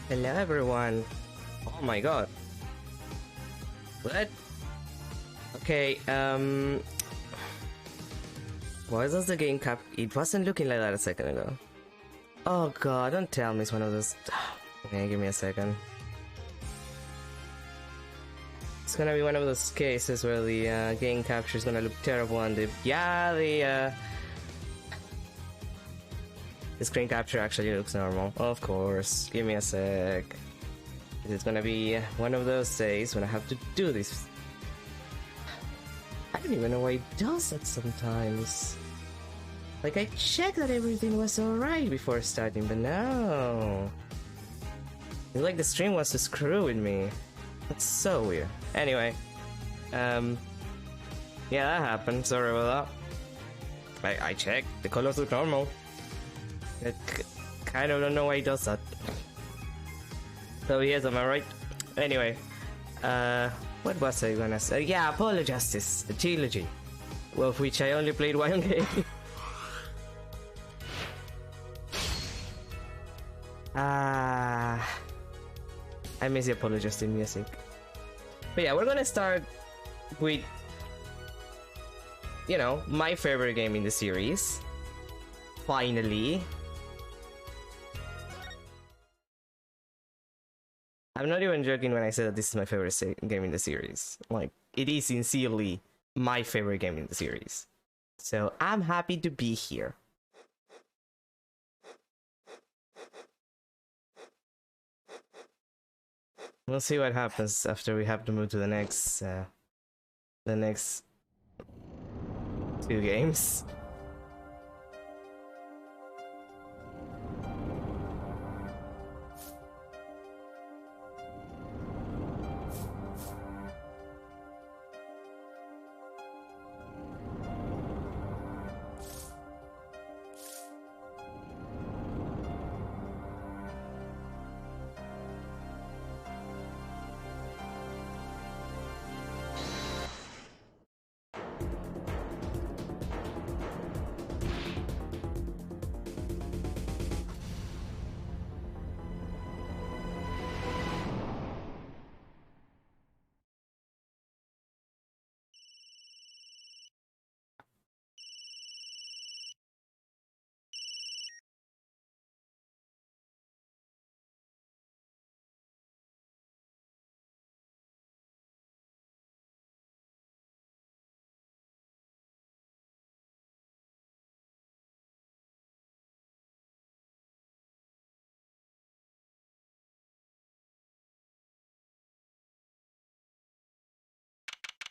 Hello everyone. Oh my god. What? Okay, why does the game cap? It wasn't looking like that a second ago. Oh god, don't tell me it's one of those. Okay, give me a second. It's gonna be one of those cases where the game capture is gonna look terrible and the screen capture actually looks normal. Of course, give me a sec. It's gonna be one of those days when I have to do this. I don't even know why it does that sometimes. Like, I checked that everything was alright before starting, but no. It's like the stream wants to screw with me. That's so weird. Anyway, yeah, that happened. Sorry about that. I checked. The colors look normal. I kind of don't know why he does that. So yes, am I right? Anyway, what was I gonna say? Yeah, Apollo Justice, the trilogy, well, of which I only played one game. I miss the Apollo Justice music. But yeah, we're gonna start with, you know, my favorite game in the series. Finally. I'm not even joking when I say that this is my favorite game in the series. Like, it is sincerely my favorite game in the series. So I'm happy to be here. We'll see what happens after we have to move to the next two games.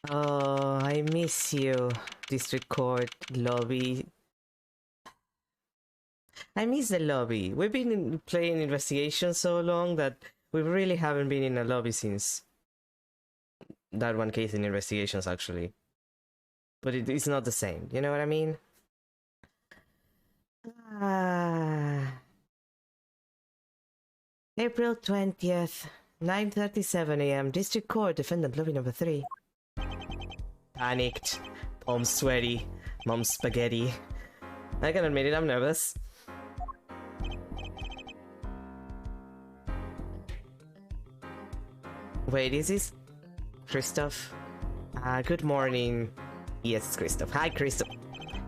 Oh, I miss you, District Court lobby. I miss the lobby. We've been playing Investigation so long that we really haven't been in a lobby since that one case in Investigations, actually. But it's not the same, you know what I mean? April 20th, 9:37 AM, District Court, Defendant Lobby number 3. Panicked, palms sweaty, mom's spaghetti. I can admit it, I'm nervous. Wait, is this Christoph? Good morning. Yes, it's Christoph. Hi, Christoph.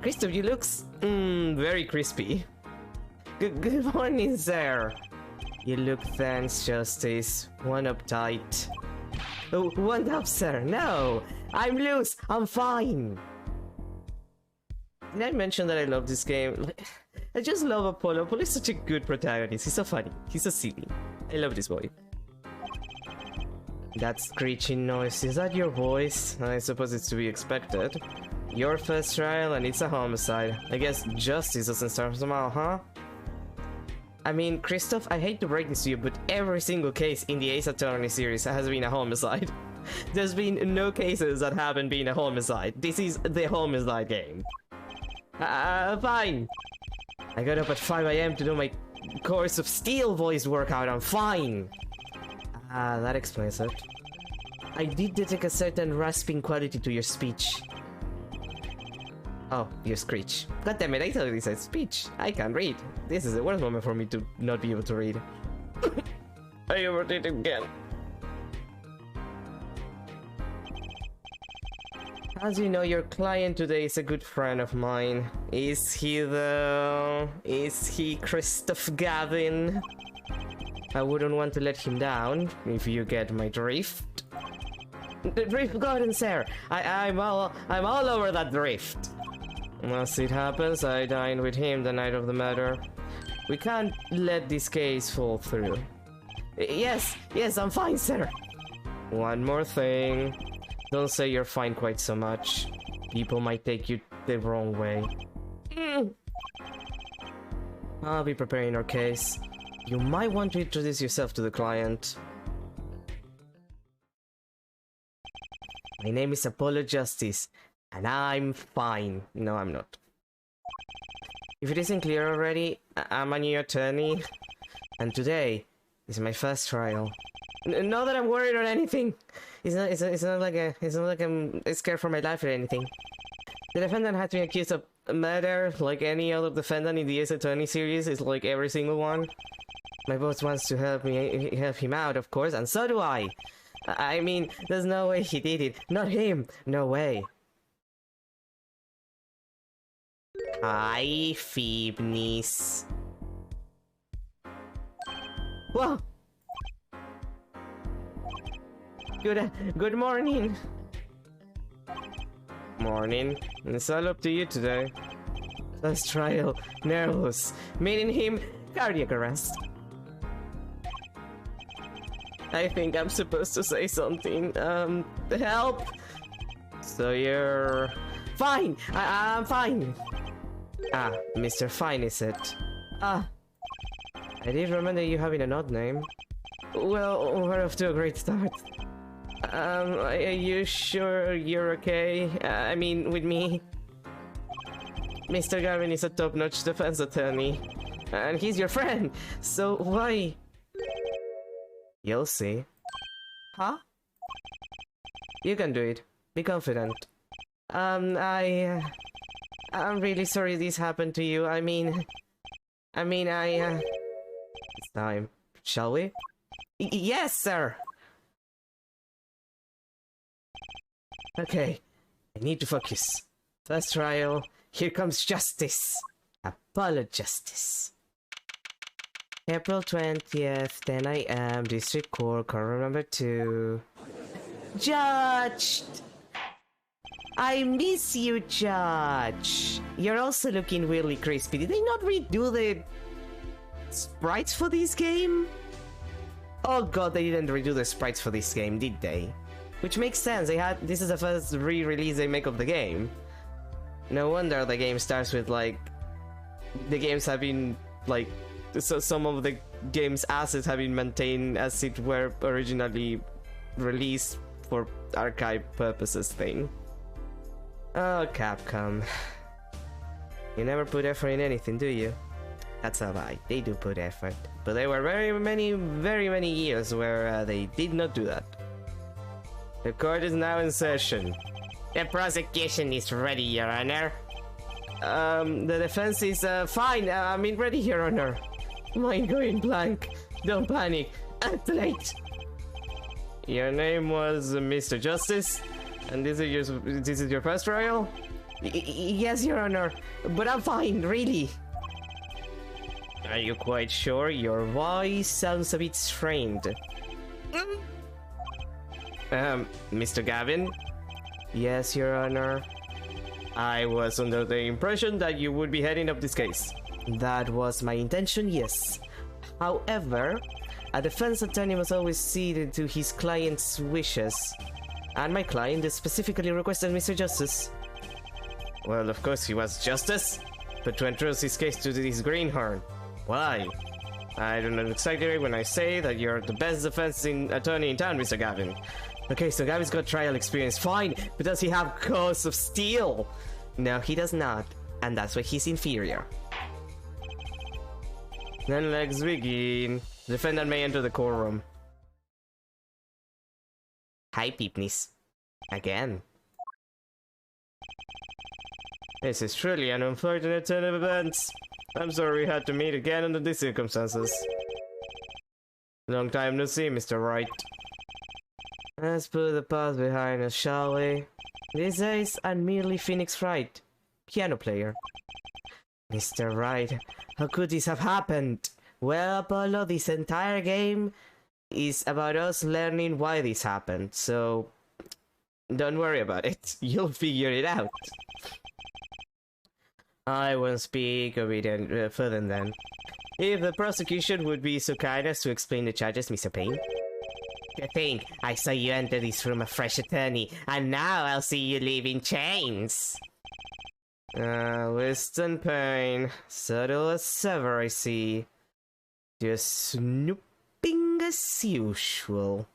Christoph, you look very crispy. Good morning, sir. You look tense, Justice. One uptight. Oh, one up, sir. No, I'm loose. I'm fine. Did I mention that I love this game? I just love Apollo. Apollo is such a good protagonist. He's so funny. He's so silly. I love this boy. That screeching noise, is that your voice? I suppose it's to be expected. Your first trial and it's a homicide. I guess justice doesn't start somehow, huh? I mean, Christoph, I hate to break this to you, but every single case in the Ace Attorney series has been a homicide. There's been no cases that haven't been a homicide. This is the homicide game. Fine. I got up at 5 AM to do my course of steel voice workout. I'm fine. That explains it. I did detect a certain rasping quality to your speech. Oh, your screech. God damn it, I thought it said speech. I can't read. This is the worst moment for me to not be able to read. I overdid it again. As you know, your client today is a good friend of mine. Is he though? Is he Christoph Gavin? I wouldn't want to let him down, if you get my drift. The drift garden, sir. I'm all over that drift. As it happens, I dined with him the night of the murder. We can't let this case fall through. Yes, I'm fine, sir. One more thing. Don't say you're fine quite so much. People might take you the wrong way. I'll be preparing our case. You might want to introduce yourself to the client. My name is Apollo Justice, and I'm fine. No, I'm not. If it isn't clear already, I'm a new attorney, and today is my first trial. Not that I'm worried or anything. It's not like I'm scared for my life or anything. The defendant has been accused of murder, like any other defendant in the Ace Attorney series. Is like every single one. My boss wants to help him out, of course, and so do I. I mean, there's no way he did it. Not him. No way. Hi, Phoebnis. Whoa. Good morning. Morning. It's all up to you today. First trial. Nervous. Meeting him. Cardiac arrest. I think I'm supposed to say something. Help. So you're fine. I'm fine. Ah, Mr. Fine, is it? Ah. I did remember you having an odd name. Well, we're off to a great start. Are you sure you're okay? I mean, with me? Mr. Gavin is a top-notch defense attorney. And he's your friend, so why? You'll see. Huh? You can do it. Be confident. I'm really sorry this happened to you. I mean, it's time. Shall we? Yes, sir! Okay, I need to focus. First trial, here comes justice. Apollo Justice. April 20th, 10 AM, District Court, Court number 2. Judge! I miss you, Judge! You're also looking really crispy. Did they not redo the sprites for this game? Oh god, they didn't redo the sprites for this game, did they? Which makes sense, this is the first re-release they make of the game. No wonder the game starts with, like, the games have been, like, so some of the game's assets have been maintained as it were originally released for archive purposes thing. Oh, Capcom. You never put effort in anything, do you? That's a lie, they do put effort. But there were very many years where they did not do that. The court is now in session. The prosecution is ready, Your Honor. The defense is fine. I mean, ready, Your Honor. Mind going blank. Don't panic. I'm late. Your name was Mr. Justice, and this is your first trial? Yes, Your Honor. But I'm fine, really. Are you quite sure? Your voice sounds a bit strained. Mr. Gavin? Yes, Your Honor. I was under the impression that you would be heading up this case. That was my intention, yes. However, a defense attorney must always cede to his client's wishes. And my client has specifically requested Mr. Justice. Well, of course he was Justice, but to entrust his case to this greenhorn. Why? I do not exaggerate when I say that you're the best defense attorney in town, Mr. Gavin. Okay, so Gavin's got trial experience, fine, but does he have cause of steel? No, he does not, and that's why he's inferior. Then let's begin. The defendant may enter the courtroom. Hi, Peepnis. Again. This is truly an unfortunate turn of events. I'm sorry we had to meet again under these circumstances. Long time no see, Mr. Wright. Let's put the past behind us, shall we? These days, I'm merely Phoenix Wright, piano player. Mr. Wright, how could this have happened? Well, Apollo, this entire game is about us learning why this happened, so don't worry about it. You'll figure it out. I won't speak of it further then. If the prosecution would be so kind as to explain the charges, Mr. Payne. To think, I saw you enter this room a fresh attorney, and now I'll see you leave in chains. Winston Payne, subtle as ever, I see. Just snooping as usual.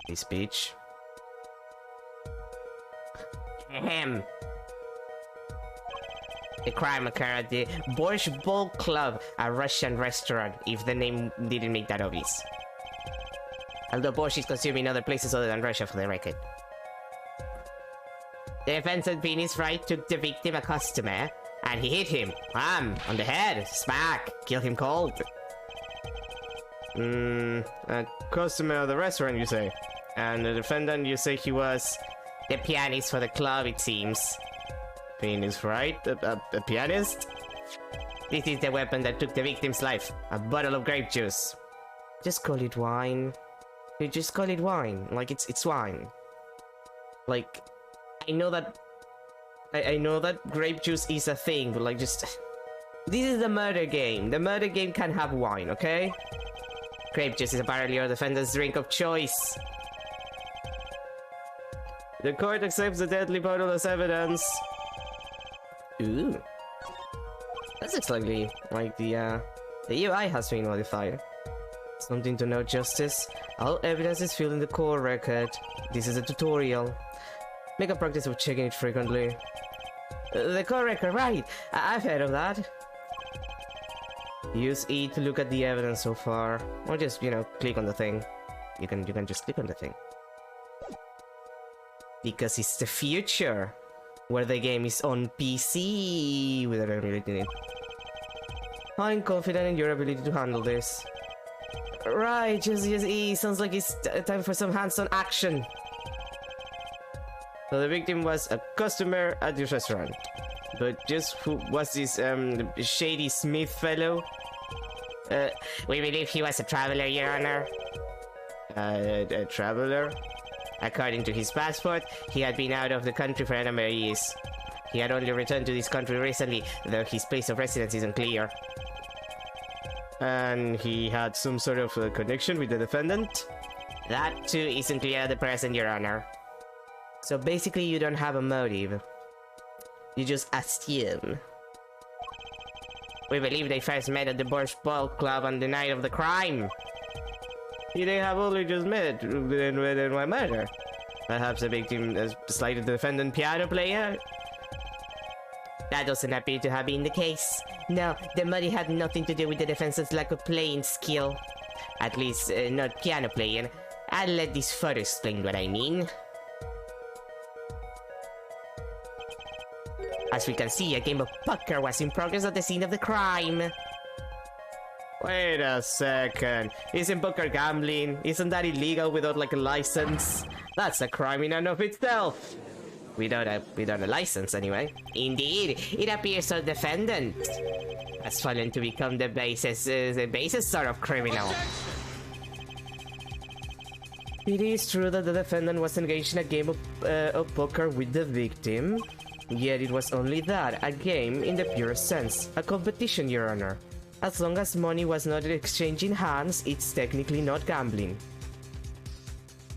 This speech. Ahem. The crime occurred at the Borscht Ball Club, a Russian restaurant, if the name didn't make that obvious. Although Borscht is consumed in other places other than Russia, for the record. The defendant Phoenix Wright took the victim, a customer, and he hit him. Bam! On the head. Smack! Killed him cold. A customer of the restaurant, you say? And the defendant, you say he was... The pianist for the club, it seems. Phoenix Wright? A pianist? This is the weapon that took the victim's life. A bottle of grape juice. Just call it wine. You just call it wine. Like, it's wine. Like... I know that grape juice is a thing, but like just... This is the murder game. The murder game can have wine, okay? Grape juice is apparently your defendant's drink of choice. The court accepts the deadly bottle as evidence. Ooh. That looks like the UI has been modified. Something to note, Justice. All evidence is filled in the court record. This is a tutorial. Make a practice of checking it frequently. The court record, right? I've heard of that. Use E to look at the evidence so far. Or just, you know, click on the thing. You can just click on the thing. Because it's the future, where the game is on PC without ability. I'm confident in your ability to handle this. Right, just use E. Sounds like it's time for some hands-on action. So the victim was a customer at this restaurant. But just who was this Shady Smith fellow? We believe he was a traveler, Your Honor. A traveler? According to his passport, he had been out of the country for a number of years. He had only returned to this country recently, though his place of residence is unclear. And he had some sort of connection with the defendant? That too isn't clear at the present, Your Honor. So basically you don't have a motive. You just assume. We believe they first met at the Borscht Ball Club on the night of the crime. They have only just met in my murder. Perhaps the victim has slighted the defendant piano player? That doesn't appear to have been the case. No, the murder had nothing to do with the defense's lack of playing skill. At least, not piano playing. I'll let this photo explain what I mean. As we can see, a game of poker was in progress at the scene of the crime. Wait a second. Isn't poker gambling? Isn't that illegal without like a license? That's a crime in and of itself. Without a license, anyway. Indeed, it appears the defendant has fallen to become the basest sort of criminal. It is true that the defendant was engaged in a game of poker with the victim. Yet it was only that, a game in the purest sense, a competition, Your Honor. As long as money was not exchanging hands, it's technically not gambling.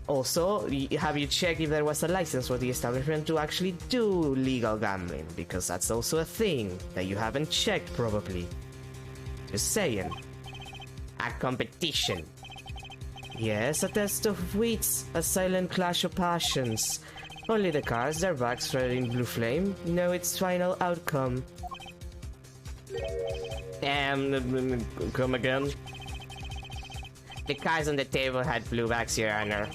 Also, have you checked if there was a license for the establishment to actually do legal gambling? Because that's also a thing that you haven't checked, probably. Just saying. A competition. Yes, a test of wits, a silent clash of passions. Only the cards, their backs red in blue flame, know its final outcome. Come again? The cards on the table had blue backs, Your Honor.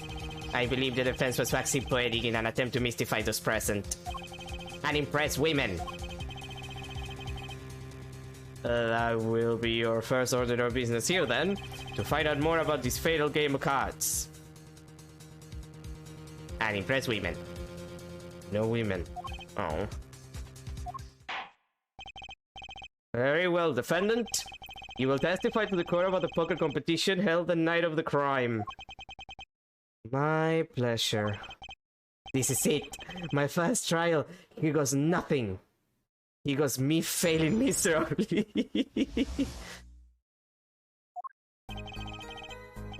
I believe the defense was waxing poetic in an attempt to mystify those present. And impress women. That will be your first order of business here then, to find out more about this fatal game of cards. And impress women. No women. Oh. Very well, defendant. You will testify to the court about the poker competition held the night of the crime. My pleasure. This is it. My first trial. Here goes nothing. Here goes me failing miserably.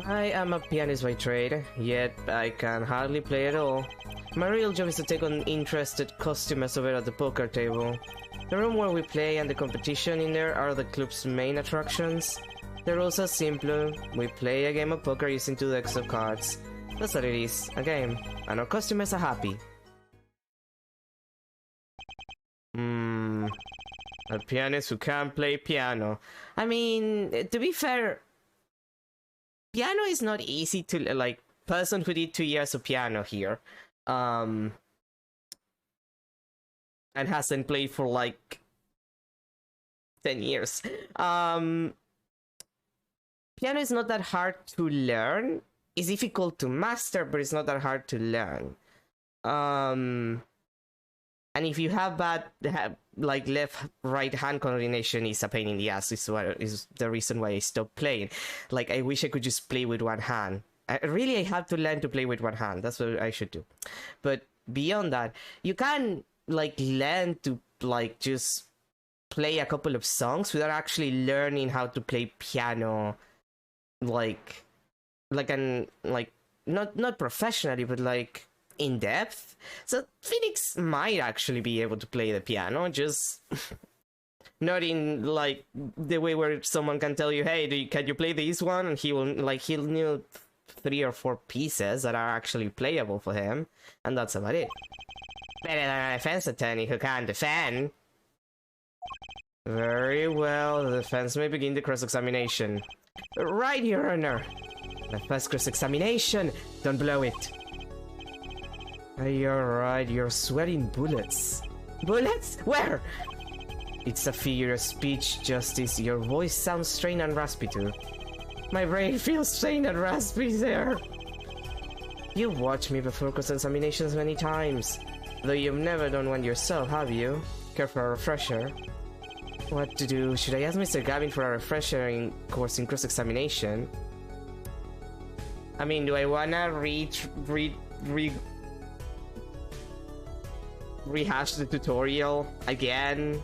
I am a pianist by trade, yet I can hardly play at all. My real job is to take on interested customers over at the poker table. The room where we play and the competition in there are the club's main attractions. The rules are simple. We play a game of poker using 2 decks of cards. That's what it is, a game. And our customers are happy. A pianist who can't play piano. I mean, to be fair, piano is not easy to, like, person who did 2 years of piano here. And hasn't played for like 10 years. Piano is not that hard to learn. It's difficult to master, but it's not that hard to learn. And if you have bad, like left-right hand coordination, is a pain in the ass. Is the reason why I stopped playing. Like, I wish I could just play with one hand. I have to learn to play with one hand. That's what I should do. But beyond that, you can like learn to like just play a couple of songs without actually learning how to play piano, like not professionally, but like in depth. So Phoenix might actually be able to play the piano, just not in like the way where someone can tell you, hey, can you play this one, and he'll know 3 or 4 pieces that are actually playable for him, and that's about it. Better than a defense attorney who can't defend. Very well, the defense may begin the cross-examination. Right, Your Honor. The first cross-examination. Don't blow it. You're right, you're sweating bullets. Bullets? Where? It's a figure of speech, Justice. Your voice sounds strained and raspy too. My brain feels strained and raspy there. You've watched me before cross-examinations many times. Though you've never done one yourself, have you? Care for a refresher? What to do? Should I ask Mr. Gavin for a refresher in cross-examination? I mean, do I wanna rehash the tutorial again?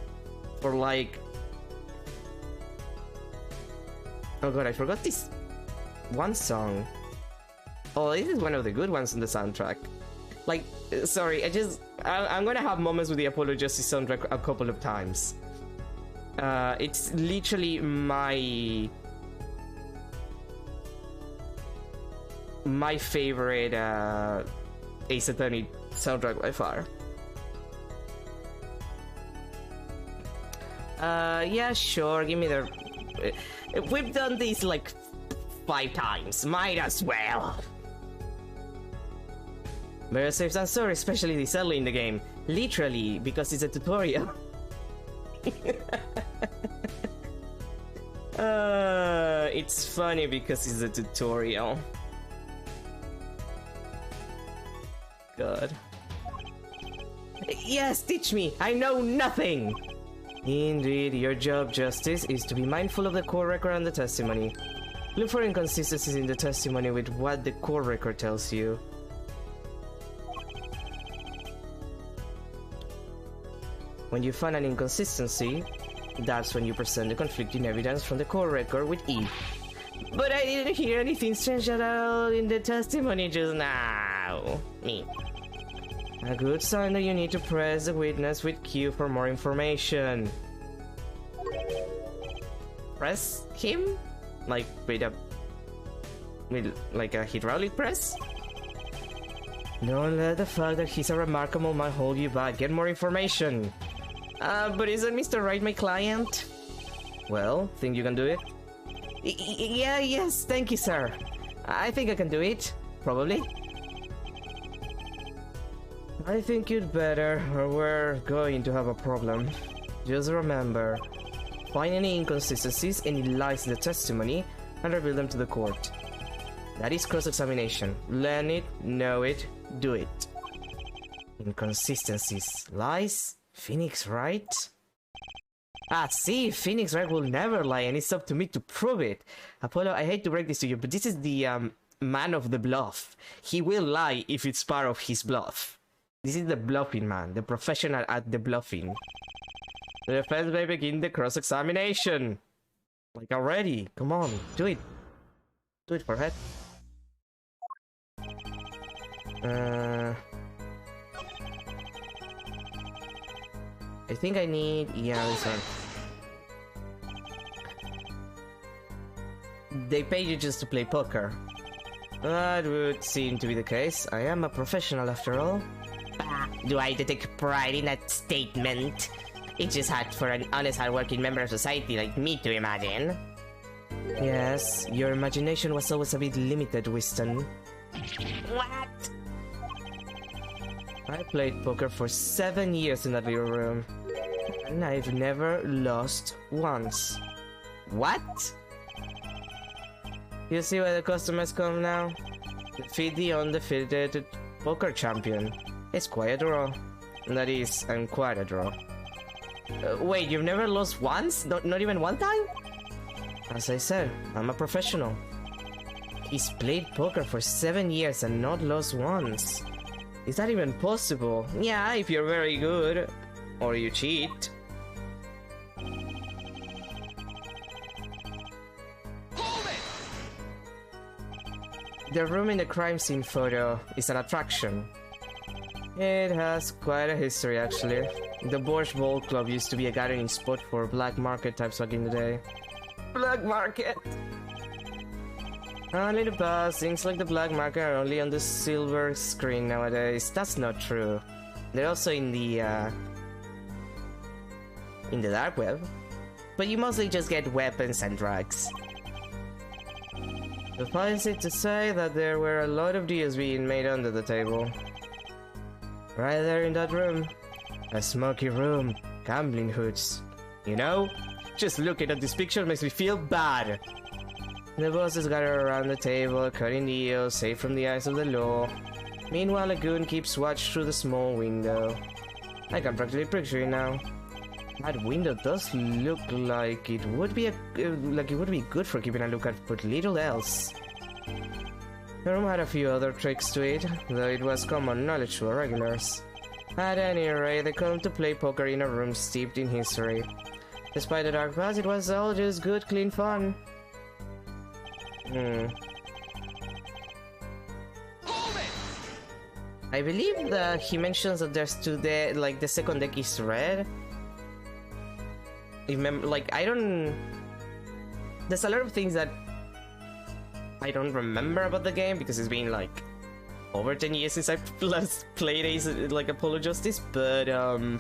For like... Oh god, I forgot this one song. Oh, this is one of the good ones in the soundtrack. Like, sorry, I'm gonna have moments with the Apollo Justice soundtrack a couple of times. It's literally my favorite Ace Attorney soundtrack by far. Yeah, sure, give me the... We've done these like 5 times, might as well. Better safe than sorry, especially this early in the game. Literally, because it's a tutorial. It's funny because it's a tutorial. God. Yes, teach me! I know nothing! Indeed, your job, Justice, is to be mindful of the court record and the testimony. Look for inconsistencies in the testimony with what the court record tells you. When you find an inconsistency, that's when you present the conflicting evidence from the court record with E. But I didn't hear anything strange at all in the testimony just now. Me. A good sign that you need to press the witness with Q for more information. Press him? Like with like a hydraulic press? Don't let the fact that he's a remarkable man hold you back. Get more information. But isn't Mr. Wright my client? Well, think you can do it? Yes, thank you, sir. I think I can do it. Probably. I think you'd better, or we're going to have a problem. Just remember, find any inconsistencies, any lies in the testimony, and reveal them to the court. That is cross-examination. Learn it, know it, do it. Inconsistencies. Lies? Phoenix Wright? Ah, see, Phoenix Wright will never lie, and it's up to me to prove it. Apollo, I hate to break this to you, but this is the, man of the bluff. He will lie if it's part of his bluff. This is the bluffing man, the professional at the bluffing. The defense may begin the cross-examination. Like already, come on, do it. Do it, forehead. I think I need... yeah, this one. They pay you just to play poker. That would seem to be the case. I am a professional after all. Bah, do I take pride in that statement? It's just hard for an honest, hard-working member of society like me to imagine. Yes, your imagination was always a bit limited, Winston. What? I played poker for 7 years in that little room, and I've never lost once. What? You see why the customers come now? Defeat the undefeated poker champion. It's quite a draw. That is, I'm quite a draw. Wait, you've never lost once? Not even one time? As I said, I'm a professional. He's played poker for 7 years and not lost once. Is that even possible? Yeah, if you're very good. Or you cheat. The room in the crime scene photo is an attraction. It has quite a history, actually. The Borscht Bowl Club used to be a gathering spot for black market types back in the day. Black market! Only the past, things like the black market are only on the silver screen nowadays. That's not true. They're also in the dark web. But you mostly just get weapons and drugs. Suffice it to say that there were a lot of deals being made under the table. Right there in that room. A smoky room. Gambling hoods. You know? Just looking at this picture makes me feel bad. The bosses gather around the table, cutting deals, safe from the eyes of the law. Meanwhile, a goon keeps watch through the small window. I can practically picture it now. That window does look like it would be good for keeping a lookout, but little else. The room had a few other tricks to it, though it was common knowledge to our regulars. At any rate, they come to play poker in a room steeped in history. Despite the dark past, it was all just good, clean fun. I believe that he mentions that there's two there, like the second deck is red. Remember, like there's a lot of things that I don't remember about the game because it's been like over 10 years since I last played like Apollo Justice, but I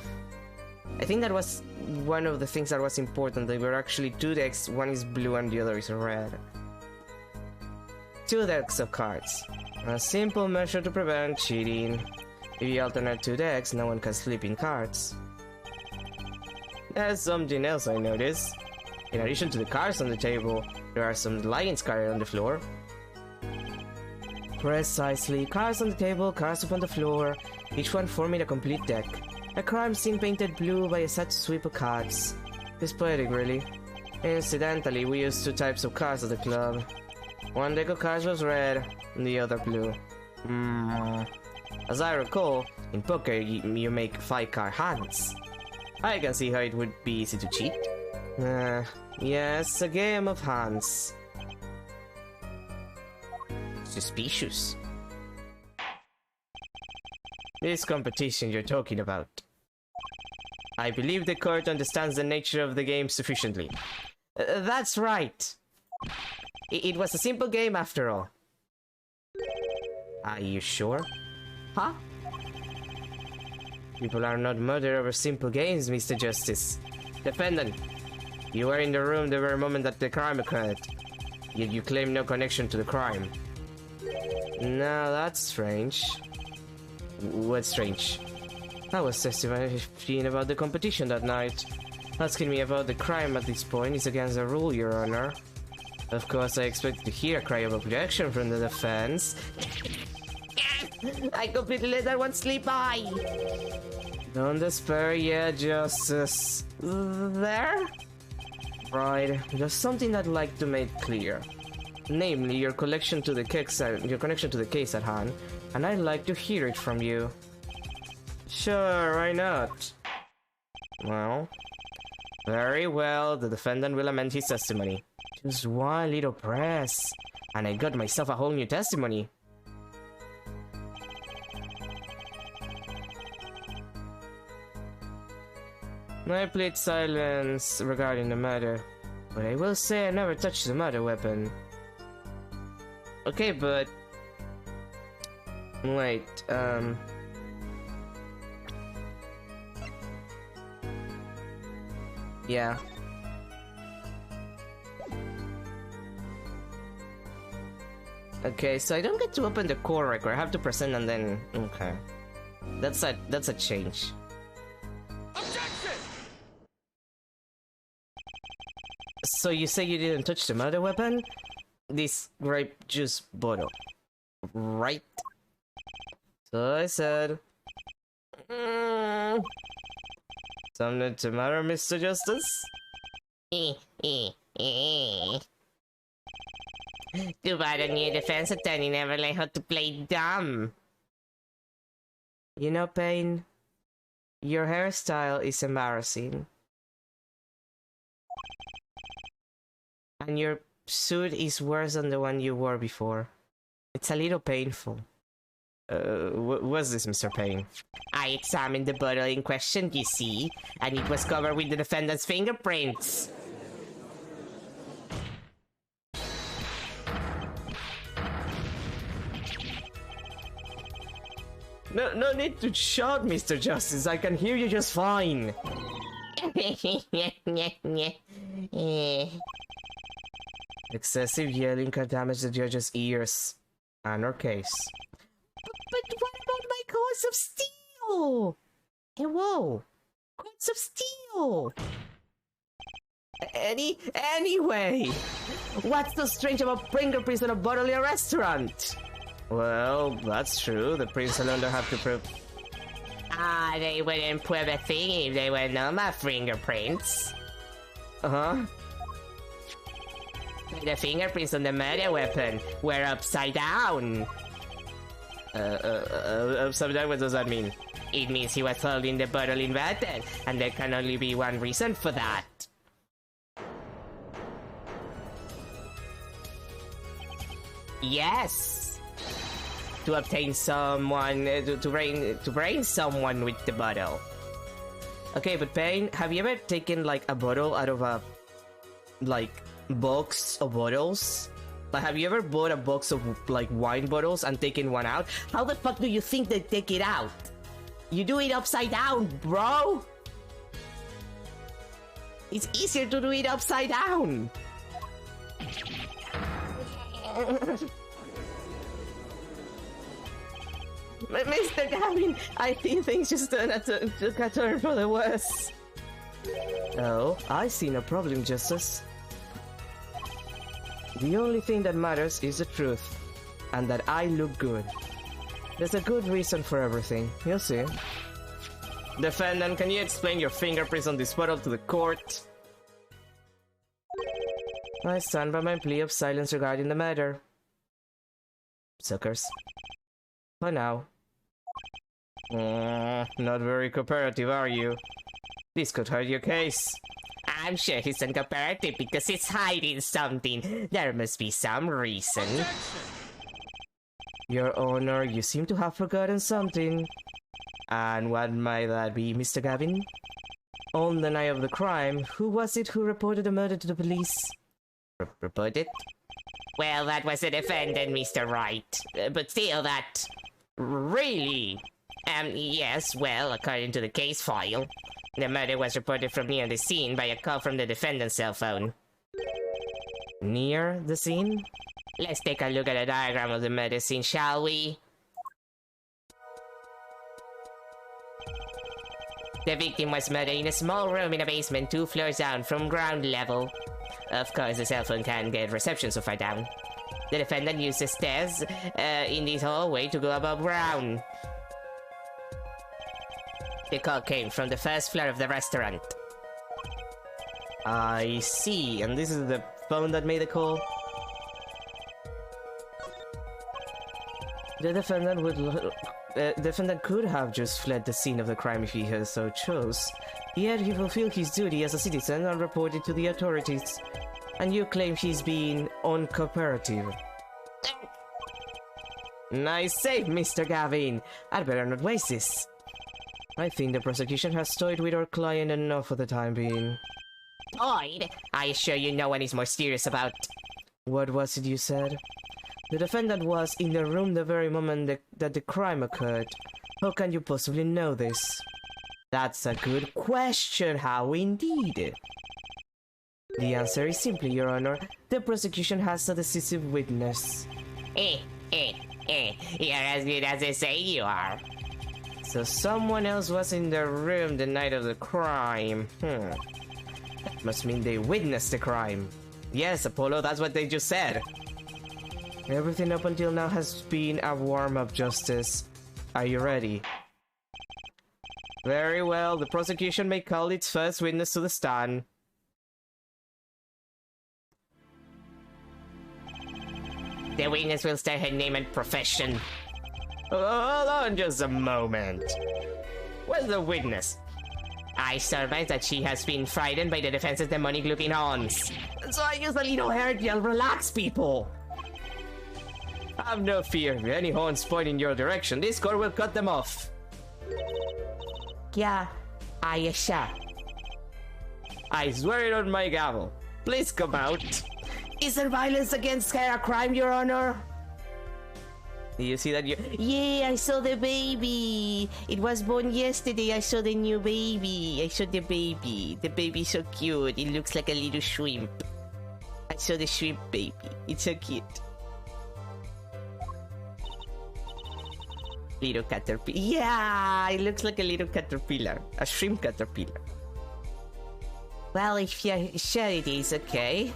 think that was one of the things that was important. There were actually two decks, one is blue and the other is red. Two decks of cards. A simple measure to prevent cheating. If you alternate two decks, no one can slip in cards. There's something else I noticed. In addition to the cards on the table, there are some lions cards on the floor. Precisely, cards on the table, cards upon the floor, each one forming a complete deck. A crime scene painted blue by a set sweep of cards. It's poetic, really. Incidentally, we used two types of cards at the club. One deck of cards was red, and the other blue. As I recall, in poker you make 5-card hands. I can see how it would be easy to cheat. Yes, a game of hands. Suspicious. This competition you're talking about. I believe the court understands the nature of the game sufficiently. That's right. It was a simple game after all. Are you sure? Huh? People are not murdered over simple games, Mr. Justice. Defendant, you were in the room the very moment that the crime occurred. Yet you claim no connection to the crime. Now that's strange. What's strange? I was testifying about the competition that night. Asking me about the crime at this point is against the rule, Your Honor. Of course, I expect to hear a cry of objection from the defense. I completely let that one slip by. Don't despair yet, Justice. There? Right, there's something I'd like to make clear. Namely, your connection to the case at hand, and I'd like to hear it from you. Sure, why not? Well, very well, the defendant will amend his testimony. Just one little press, and I got myself a whole new testimony. I plead silence regarding the matter, but I will say I never touched the murder weapon. Okay, but... Wait, yeah. Okay, so I don't get to open the core record. I have to present and then... Okay. That's a change. Objection! So you say you didn't touch the murder weapon? This grape juice bottle. Right? So I said... Something to matter, Mr. Justice? Too bad a new defense attorney never learned how to play dumb. You know, Payne, your hairstyle is embarrassing. And your suit is worse than the one you wore before. It's a little painful. What's this, Mr. Payne? I examined the bottle in question, you see, and it was covered with the defendant's fingerprints. No need to shout, Mr. Justice. I can hear you just fine. Excessive yelling can damage the judge's ears and our case. But what about my cords of steel? Hey, whoa! Cords of steel! Anyway, what's so strange about fingerprints on a bottle in a restaurant? Well, that's true. The prints alone don't have to prove... They wouldn't prove a thing if they were not my fingerprints. Uh-huh. The fingerprints on the murder weapon were upside down. Upside down, what does that mean? It means he was holding the bottle inverted, and there can only be one reason for that. Yes! To obtain someone, to brain someone with the bottle. Okay, but Payne, have you ever taken like a bottle out of a like box of bottles? Like, have you ever bought a box of like wine bottles and taken one out? How the fuck do you think they take it out? You do it upside down, bro! It's easier to do it upside down! Mr. Gavin, I think things just took a turn for the worse. Oh, I see no problem, Justice. The only thing that matters is the truth, and that I look good. There's a good reason for everything, you'll see. Defendant, can you explain your fingerprints on this bottle to the court? I stand by my plea of silence regarding the matter. Suckers. For now. Not very cooperative, are you? This could hurt your case. I'm sure he's uncooperative because he's hiding something. There must be some reason. Objection! Your Honor, you seem to have forgotten something. And what might that be, Mr. Gavin? On the night of the crime, who was it who reported the murder to the police? Reported? Well, that was the defendant, Mr. Wright. But still, that... Really? Yes, well, according to the case file, the murder was reported from near the scene by a call from the defendant's cell phone. Near the scene? Let's take a look at a diagram of the murder scene, shall we? The victim was murdered in a small room in a basement 2 floors down from ground level. Of course, the cell phone can't get reception so far down. The defendant used the stairs in this hallway to go above ground. The call came from the first floor of the restaurant. I see, and this is the phone that made the call? The defendant could have just fled the scene of the crime if he had so chose. Yet he fulfilled his duty as a citizen and reported to the authorities. And you claim he's being uncooperative. Nice save, Mr. Gavin. I'd better not waste this. I think the prosecution has toyed with our client enough for the time being. Toyed? I assure you no one is more serious about... What was it you said? The defendant was in the room the very moment that the crime occurred. How can you possibly know this? That's a good question, how indeed? The answer is simply, Your Honor. The prosecution has a decisive witness. You're as good as they say you are. So someone else was in the room the night of the crime. That must mean they witnessed the crime. Yes, Apollo, that's what they just said. Everything up until now has been a warm-up, Justice. Are you ready? Very well, the prosecution may call its first witness to the stand. The witness will state her name and profession. Hold on just a moment. Where's the witness? I surmise that she has been frightened by the defense's demonic-looking horns. So I use a little hair gel. Relax, people. Have no fear. If any horns point in your direction, this court will cut them off. Yeah, I assure. I swear it on my gavel. Please come out. Is there violence against her a crime, Your Honor? You see that you... Yeah, I saw the baby. It was born yesterday. I saw the new baby. I saw the baby. The baby's so cute. It looks like a little shrimp. I saw the shrimp baby. It's so cute. Little caterpillar. Yeah, it looks like a little caterpillar. A shrimp caterpillar. Well, if you're sure it is, okay.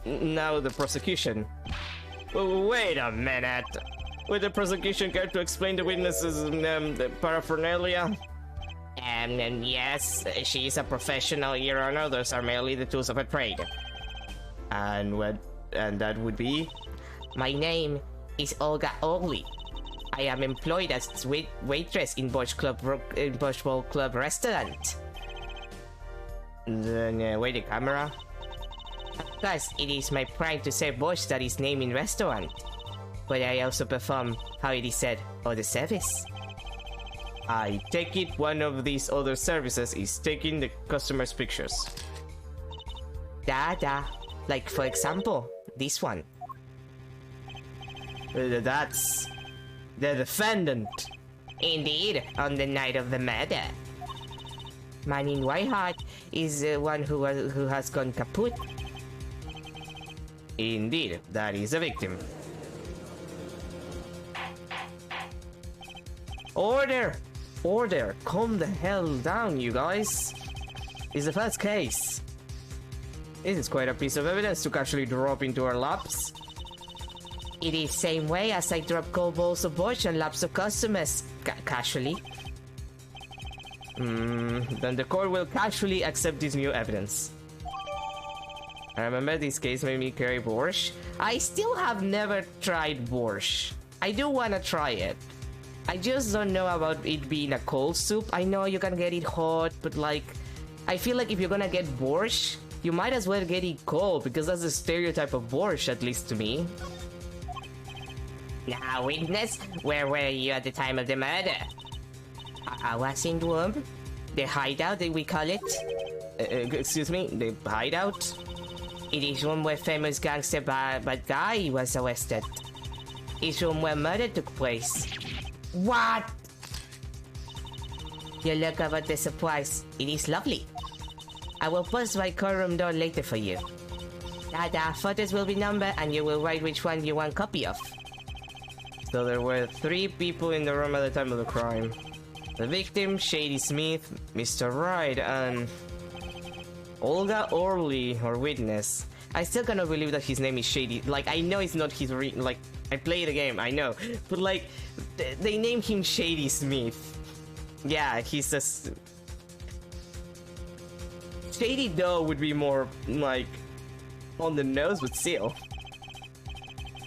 Now the prosecution. Wait a minute. Would the prosecution care to explain the witness's the paraphernalia? Yes, she is a professional, Your Honor. Those are merely the tools of her trade. And that would be? My name is Olga Orly. I am employed as waitress in Bosch Ball Club restaurant. Then wait, the camera. Of course, it is my pride to say Bosch that is named in restaurant. But I also perform, how it is said, other service. I take it one of these other services is taking the customer's pictures. Da. Like, for example, this one. That's the defendant. Indeed, on the night of the murder. Man in white hat is the one who has gone kaput. Indeed, that is a victim. Order! Order! Calm the hell down, you guys. It's the first case. This is quite a piece of evidence to casually drop into our laps. It is same way as I drop cold balls of Bosch on laps of customers, casually. Then the court will casually accept this new evidence. I remember this case made me carry borscht. I still have never tried borscht. I do wanna try it. I just don't know about it being a cold soup. I know you can get it hot, but like, I feel like if you're gonna get borscht, you might as well get it cold because that's the stereotype of borscht, at least to me. Now, witness, where were you at the time of the murder? I was in the room. The hideout, we call it. Excuse me, the hideout? It is room where famous gangster bad guy was arrested. It's room where murder took place. What? You look about the surprise. It is lovely. I will post my courtroom door later for you. The photos will be numbered and you will write which one you want copy of. So there were 3 people in the room at the time of the crime. The victim, Shady Smith, Mr. Wright, and Olga Orley, or witness. I still cannot believe that his name is Shady. Like, I know it's not his like, I play the game, I know. But like, they named him Shady Smith. Yeah, he's just... Shady though would be more, like, on the nose, but still.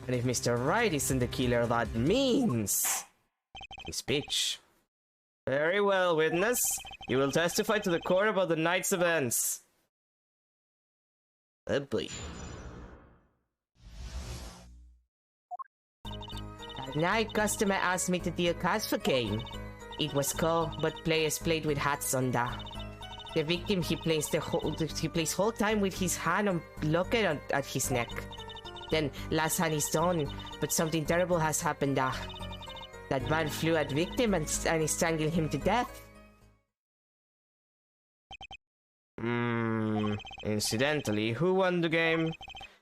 And if Mr. Wright isn't the killer, that means... his bitch. Very well, witness. You will testify to the court about the night's events. Oh boy. At night, customer asked me to deal cards for game. It was cool, but players played with hats on that. The victim, he plays whole time with his hand on locket at his neck. Then last hand is done, but something terrible has happened. That man flew at victim and strangled him to death. Incidentally, who won the game?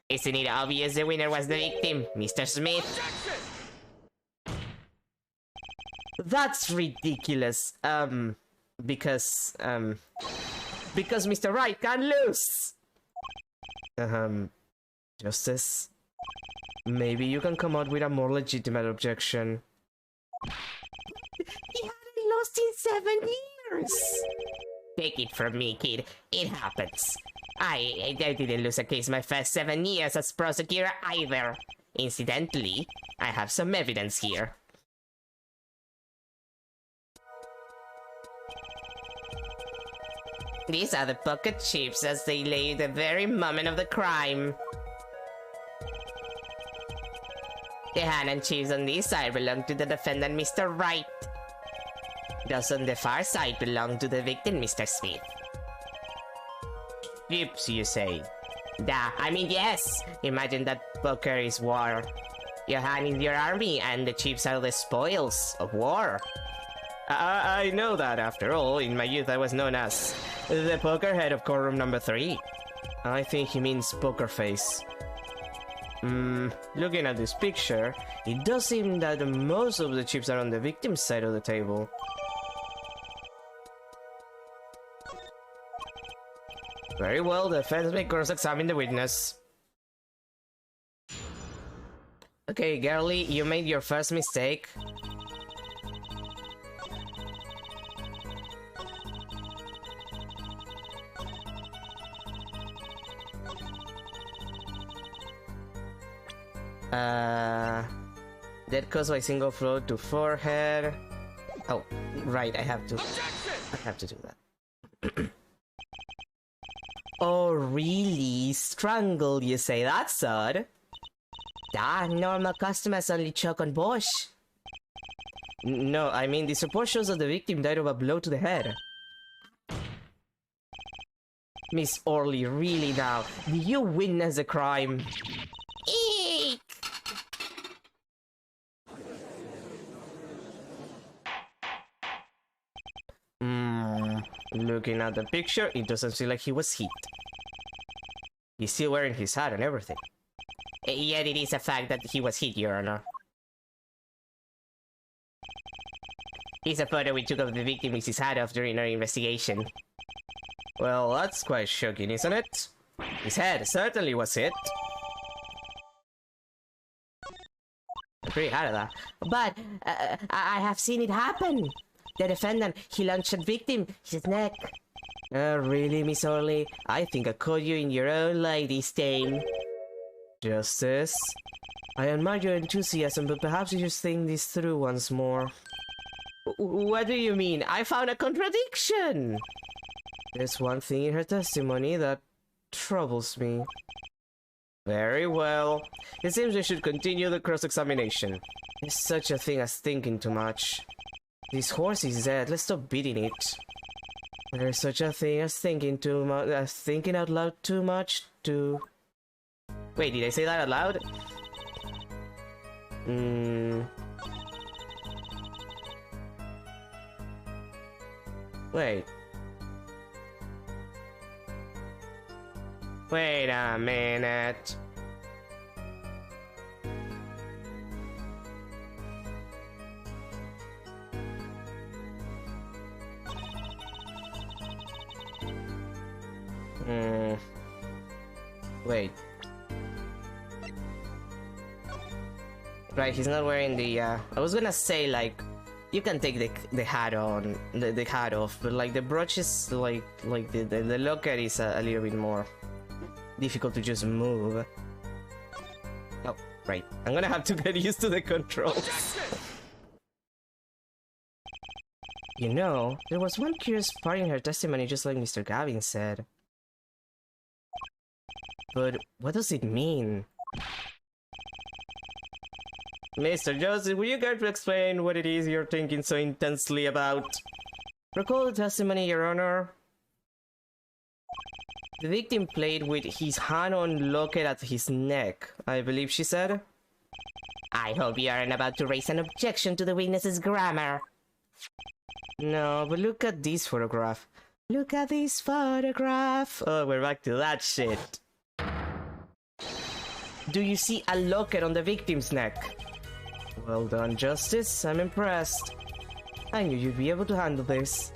Isn't it obvious the winner was the victim, Mr. Smith? Objection! That's ridiculous. Because Mr. Wright can lose. Justice? Maybe you can come out with a more legitimate objection. He hadn't lost in 7 years! Take it from me, kid. It happens. I didn't lose a case my first 7 years as prosecutor either. Incidentally, I have some evidence here. These are the pocket chips as they lay the very moment of the crime. The hand and chips on this side belong to the defendant, Mr. Wright. Those on the far side belong to the victim, Mr. Smith. Chips, you say? I mean, yes. Imagine that poker is war. Your hand is your army, and the chips are the spoils of war. I know that, after all. In my youth, I was known as the poker head of courtroom number 3. I think he means poker face. Looking at this picture, it does seem that most of the chips are on the victim's side of the table. Very well, the defense may cross-examine the witness. Okay, girlie, you made your first mistake. That caused by single flow to forehead. Oh, right, I have to do that. Oh, really? Strangled, you say? That's odd. Normal customers only choke on Bosch. No, I mean, this report shows that the victim died of a blow to the head. Miss Orley, really now? Did you witness the crime? Eek! Looking at the picture, it doesn't seem like he was hit. He's still wearing his hat and everything. Yet it is a fact that he was hit, Your Honor. Here's a photo we took of the victim with his hat off during our investigation. Well, that's quite shocking, isn't it? His head certainly was hit. I'm pretty hard at that. But I have seen it happen. The defendant, he lunged at victim, his neck. Really, Miss Orley? I think I caught you in your own lie this time. Justice? I admire your enthusiasm, but perhaps you should think this through once more. What do you mean? I found a contradiction! There's one thing in her testimony that troubles me. Very well. It seems we should continue the cross-examination. There's such a thing as thinking too much. This horse is dead, let's stop beating it. There's such a thing as thinking too much, thinking out loud too much to... Wait, did I say that out loud? Wait. Wait a minute. Wait. Right, he's not wearing the, I was gonna say, like, you can take the hat on, the hat off, but, like, the brooch is, like the locker is a little bit more difficult to just move. Oh, right. I'm gonna have to get used to the controls. You know, there was one curious part in her testimony, just like Mr. Gavin said. But what does it mean? Mr. Joseph, will you care to explain what it is you're thinking so intensely about? Recall the testimony, Your Honor. The victim played with his hand on locket at his neck, I believe she said. I hope you aren't about to raise an objection to the witness's grammar. No, but look at this photograph. Look at this photograph. Oh, we're back to that shit. Do you see a locket on the victim's neck? Well done, Justice. I'm impressed. I knew you'd be able to handle this.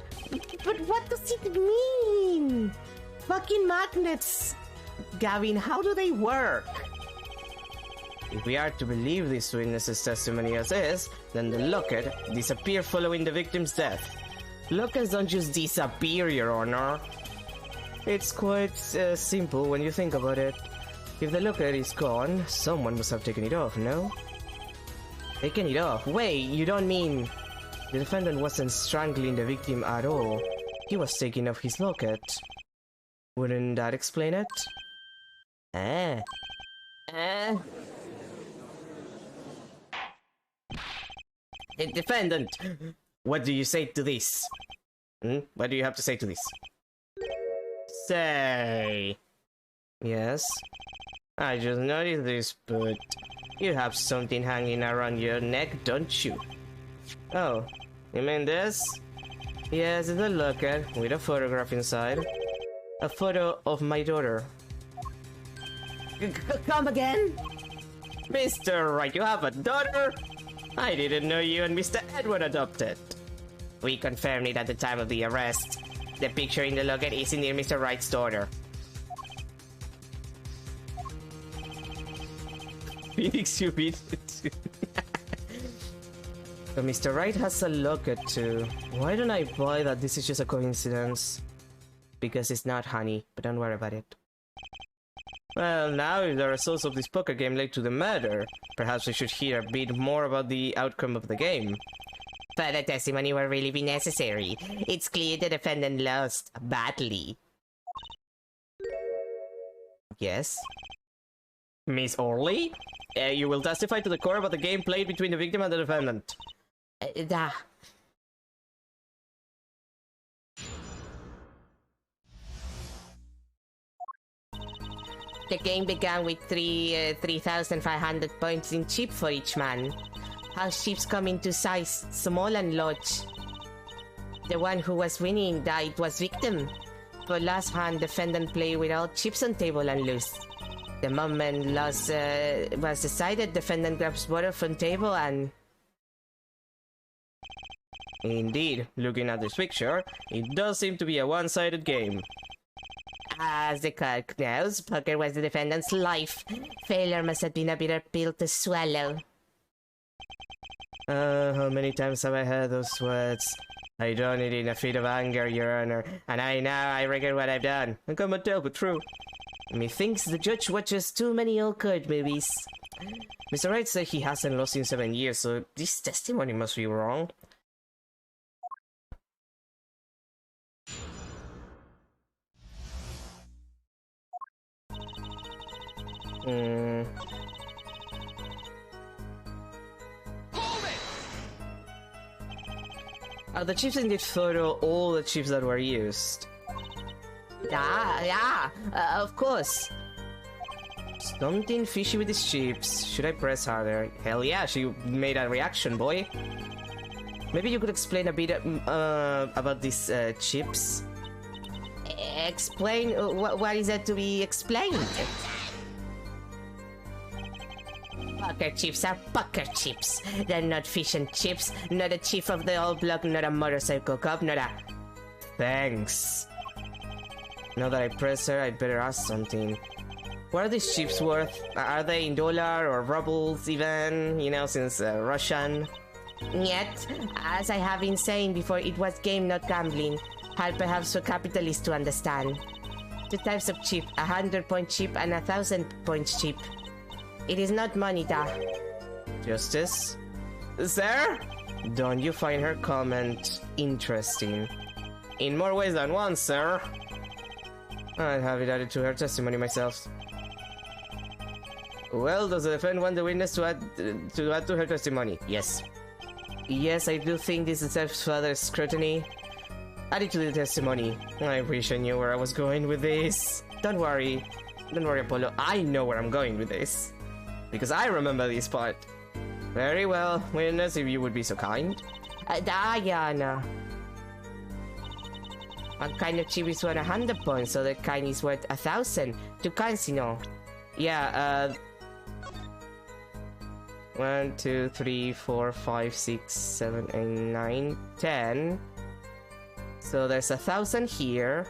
But what does it mean? Fucking magnets! Gavin, how do they work? If we are to believe this witness's testimony as is, then the locket disappeared following the victim's death. Lockets don't just disappear, Your Honor. It's quite simple when you think about it. If the locket is gone, someone must have taken it off, no? Taken it off? Wait, you don't mean... The defendant wasn't strangling the victim at all. He was taking off his locket. Wouldn't that explain it? Defendant! What do you say to this? What do you have to say to this? Say... Yes? I just noticed this, but... You have something hanging around your neck, don't you? Oh, you mean this? Yes, it's a locket with a photograph inside. A photo of my daughter. Come again? Mr. Wright, you have a daughter? I didn't know you and Mr. Edward adopted. We confirmed it at the time of the arrest. The picture in the locket is indeed Mr. Wright's daughter. Phoenix, you beat it. So Mr. Wright has a locket too. Why don't I buy that this is just a coincidence? Because it's not, honey, but don't worry about it. Well, now if the results of this poker game led to the murder, perhaps we should hear a bit more about the outcome of the game. Further testimony will really be necessary. It's clear the defendant lost badly. Yes? Miss Orley? You will testify to the court about the game played between the victim and the defendant. The game began with 3,500 points in chip for each man. House chips come into size small and large. The one who was winning died was victim. For last hand, defendant played with all chips on table and loose. The moment loss was decided, defendant grabs bottle from table and... Indeed, looking at this picture, it does seem to be a one-sided game. As the clerk knows, poker was the defendant's life. Failure must have been a bitter pill to swallow. How many times have I heard those words? I done it in a fit of anger, Your Honor, and I regret what I've done. I can't tell, but true. Methinks the judge watches too many old card movies. Mr. Wright said he hasn't lost in 7 years, so this testimony must be wrong. Are the chips in this photo all the chips that were used? Of course. Something fishy with these chips. Should I press harder? Hell yeah, she made a reaction, boy. Maybe you could explain a bit about these chips? Explain? What is that to be explained? Poker chips are poker chips. They're not fish and chips, not a chief of the old block, not a motorcycle cop, not a... Thanks. Now that I press her, I'd better ask something. What are these chips worth? Are they in dollar or rubles even? You know, since Russian. Yet, as I have been saying before, it was game, not gambling. Hard perhaps for capitalists to understand. Two types of chip, 100-point chip and 1,000-point chip. It is not money, da. Justice? Sir? Don't you find her comment interesting? In more ways than one, sir. I'd have it added to her testimony myself. Well, does the defendant want the witness to add to her testimony? Yes. Yes, I do think this deserves further scrutiny. Add it to the testimony. I wish I knew where I was going with this. Don't worry, Apollo. I know where I'm going with this. Because I remember this part. Very well, witness, if you would be so kind. Diana. One kind of chip is worth 100 points, so the kind is worth 1,000. Two kinds, you know. Yeah, 1, 2, 3, 4, 5, 6, 7, 8, 9, 10. So there's 1,000 here.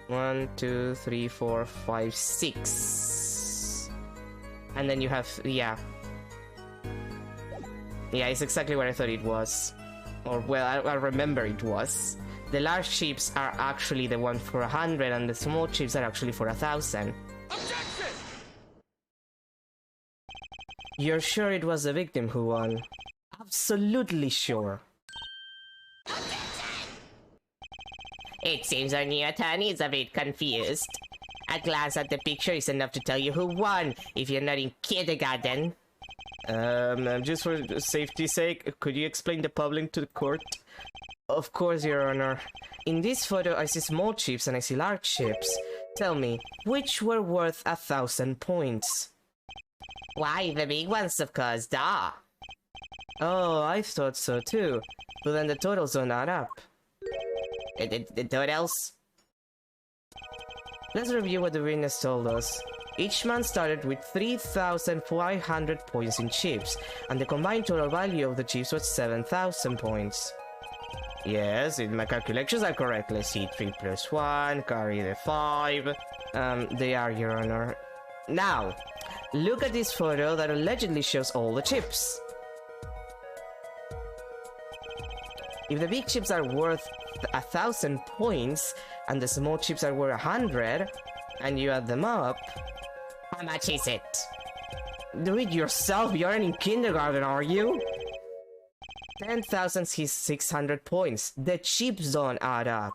1, 2, 3, 4, 5, 6. And then you have, yeah. Yeah, it's exactly what I thought it was. Or, well, I remember it was. The large chips are actually the one for 100, and the small chips are actually for 1,000. Objection! You're sure it was the victim who won? Absolutely sure. It seems our new attorney is a bit confused. A glance at the picture is enough to tell you who won, if you're not in kindergarten. Just for safety's sake, could you explain the public to the court? Of course, Your Honor. In this photo, I see small chips and I see large chips. Tell me, which were worth 1,000 points? Why, the big ones, of course, duh. Oh, I thought so too. But then the totals don't add up. The totals? Let's review what the witness told us. Each man started with 3,500 points in chips, and the combined total value of the chips was 7,000 points. Yes, if my calculations are correct, let's see, 3 plus 1, carry the 5. They are, Your Honor. Now, look at this photo that allegedly shows all the chips. If the big chips are worth 1,000 points, and the small chips are worth 100, and you add them up... How much is it? Do it yourself, you aren't in kindergarten, are you? 10,600 points. The chips don't add up.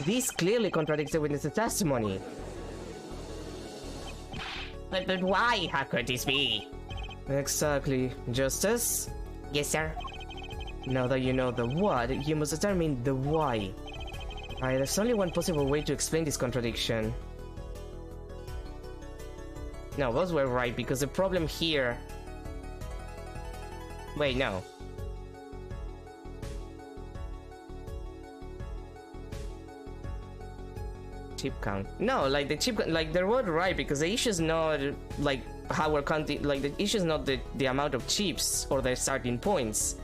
This clearly contradicts the witness's testimony. But why? How could this be? Exactly. Justice? Yes, sir. Now that you know the what, you must determine the why. Alright, there's only one possible way to explain this contradiction. No, those were right, because the problem here... Wait, no. Chip count. No, like the chip, like they were right, because the issue is not like how we're counting, like the issue is not the amount of chips or the starting points.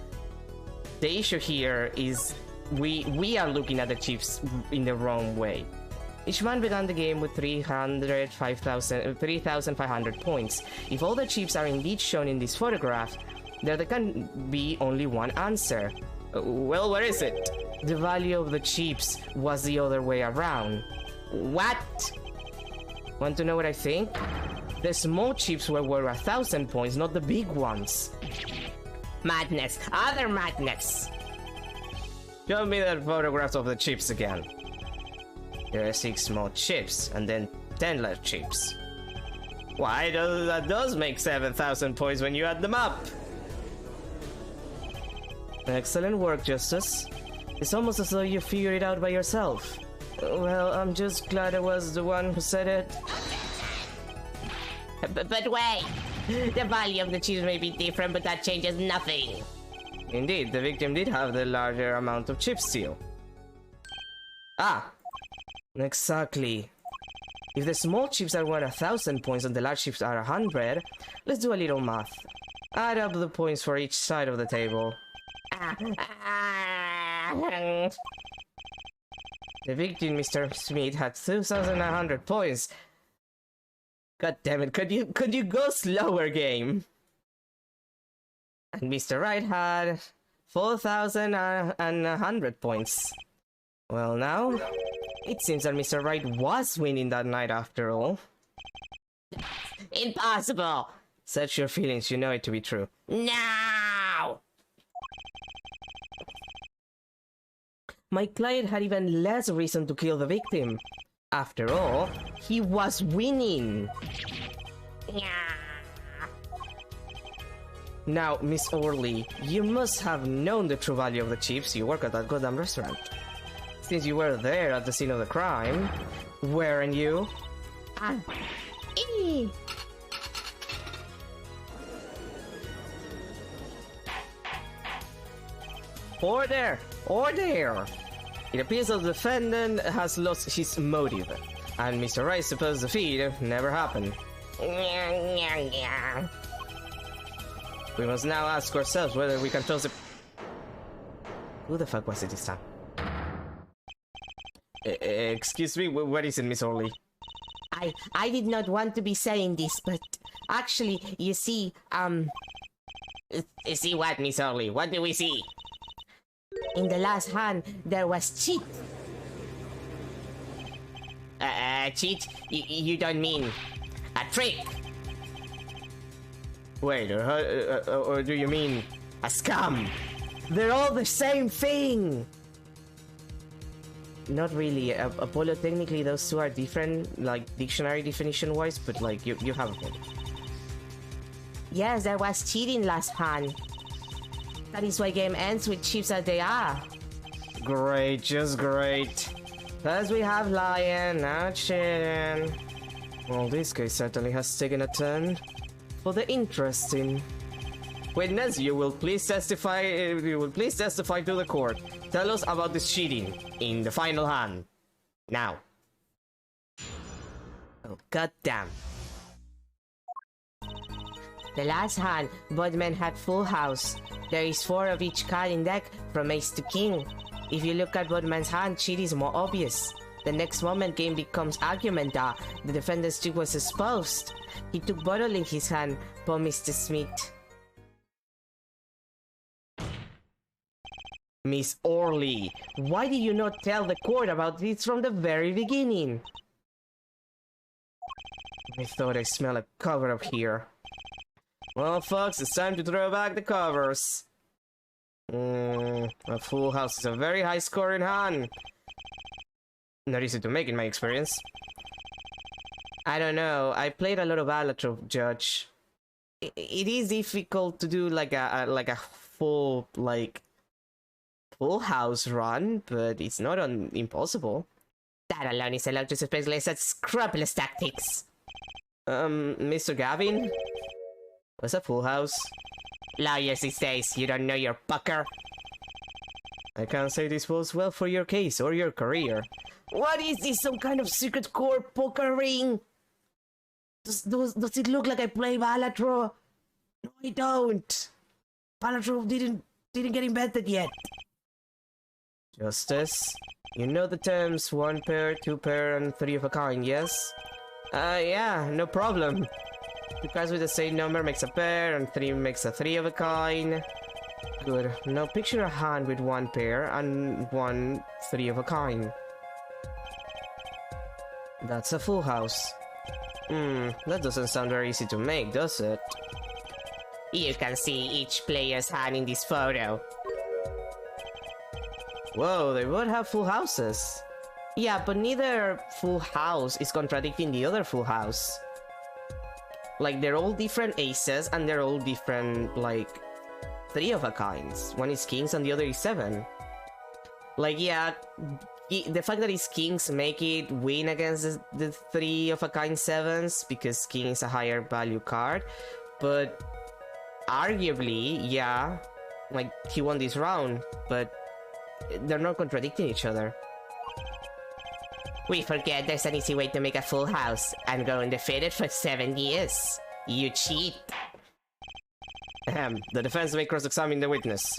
The issue here is we are looking at the chips in the wrong way. Each man began the game with 3,500 points. If all the chips are indeed shown in this photograph, there can be only one answer. Well, what is it? The value of the chips was the other way around. What? Want to know what I think? The small chips were worth 1,000 points, not the big ones. Madness. Other madness. Show me the photographs of the chips again. There are 6 small chips, and then 10 large chips. Why, that does make 7,000 points when you add them up. Excellent work, Justice. It's almost as though you figured it out by yourself. Well, I'm just glad I was the one who said it. But wait! The value of the chips may be different, but that changes nothing. Indeed, the victim did have the larger amount of chips still. Ah! Exactly. If the small chips are worth 1,000 points and the large chips are 100, let's do a little math. Add up the points for each side of the table. The victim, Mr. Smith, had 2,900 points. God damn it, could you go slower, game? And Mr. Right had 4,100 points. Well now, it seems that Mr. Right was winning that night after all. Impossible! Search your feelings, you know it to be true. No! My client had even less reason to kill the victim. After all, he was winning. Now, Miss Orly, you must have known the true value of the chips. You work at that goddamn restaurant. Since you were there at the scene of the crime, weren't you? Order! Order! It appears that the defendant has lost his motive, and Mr. Wright's supposed defeat never happened. We must now ask ourselves whether we can toss the... Who the fuck was it this time? Excuse me, what is it, Miss Orly? I did not want to be saying this, but actually, you see, See what, Miss Orly? What do we see? In the last hand, there was cheat. Cheat? You don't mean a trick? Wait, or do you mean a scam? They're all the same thing! Not really. Apollo, technically those two are different, like dictionary definition wise, but like you have a point. Yes, there was cheating last hand. That is why game ends with chips as they are. Great, just great. First we have lying, now cheating. Well, this case certainly has taken a turn for the interesting. Witness, you will please testify to the court. Tell us about this cheating in the final hand. Now. Oh, goddamn. The last hand, both men had full house. There is 4 of each card in deck from ace to king. If you look at both men's hand, cheat is more obvious. The next moment game becomes argumenta. The defender's trick was exposed. He took bottle in his hand, poor Mr. Smith. Miss Orly, why did you not tell the court about this from the very beginning? I thought I smelled a cover up here. Well, folks, it's time to throw back the covers. A full house is a very high scoring hand. Not easy to make in my experience. I don't know, I played a lot of Allatro, Judge. It is difficult to do like a full, full house run, but it's not impossible. That alone is allowed to specialize at scrupulous tactics. Mr. Gavin? What's a full house? Lawyers these days, you don't know your pucker. I can't say this bodes well for your case or your career. What is this, some kind of secret court poker ring? Does it look like I play Balatro? No, I don't. Balatro didn't get invented yet. Justice, you know the terms 1 pair, 2 pair, and 3 of a kind, yes? Yeah, no problem. 2 cards with the same number makes a pair, and 3 makes a 3 of a kind. Good. Now picture a hand with 1 pair and 1 3 of a kind. That's a full house. That doesn't sound very easy to make, does it? You can see each player's hand in this photo. Whoa, they both have full houses. Yeah, but neither full house is contradicting the other full house. Like, they're all different aces, and they're all different, 3 of a kinds. One is kings and the other is 7. Yeah, the fact that it's kings make it win against the 3 of a kind 7s, because king is a higher value card. But arguably, yeah, he won this round, but they're not contradicting each other. We forget there's an easy way to make a full house and go undefeated for 7 years. You cheat. The defense may cross-examine the witness.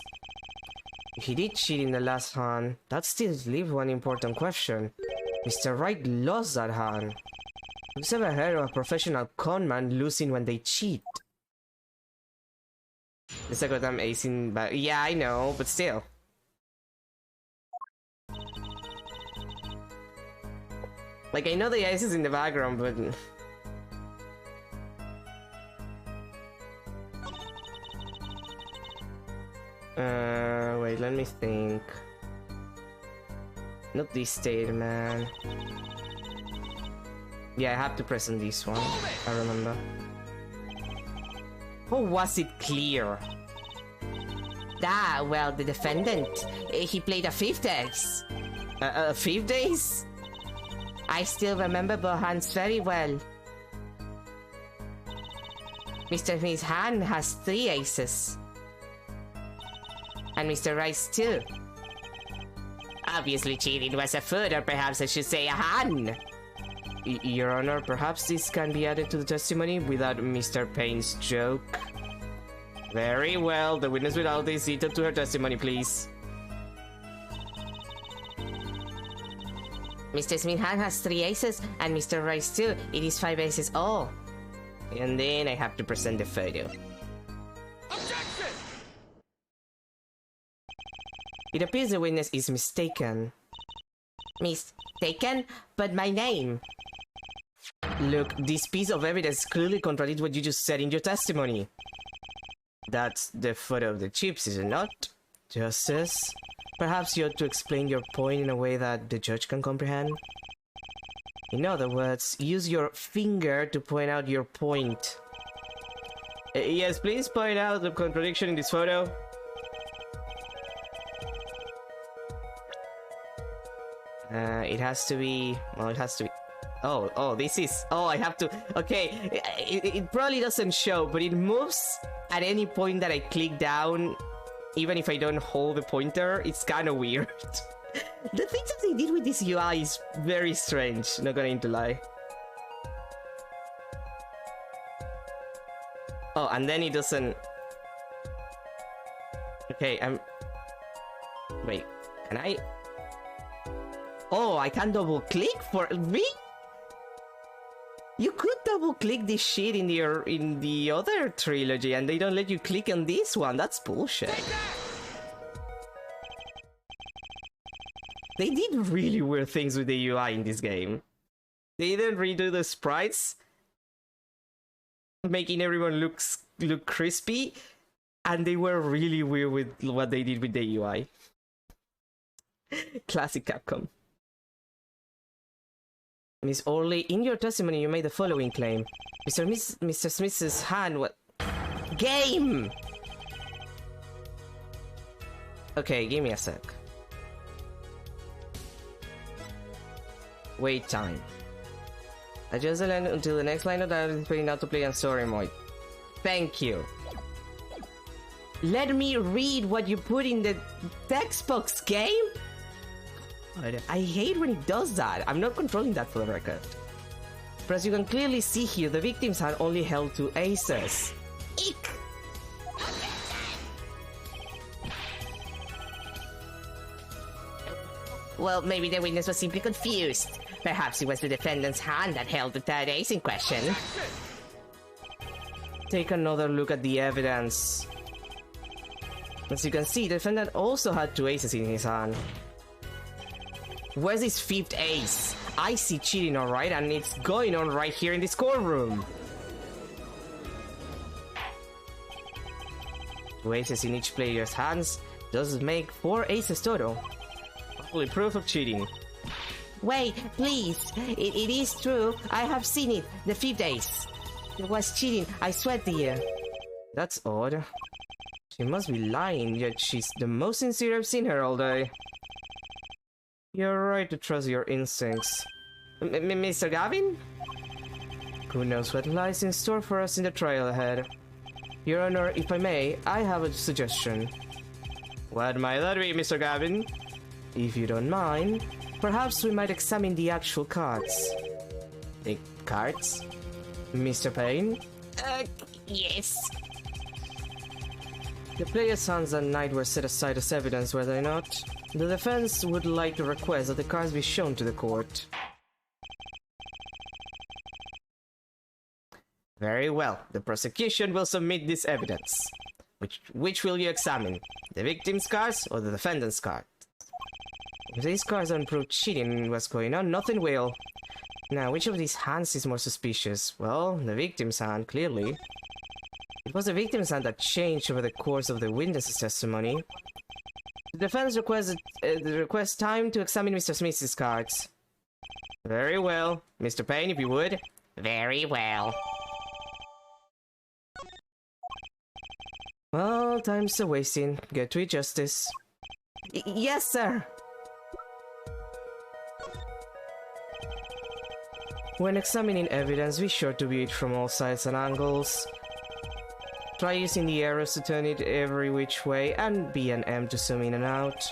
If he did cheat in the last hand, that still leaves one important question. Mr. Wright lost that hand. Who's ever heard of a professional conman losing when they cheat? The second time acing back. Yeah, I know, but still. Like, I know the ice is in the background, but... wait, let me think. Not this state, man. Yeah, I have to press on this one. I remember. Or was it clear? Ah, well, the defendant. He played a fifth ace. A fifth ace? I still remember both hands very well. Mr. Smith's hand has 3 aces. And Mr. Wright's too. Obviously cheating was a foot, or perhaps I should say a hand. Your Honor, perhaps this can be added to the testimony without Mr. Payne's joke. Very well, the witness without this seated to her testimony, please. Mr. Smith's hand has 3 aces, and Mr. Wright's too. It is 5 aces all. And then I have to present the photo. Objection! It appears the witness is mistaken. Mistaken? But my name. Look, this piece of evidence clearly contradicts what you just said in your testimony. That's the photo of the chips, is it not? Justice? Perhaps you ought to explain your point in a way that the judge can comprehend. In other words, use your finger to point out your point. Yes, please point out the contradiction in this photo. It has to be... Well, it has to be... Oh, this is... Oh, I have to... Okay, it probably doesn't show, but it moves at any point that I click down. Even if I don't hold the pointer, it's kind of weird. The things that they did with this UI is very strange, not gonna need to lie. Oh, and then it doesn't... Okay, Wait, can I... Oh, I can double click for me? You could double click this shit in the other trilogy and they don't let you click on this one. That's bullshit. They did really weird things with the UI in this game. They didn't redo the sprites, making everyone look crispy, and they were really weird with what they did with the UI. Classic Capcom. Miss Orley, in your testimony you made the following claim. Mr. Smith's hand was... Game! Okay, give me a sec. Wait time. Adjust the line until the next line of dialogue is playing out to play on story mode. Thank you. Let me read what you put in the text box, game! I hate when it does that. I'm not controlling that for the record. But as you can clearly see here, the victims had only held 2 aces. Eek! Well, maybe the witness was simply confused. Perhaps it was the defendant's hand that held the 3rd ace in question. Take another look at the evidence. As you can see, the defendant also had 2 aces in his hand. Where's his 5th ace? I see cheating, alright, and it's going on right here in this courtroom. 2 aces in each player's hands does make 4 aces total. Probably proof of cheating. Wait, please. It is true. I have seen it. The 5th ace. It was cheating. I swear to you. That's odd. She must be lying, yet she's the most sincere I've seen her all day. You're right to trust your instincts. Mr. Gavin? Who knows what lies in store for us in the trial ahead? Your Honor, if I may, I have a suggestion. What might that be, Mr. Gavin? If you don't mind, perhaps we might examine the actual cards. The cards? Mr. Payne? Yes. The player's hands and knight were set aside as evidence, were they not? The defense would like to request that the cards be shown to the court. Very well. The prosecution will submit this evidence. Which will you examine? The victim's cards or the defendant's cards? If these cards don't prove cheating in what's going on, nothing will. Now, which of these hands is more suspicious? Well, the victim's hand, clearly. It was the victim's hand that changed over the course of the witness's testimony. The defense requests time to examine Mr. Smith's cards. Very well. Mr. Payne, if you would. Very well. Well, time's a-wasting. Get to it, Justice. Yes, sir! When examining evidence, be sure to view it from all sides and angles. Try using the arrows to turn it every which way, and B and M to zoom in and out.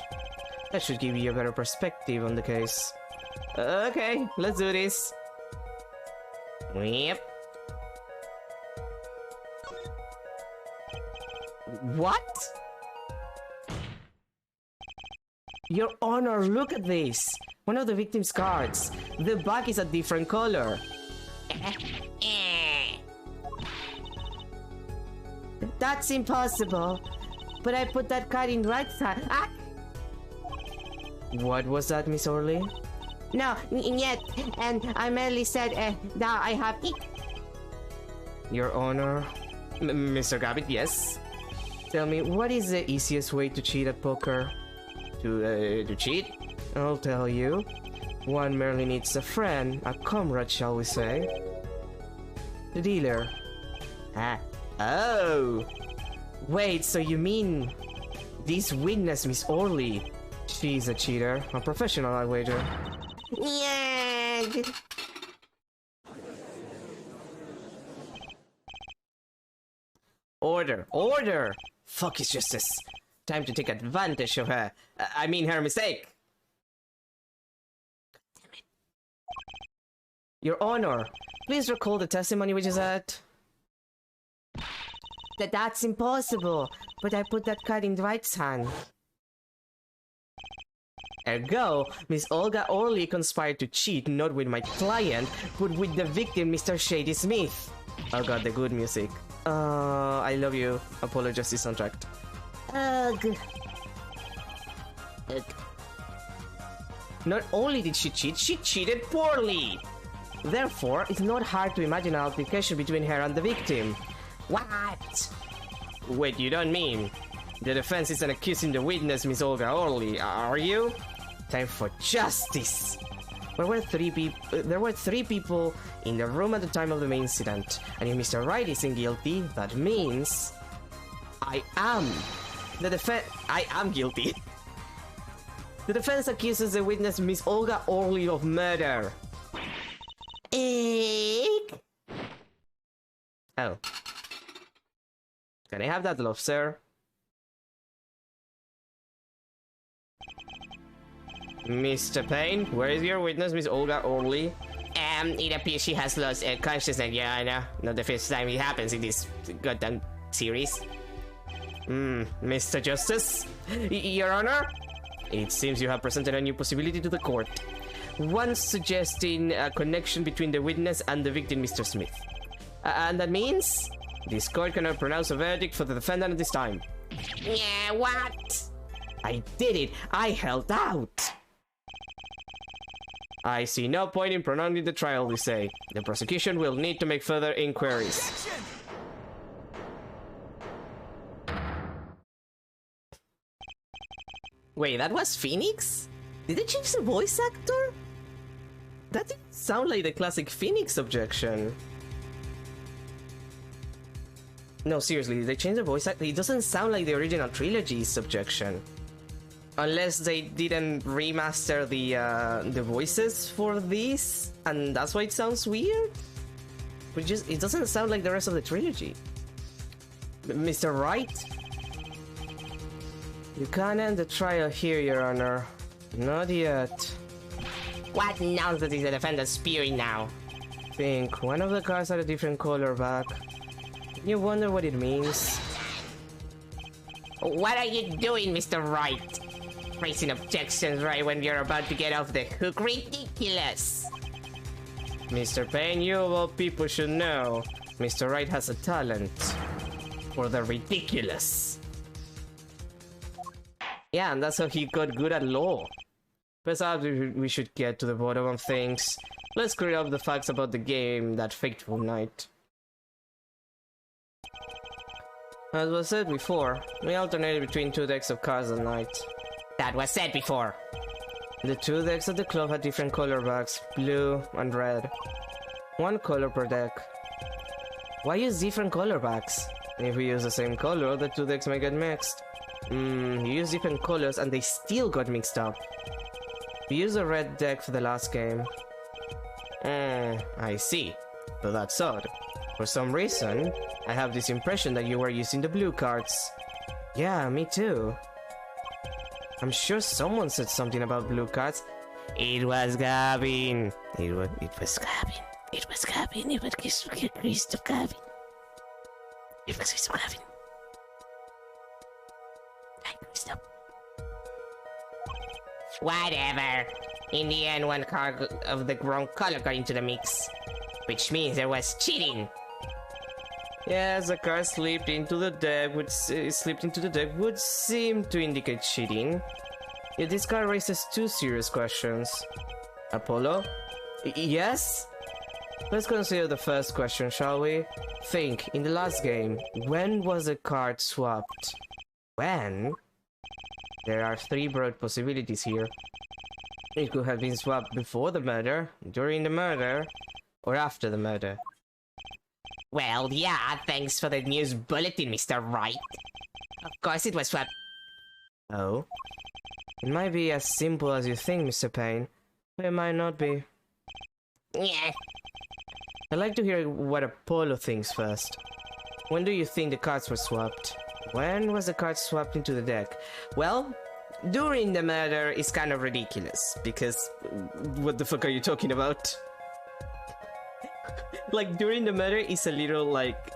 That should give you a better perspective on the case. Okay, let's do this. Yep. What? Your Honor, look at this! One of the victim's cards. The back is a different color. That's impossible. But I put that card in right side. Ah! What was that, Miss Orly? No, yet, and I merely said that I have it. Your Honor. Mr. Gabbit, yes? Tell me, what is the easiest way to cheat at poker? To cheat? I'll tell you. One merely needs a friend, a comrade, shall we say. The dealer. Ah. Oh! Wait, so you mean this witness, Miss Orly? She's a cheater, a professional, I wager. Yeah. Order! Order! Fuck his justice. Time to take advantage of her. I mean her mistake. Damn it. Your Honor, please recall the testimony which is at... That's impossible. But I put that card in Dwight's hand. Ergo, Miss Olga Orly conspired to cheat not with my client, but with the victim, Mr. Shady Smith. Oh god, the good music. I love you. Apollo Justice soundtrack. Ugh. Ugh. Not only did she cheat, she cheated poorly! Therefore, it's not hard to imagine an altercation between her and the victim. What? Wait, you don't mean? The defense isn't accusing the witness, Miss Olga Orly, are you? Time for justice! There were three people in the room at the time of the incident, and if Mr. Wright isn't guilty, that means... I am guilty. The defense accuses the witness, Miss Olga Orly, of murder. Egg? Oh. Can I have that, love, sir? Mr. Payne, where is your witness, Miss Olga Orly? It appears she has lost consciousness, Your Honor. Not the first time it happens in this goddamn series. Mr. Justice? Your Honor? It seems you have presented a new possibility to the court. One suggesting a connection between the witness and the victim, Mr. Smith. And that means? This court cannot pronounce a verdict for the defendant at this time. Yeah, what? I did it! I held out! I see no point in prolonging the trial, we say. The prosecution will need to make further inquiries. Wait, that was Phoenix? Did they change the voice actor? That didn't sound like the classic Phoenix objection. No, seriously, did they change the voice actor? It doesn't sound like the original trilogy's objection. Unless they didn't remaster the voices for this, and that's why it sounds weird? It doesn't sound like the rest of the trilogy. Mr. Wright? You can't end the trial here, Your Honor. Not yet. What nonsense is the defendant spewing now? Think, one of the cards had a different color back. You wonder what it means? What? What? Wait, that was Phoenix? Did they change the voice actor? That didn't sound like the original trilogy's objection. No, seriously, did they change the voice actor? It doesn't sound like the rest of the trilogy. Mr. Wright? You can't end the trial here, Your Honor. Not yet. Think, one of the cards had a different color back. You wonder what it means? What are you doing, Mr. Wright? Raising objections right when you're about to get off the hook? Ridiculous! Mr. Payne, you of all people should know, Mr. Wright has a talent for the ridiculous. Yeah, and that's how he got good at law. Besides, we should get to the bottom of things. Let's clear up the facts about the game that fateful night. As was said before, we alternated between 2 decks of cards that night. That was said before. The 2 decks at the club had different color backs, blue and red. 1 color per deck. Why use different color backs? If we use the same color, the 2 decks may get mixed. You use different colors and they still got mixed up. We used a red deck for the last game. I see. But that's odd. For some reason, I have this impression that you were using the blue cards. Yeah, me too. I'm sure someone said something about blue cards. It was Gavin. It was Gavin. It was Gavin. It was Christoph Gavin. It was Christoph Gavin. Hi, Christoph. Whatever. In the end, 1 card of the wrong color got into the mix. Which means there was cheating. Yes, a card slipped into the deck would seem to indicate cheating. Yet this card raises 2 serious questions. Apollo? Yes? Let's consider the first question, shall we? Think, in the last game, when was the card swapped? When? There are 3 broad possibilities here. It could have been swapped before the murder, during the murder, or after the murder. Well, yeah, thanks for the news bulletin, Mr. Wright. Of course it was swapped. Oh? It might be as simple as you think, Mr. Payne, but it might not be. Yeah. I'd like to hear what Apollo thinks first. When do you think the cards were swapped? When was the card swapped into the deck? Well, during the murder is kind of ridiculous, because what the fuck are you talking about? Like, during the murder is a little, like,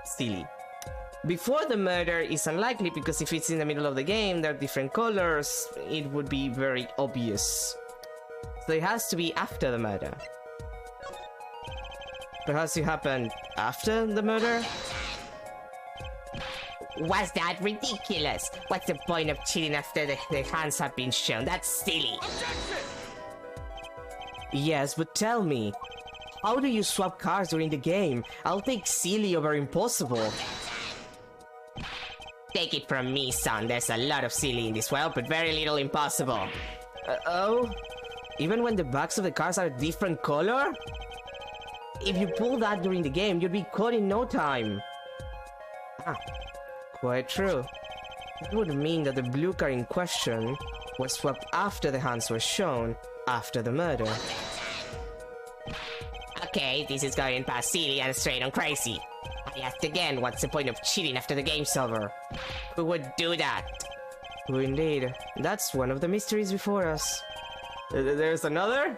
silly. Before the murder is unlikely, because if it's in the middle of the game, there are different colors, it would be very obvious. So it has to be after the murder. Perhaps it happened after the murder? Was that ridiculous? What's the point of cheating after the hands have been shown? That's silly. Objection! Yes, but tell me, how do you swap cards during the game? I'll take silly over impossible. Take it from me, son. There's a lot of silly in this world, but very little impossible. Oh? Even when the backs of the cards are different color? If you pull that during the game, you'd be caught in no time. Ah, quite true. It would mean that the blue card in question was swapped after the hands were shown, after the murder. Okay, this is going past silly and straight on crazy. I asked again, what's the point of cheating after the game's over? Who would do that? Who indeed? That's one of the mysteries before us. There's another?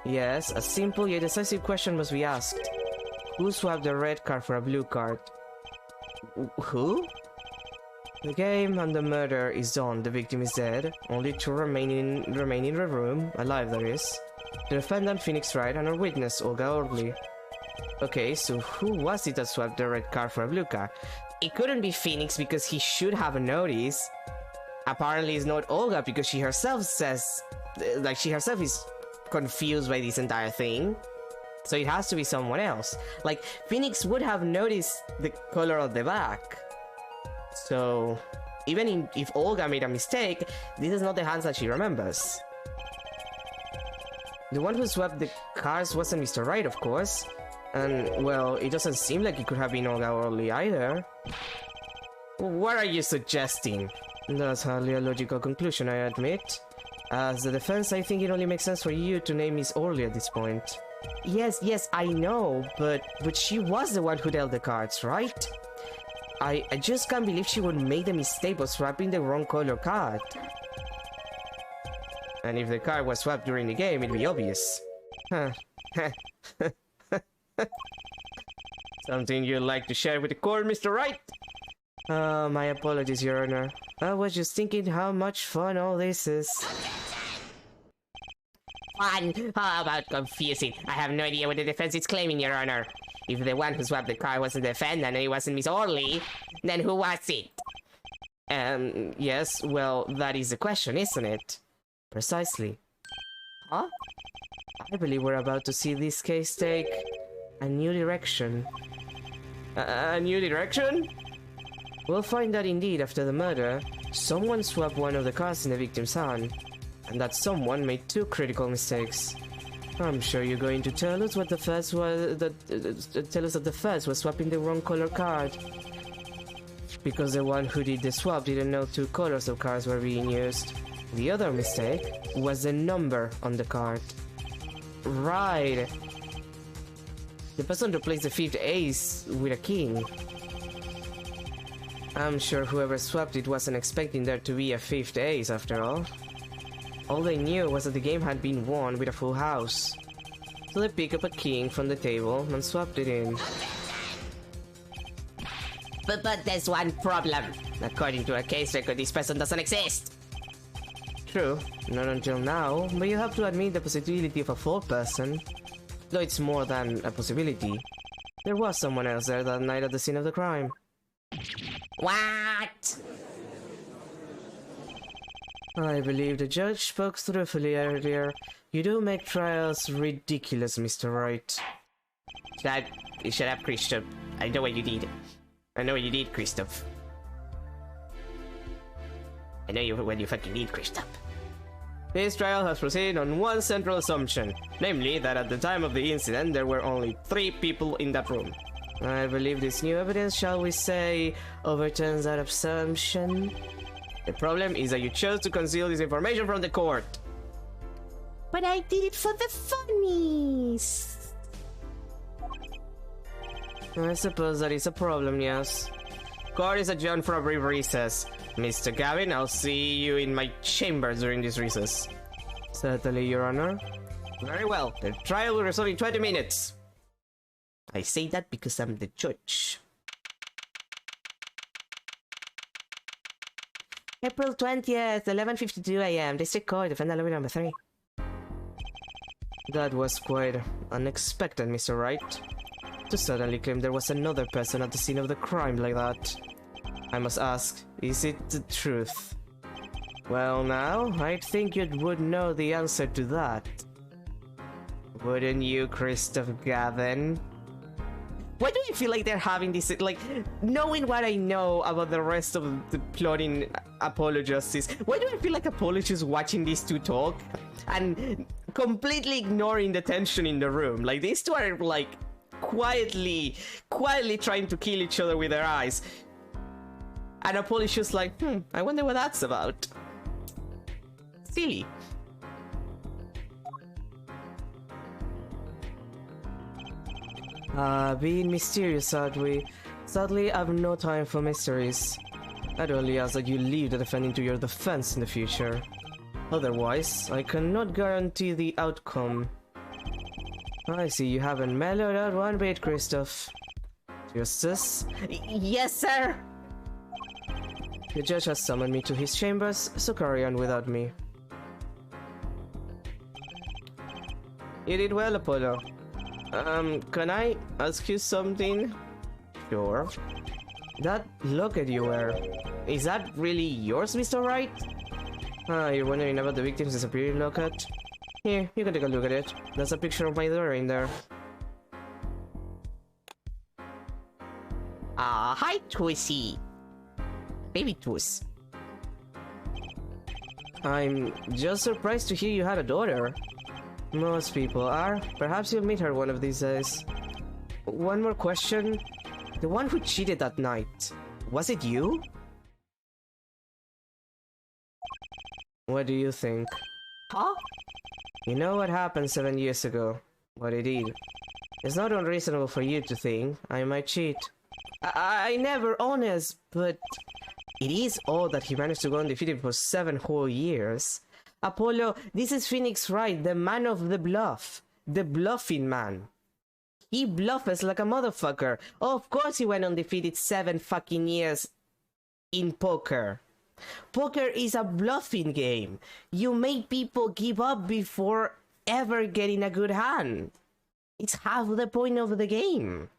Yes, a simple yet decisive question must be asked. Who swapped the red card for a blue card? Who? The game and the murder is done, the victim is dead. Only 2 remain in the room, alive that is. The defendant Phoenix Wright and our witness Olga Orley. Okay, so who was it that swapped the red card for a blue card? It couldn't be Phoenix because he should have noticed. Apparently it's not Olga because she herself says, like, she herself is confused by this entire thing. So it has to be someone else. Like, Phoenix would have noticed the color of the back. So, even if Olga made a mistake, this is not the hands that she remembers. The one who swapped the cards wasn't Mr. Wright, of course. And, well, it doesn't seem like it could have been Olga Orley either. What are you suggesting? That's hardly a logical conclusion, I admit. As the defense, I think it only makes sense for you to name Miss Orley at this point. Yes, I know, but she was the one who dealt the cards, right? I just can't believe she would make the mistake of swapping the wrong color card. And if the card was swapped during the game, it'd be obvious. Huh. Something you'd like to share with the court, Mr. Wright? My apologies, Your Honor. I was just thinking how much fun all this is. Fun? How about confusing? I have no idea what the defense is claiming, Your Honor. If the one who swapped the car wasn't the defendant and it wasn't Miss Orly, then who was it? Yes, well, that is the question, isn't it? Precisely. Huh? I believe we're about to see this case take a new direction. A new direction? We'll find out indeed after the murder. Someone swapped one of the cars in the victim's hand, and that someone made two critical mistakes. I'm sure you're going to tell us what the first was. Tell us that the first was swapping the wrong color card, because the one who did the swap didn't know two colors of cards were being used. The other mistake was the number on the card. Right. The person replaced the fifth ace with a king. I'm sure whoever swapped it wasn't expecting there to be a fifth ace after all. All they knew was that the game had been won with a full house. So they picked up a king from the table and swapped it in. But there's one problem. According to our case record, this person doesn't exist. True, not until now, but you have to admit the possibility of a fourth person. Though it's more than a possibility. There was someone else there that night at the scene of the crime. What? I believe the judge spoke truthfully earlier. You do make trials ridiculous, Mr. Wright. Shut up, Christoph. I know what you did. I know what you did, Christoph. I know what you fucking did, Christoph. This trial has proceeded on one central assumption, namely that at the time of the incident there were only 3 people in that room. I believe this new evidence, shall we say, overturns that assumption. The problem is that you chose to conceal this information from the court. But I did it for the funnies. I suppose that is a problem, yes. Court is adjourned for a brief recess. Mr. Gavin, I'll see you in my chambers during this recess. Certainly, Your Honor. Very well. The trial will resume in 20 minutes. I say that because I'm the judge. April 20th, 11:52 a.m. District Court, defendant lobby number 3. That was quite unexpected, Mr. Wright. To suddenly claim there was another person at the scene of the crime like that. I must ask, is it the truth? Well now, I think you would know the answer to that. Wouldn't you, Christoph Gavin? Why do I feel like they're having this, like, knowing what I know about the rest of the plot in Apollo Justice, why do I feel like Apollo is just watching these two talk and completely ignoring the tension in the room? Like, these two are, like, quietly trying to kill each other with their eyes. And Apollo's just like, I wonder what that's about. Silly. Being mysterious, aren't we? Sadly, I have no time for mysteries. I'd only ask that you leave the defendant to your defense in the future. Otherwise, I cannot guarantee the outcome. I see you haven't mellowed out one bit, Christoph. Justice? Yes, sir! The judge has summoned me to his chambers, so carry on without me. You did well, Apollo. Can I ask you something? Sure. That locket you wear, is that really yours, Mr. Wright? You're wondering about the victim's disappearing locket? Here, you can take a look at it. There's a picture of my daughter in there. Hi, Twissy. Baby Twiss. I'm just surprised to hear you had a daughter. Most people are. Perhaps you'll meet her one of these days. One more question. The one who cheated that night, was it you? What do you think? Huh? You know what happened 7 years ago. What I did. It's not unreasonable for you to think I might cheat. I never honest, but it is odd that he managed to go undefeated for 7 whole years. Apollo, this is Phoenix Wright, the man of the bluff. The bluffing man. He bluffs like a motherfucker. Oh, of course he went undefeated 7 fucking years. in poker. Poker is a bluffing game. You make people give up before ever getting a good hand. It's half the point of the game.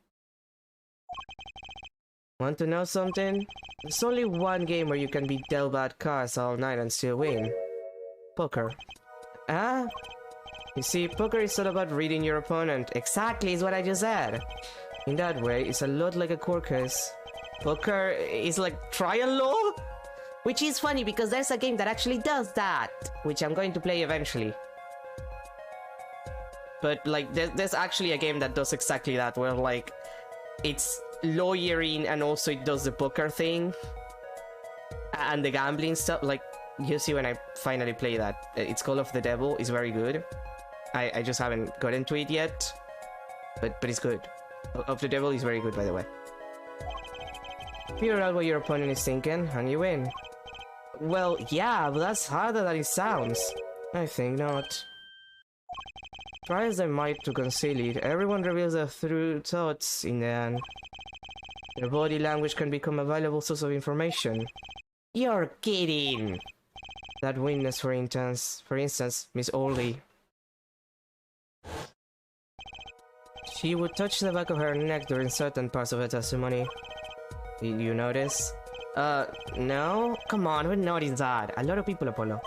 Want to know something? There's only one game where you can be dealt bad cards all night and still win. Poker. Ah? You see, poker is all about reading your opponent. Exactly is what I just said. In that way, it's a lot like a court case. Poker is like trial law? Which is funny because there's a game that actually does that, which I'm going to play eventually. But like, there's actually a game that does exactly that, where like, it's lawyering and also it does the poker thing. And the gambling stuff, like, you see when I finally play that. It's Call of the Devil, it's very good. I just haven't gotten to it yet. But it's good. Of the Devil is very good, by the way. Figure out what your opponent is thinking, and you win. Well, yeah, but that's harder than it sounds. I think not. Try as they might to conceal it, everyone reveals their true thoughts in the end. Their body language can become a valuable source of information. You're kidding! That witness, for instance, Miss Orly. She would touch the back of her neck during certain parts of her testimony. Did you notice? No? Come on, who noticed that? A lot of people, Apollo.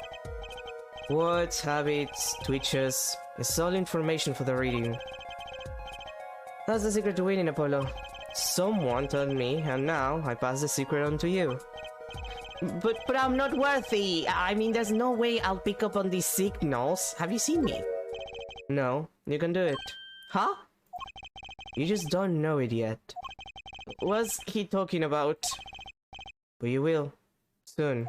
Words, habits, twitches. It's all information for the reading. That's the secret to winning, Apollo. Someone told me, and now I pass the secret on to you. But I'm not worthy. I mean, there's no way I'll pick up on these signals. Have you seen me? No, you can do it. Huh? You just don't know it yet. What's he talking about? But you will. Soon.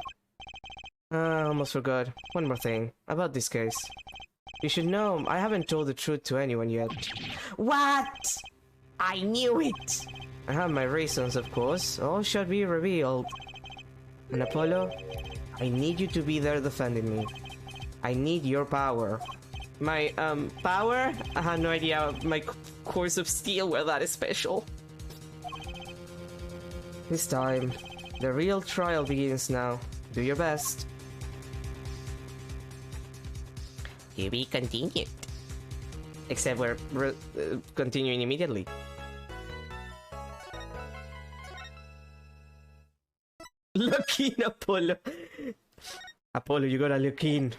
I almost forgot. One more thing. About this case. You should know, I haven't told the truth to anyone yet. What? I knew it! I have my reasons, of course. All shall be revealed. And Apollo, I need you to be there defending me. I need your power. My, power? I had no idea my cores of steel were that special. This time, the real trial begins now. Do your best. To be continued. Except we're continuing immediately. Look in, Apollo. Apollo, you gotta look in.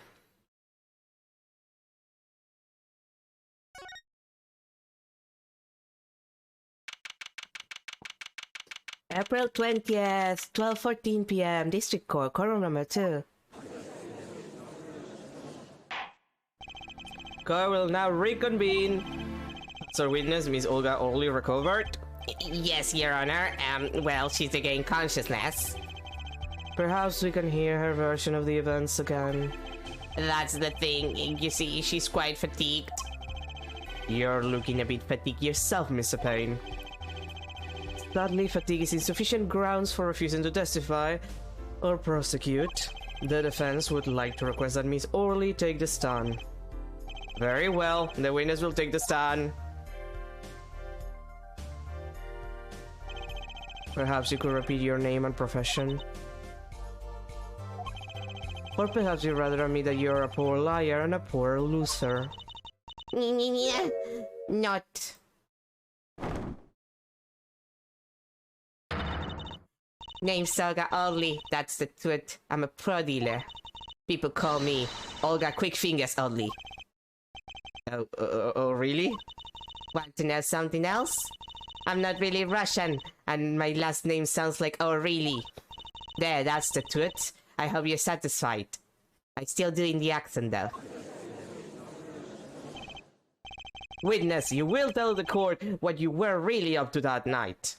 April 20th, 12:14 p.m. District Court, Quorum number 2. Court will now reconvene. Sir witness, Miss Olga Orly recovered. Yes, Your Honor. Well, she's again consciousness. Perhaps we can hear her version of the events again. That's the thing. You see, she's quite fatigued. You're looking a bit fatigued yourself, Mr. Payne. Sadly, fatigue is insufficient grounds for refusing to testify or prosecute. The defense would like to request that Miss Orly take the stand. Very well, the witness will take the stand. Perhaps you could repeat your name and profession. Or perhaps you'd rather admit that you're a poor liar and a poor loser. Not. Name's Olga Orly, that's the truth. I'm a pro dealer. People call me Olga Quick Fingers Orly. Oh, really? Want to know something else? I'm not really Russian, and my last name sounds like oh really. There, that's the truth. I hope you're satisfied. I'm still doing the accent though. Witness, you will tell the court what you were really up to that night.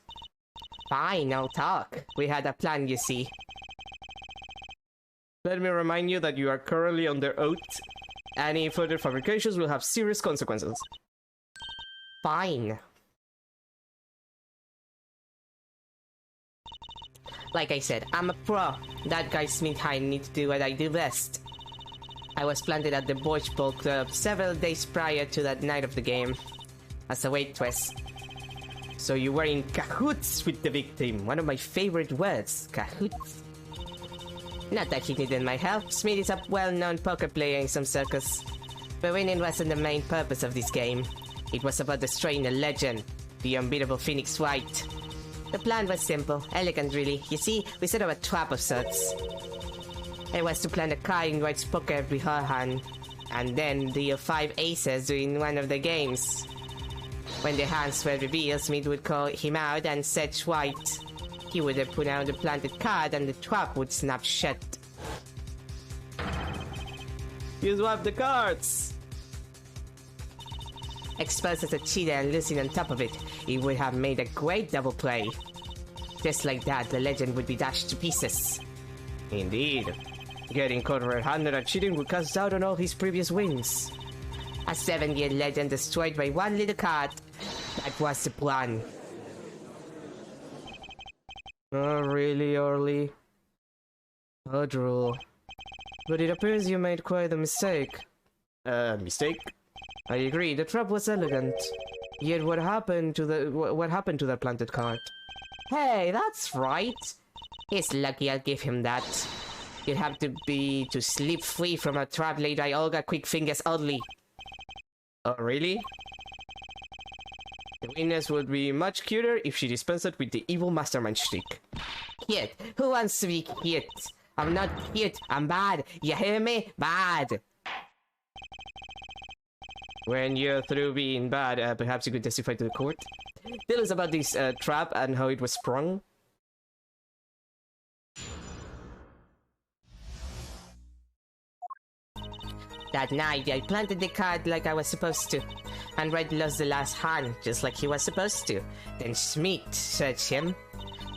Fine, no talk. We had a plan, you see. Let me remind you that you are currently under oath. Any further fabrications will have serious consequences. Fine. Like I said, I'm a pro. That guy Smithheim needs to do what I do best. I was planted at the Borch Bowl Club several days prior to that night of the game. As a waitress. So you were in cahoots with the victim. One of my favorite words, cahoots. Not that he needed my help. Smith is a well-known poker player in some circles. But winning wasn't the main purpose of this game. It was about destroying a legend, the unbeatable Phoenix Wright. The plan was simple, elegant really. You see, we set up a trap of sorts. It was to plant a card in Wright's poker every hand, and then deal 5 aces during one of the games. When the hands were revealed, Smith would call him out and set White. He would have put out the planted card and the trap would snap shut. You swapped the cards! Exposed as a cheater and losing on top of it, it would have made a great double play. Just like that, the legend would be dashed to pieces. Indeed. Getting caught red-handed at cheating would cast doubt on all his previous wins. A 7-year legend destroyed by one little card. That was the plan. Oh, really, Orly? Oh, drool. But it appears you made quite a mistake. Mistake? I agree, the trap was elegant. Yet what happened to that planted card? Hey, that's right. He's lucky, I'll give him that. You'd have to be to slip free from a trap laid by Olga Quickfingers Oddly. Oh, really? The witness would be much cuter if she dispensed with the evil mastermind shtick. Cute? Who wants to be cute? I'm not cute, I'm bad. You hear me? Bad. When you're through being bad, perhaps you could testify to the court? Tell us about this trap and how it was sprung. That night, I planted the card like I was supposed to. And Red lost the last hand, just like he was supposed to. Then Smith searched him.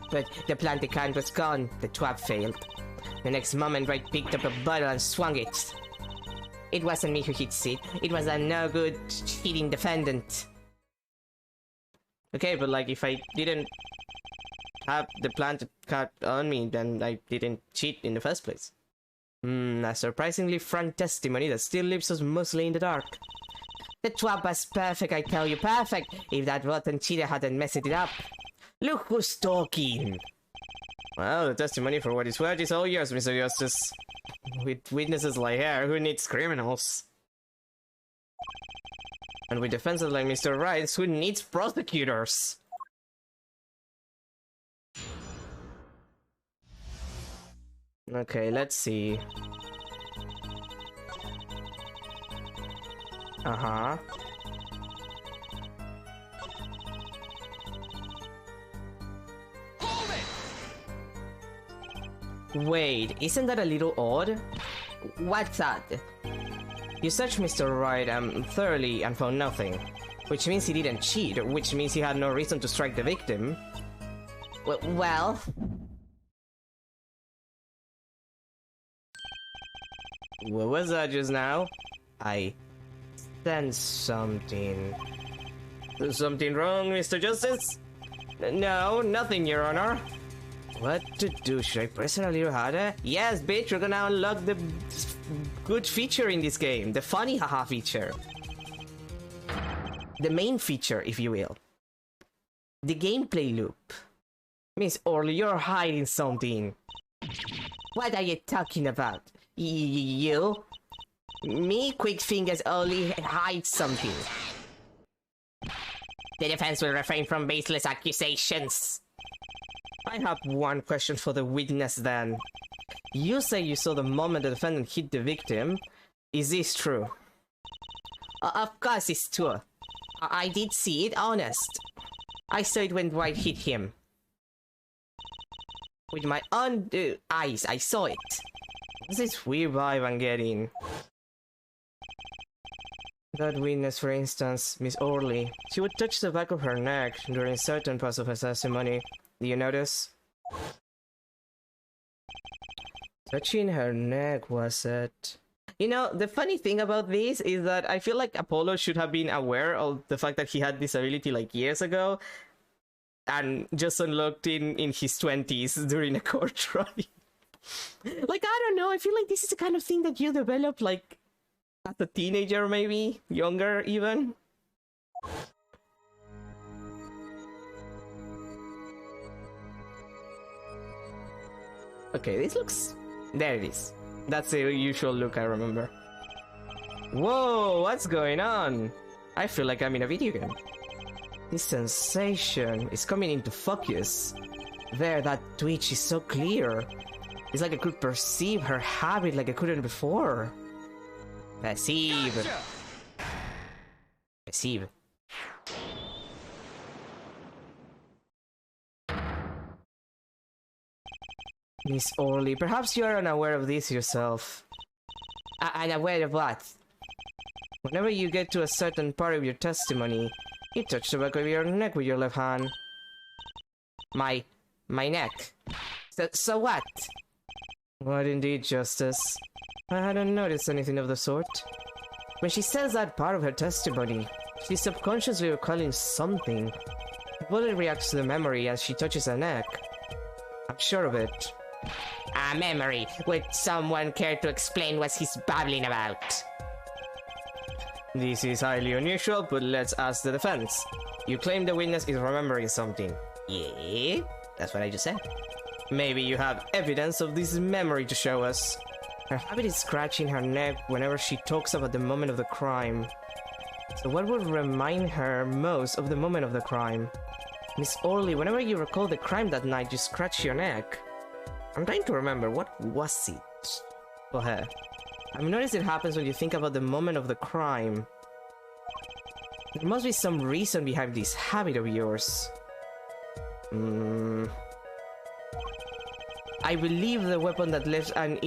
But the planted card was gone, the trap failed. The next moment, Red picked up a bottle and swung it. It wasn't me who hit Sid, it was a no-good cheating defendant. Okay, but like if I didn't have the planted card on me, then I didn't cheat in the first place. A surprisingly frank testimony that still leaves us mostly in the dark. The trap was perfect, I tell you, perfect, if that rotten cheater hadn't messed it up. Look who's talking! Well, the testimony for what it's worth is all yours, Mr. Justice. With witnesses like her, who needs criminals? And with defenses like Mr. Wright, who needs prosecutors? Okay, let's see. Uh-huh. Hold it! Wait, isn't that a little odd? What's that? You searched Mr. Wright thoroughly and found nothing. Which means he didn't cheat, which means he had no reason to strike the victim. Well... What was that just now? I sensed something. Something wrong, Mr. Justice? No, nothing, Your Honor. What to do? Should I press it a little harder? Yes, bitch, we're gonna unlock the good feature in this game. The funny haha feature. The main feature, if you will. The gameplay loop. Miss Orly, you're hiding something. What are you talking about? You? Me, Quick Fingers, only hide something. The defense will refrain from baseless accusations. I have one question for the witness then. You say you saw the moment the defendant hit the victim. Is this true? Of course it's true. I did see it, honest. I saw it when White hit him. With my own eyes, I saw it. This is weird vibe I'm getting. That witness, for instance, Miss Orly, she would touch the back of her neck during certain parts of her testimony. Do you notice? Touching her neck, was it? You know, the funny thing about this is that I feel like Apollo should have been aware of the fact that he had this ability like years ago and just unlocked in his 20s during a court trial. Like, I don't know, I feel like this is the kind of thing that you develop like as a teenager, maybe younger even. Okay, this looks... There it is. That's the usual look I remember. Whoa, what's going on? I feel like I'm in a video game. This sensation is coming into focus. There, that twitch is so clear. It's like I could perceive her habit like I couldn't before. Perceive. Gotcha! Perceive. Miss Orly, perhaps you are unaware of this yourself. Unaware of what? Whenever you get to a certain part of your testimony, you touch the back of your neck with your left hand. My neck. So what? What indeed, Justice. I hadn't noticed anything of the sort. When she says that part of her testimony, she's subconsciously recalling something. The body reacts to the memory as she touches her neck. I'm sure of it. A memory. Would someone care to explain what he's babbling about? This is highly unusual, but let's ask the defense. You claim the witness is remembering something. Yeah, that's what I just said. Maybe you have evidence of this memory to show us. Her habit is scratching her neck whenever she talks about the moment of the crime. So what would remind her most of the moment of the crime? Miss Orly, whenever you recall the crime that night, you scratch your neck. I'm trying to remember, what was it? Go ahead. I've noticed it happens when you think about the moment of the crime. There must be some reason behind this habit of yours. I believe the weapon that left an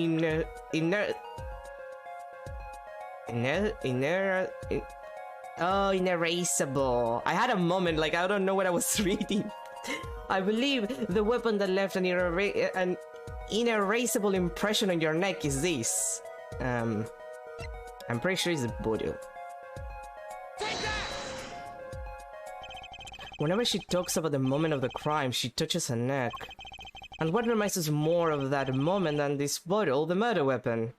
inerasable. I had a moment like I don't know what I was reading. I believe the weapon that left an inerasable impression on your neck is this. I'm pretty sure it's a voodoo. Whenever she talks about the moment of the crime, she touches her neck. And what reminds us more of that moment than this bottle, the murder weapon?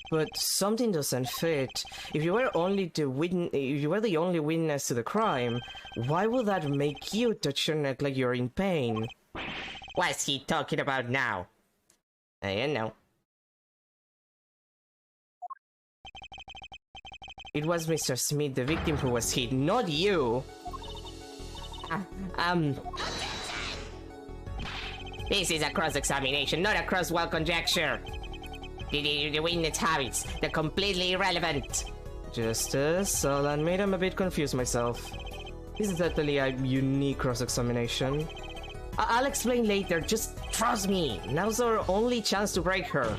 But something doesn't fit. If you were the only witness to the crime, why would that make you touch your neck like you're in pain? What's he talking about now? I don't know. It was Mr. Smith, the victim, who was hit, not you! This is a cross-examination, not a cross-wall conjecture. The witness habits, they're completely irrelevant. Justice, I'll admit I'm a bit confused myself. This is certainly a unique cross-examination. I'll explain later, just trust me. Now's our only chance to break her.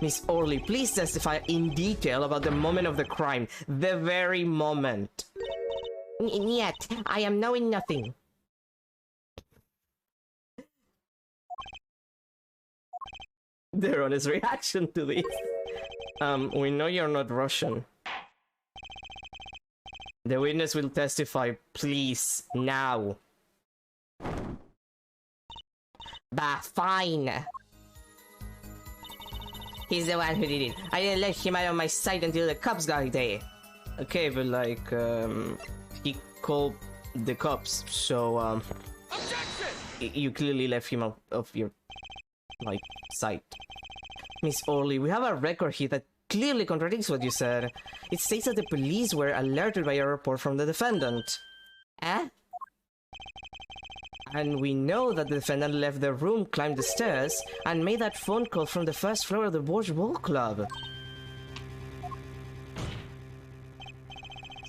Miss Orly, please testify in detail about the moment of the crime. The very moment. Yet, I am knowing nothing. Their honest reaction to this. We know you're not Russian. The witness will testify, please, now. Bah, fine. He's the one who did it. I didn't let him out of my sight until the cops got there. Okay, but like, he called the cops, so, Objection! you clearly left him out of your, like, sight. Miss Orly, we have a record here that clearly contradicts what you said. It states that the police were alerted by a report from the defendant. Eh? And we know that the defendant left the room, climbed the stairs, and made that phone call from the first floor of the Borge Ball Club.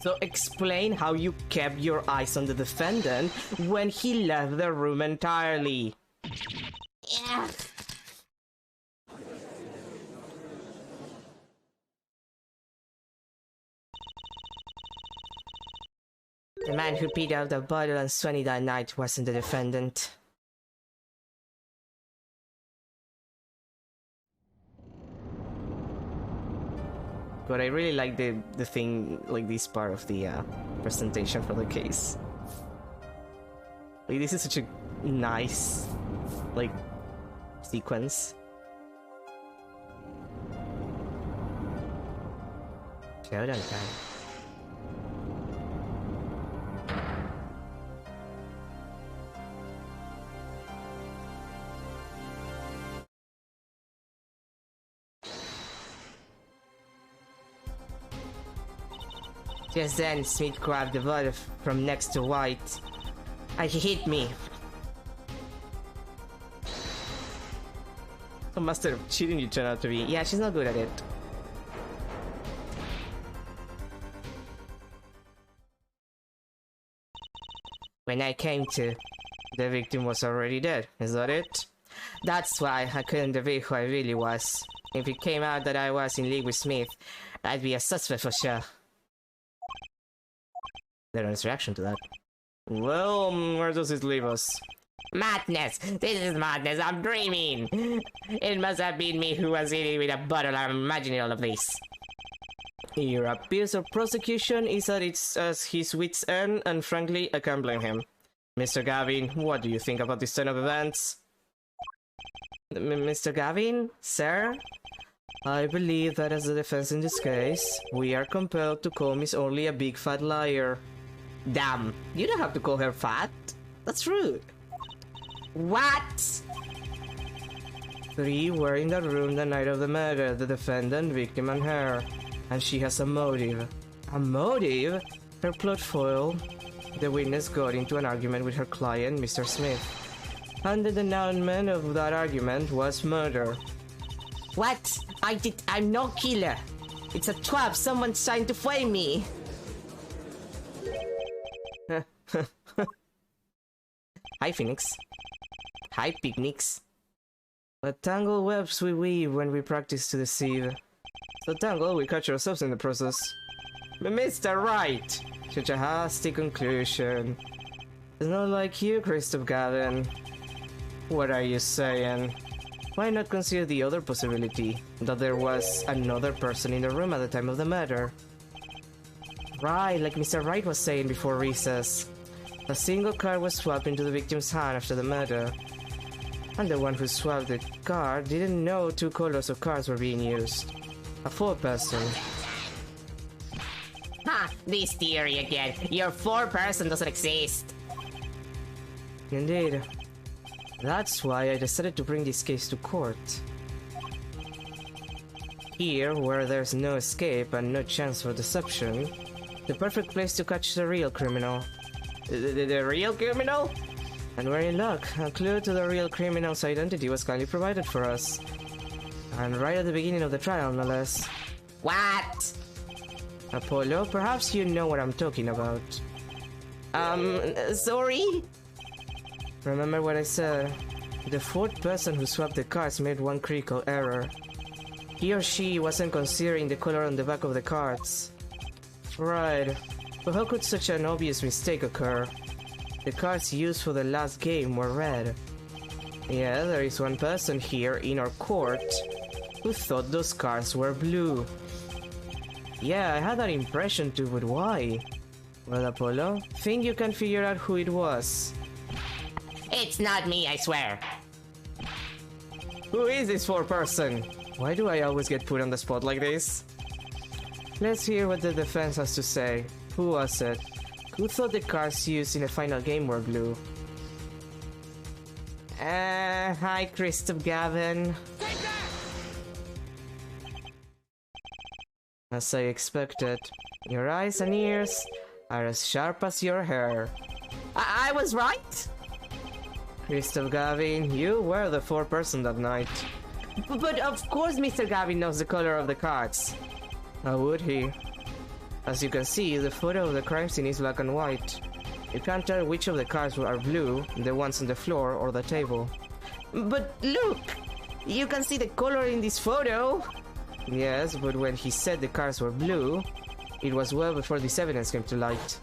So explain how you kept your eyes on the defendant when he left the room entirely. Yeah. The man who peed out the bottle on Swanee that night wasn't the defendant. But I really like the thing, like this part of the presentation for the case. Like, this is such a nice, like, sequence. Showdown time. Just then, Smith grabbed the ball from next to White, and he hit me. The master of cheating you turn out to be. Yeah, she's not good at it. When I came to, The victim was already dead, is that it? that's why I couldn't reveal who I really was. If it came out that I was in league with Smith, I'd be a suspect for sure. There's reaction to that. Well, where does it leave us? Madness! This is madness, I'm dreaming! It must have been me who was eating with a bottle, I'm imagining all of this. Your appeals of prosecution is at his wit's end, and frankly, I can't blame him. Mr. Gavin, what do you think about this turn of events? Mr. Gavin, sir? I believe that as a defense in this case, we are compelled to call Miss Orly a big fat liar. Damn, you don't have to call her fat. That's rude. What? 3 were in the room the night of the murder, the defendant, victim, and her. And she has a motive. A motive? Her plot foil. The witness got into an argument with her client, Mr. Smith. And the denouement of that argument was murder. What? I'm no killer. It's a trap. Someone's trying to frame me. Hi, Phoenix. Hi, picnics. But tangled webs we weave when we practice to deceive. So tangled we catch ourselves in the process. Mr. Right! Such a hasty conclusion. It's not like you, Christoph Gavin. What are you saying? Why not consider the other possibility, that there was another person in the room at the time of the murder? Right, like Mr. Wright was saying before recess. A single card was swapped into the victim's hand after the murder. And the one who swapped the card didn't know 2 colors of cards were being used. A 4-person. Ha! This theory again. Your 4-person doesn't exist. Indeed. That's why I decided to bring this case to court. Here, where there's no escape and no chance for deception, the perfect place to catch the real criminal. The real criminal? And we're in luck. A clue to the real criminal's identity was kindly provided for us. And right at the beginning of the trial, no less. What? Apollo, perhaps you know what I'm talking about. Sorry? Remember what I said. The 4th person who swapped the cards made one critical error. He or she wasn't considering the color on the back of the cards. Right. But how could such an obvious mistake occur? The cards used for the last game were red. Yeah, there is one person here in our court who thought those cards were blue. Yeah, I had that impression too, but why? Well, Apollo, think you can figure out who it was? It's not me, I swear. Who is this 4-person? Why do I always get put on the spot like this? Let's hear what the defense has to say. Who was it? Who thought the cards used in the final game were blue? Hi, Christoph Gavin. As I expected, your eyes and ears are as sharp as your hair. I was right? Christoph Gavin, you were the 4-person that night. But of course Mr. Gavin knows the color of the cards. How would he? As you can see, the photo of the crime scene is black and white. You can't tell which of the cards are blue, the ones on the floor or the table. But look! You can see the color in this photo! Yes, but when he said the cards were blue, it was well before this evidence came to light.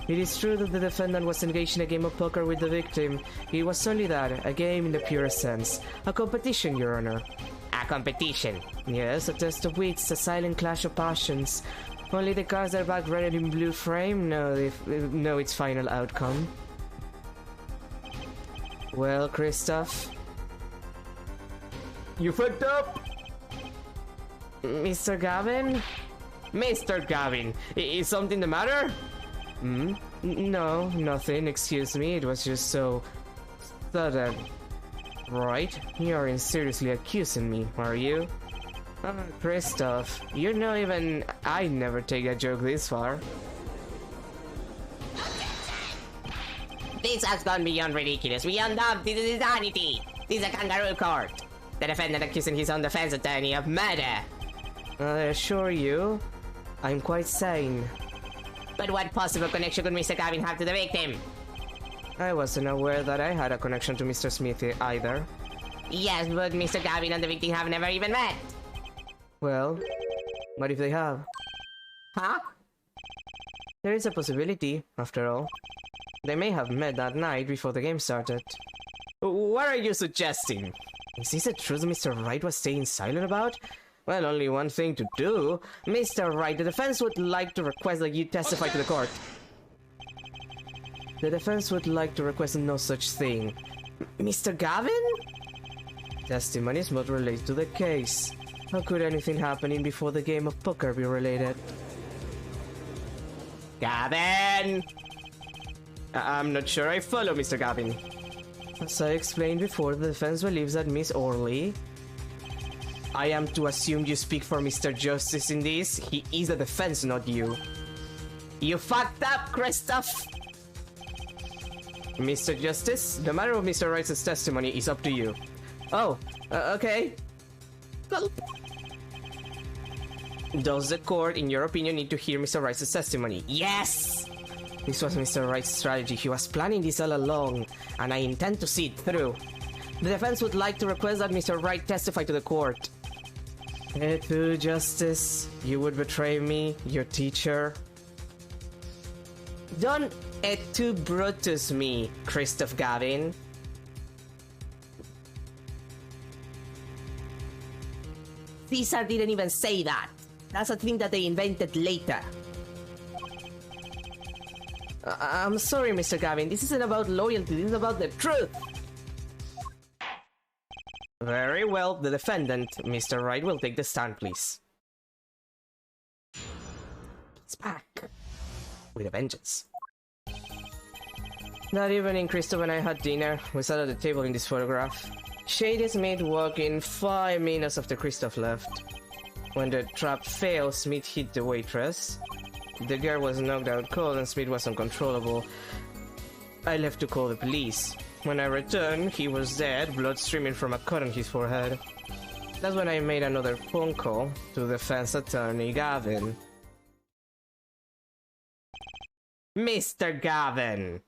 It is true that the defendant was engaged in a game of poker with the victim. It was only that, a game in the purest sense. A competition, Your Honor. A competition? Yes, a test of wits, a silent clash of passions. Only the cards are back red in blue frame know its final outcome. Well, Christoph? You fucked up! Mr. Gavin? Mr. Gavin, is something the matter? No, nothing, excuse me, it was just so sudden. Right? You aren't seriously accusing me, are you? Christoph, you know even I never take a joke this far. This has gone beyond ridiculous, beyond insanity. This is a kangaroo court. The defendant accusing his own defense attorney of murder. I assure you, I'm quite sane. But what possible connection could Mr. Gavin have to the victim? I wasn't aware that I had a connection to Mr. Smith either. Yes, but Mr. Gavin and the victim have never even met. Well, what if they have? Huh? There is a possibility, after all. They may have met that night before the game started. What are you suggesting? Is this the truth Mr. Wright was staying silent about? Well, only one thing to do. Mr. Wright, the defense would like to request that you testify to the court. The defense would like to request no such thing. Mr. Gavin? Testimony is not related to the case. How could anything happening before the game of poker be related? Gavin! I'm not sure I follow, Mr. Gavin. As I explained before, the defense believes that Miss Orley... I am to assume you speak for Mr. Justice in this. He is the defense, not you. You fucked up, Christoph! Mr. Justice, the matter of Mr. Wright's testimony is up to you. Oh, okay. Does the court, in your opinion, need to hear Mr. Wright's testimony? Yes! This was Mr. Wright's strategy. He was planning this all along, and I intend to see it through. The defense would like to request that Mr. Wright testify to the court. Et tu, Justice? You would betray me, your teacher? Don't et tu Brutus me, Christoph Gavin. Caesar didn't even say that. That's a thing that they invented later. I'm sorry, Mr. Gavin. This isn't about loyalty. This is about the truth. Very well. The defendant, Mr. Wright, will take the stand, please. It's back. With a vengeance. That evening, Christoph and I had dinner. We sat at the table in this photograph. Shady Smith walked in 5 minutes after Christoph left. When the trap failed, Smith hit the waitress. The girl was knocked out cold and Smith was uncontrollable. I left to call the police. When I returned, he was dead, blood streaming from a cut on his forehead. That's when I made another phone call to defense attorney Gavin. Mr. Gavin!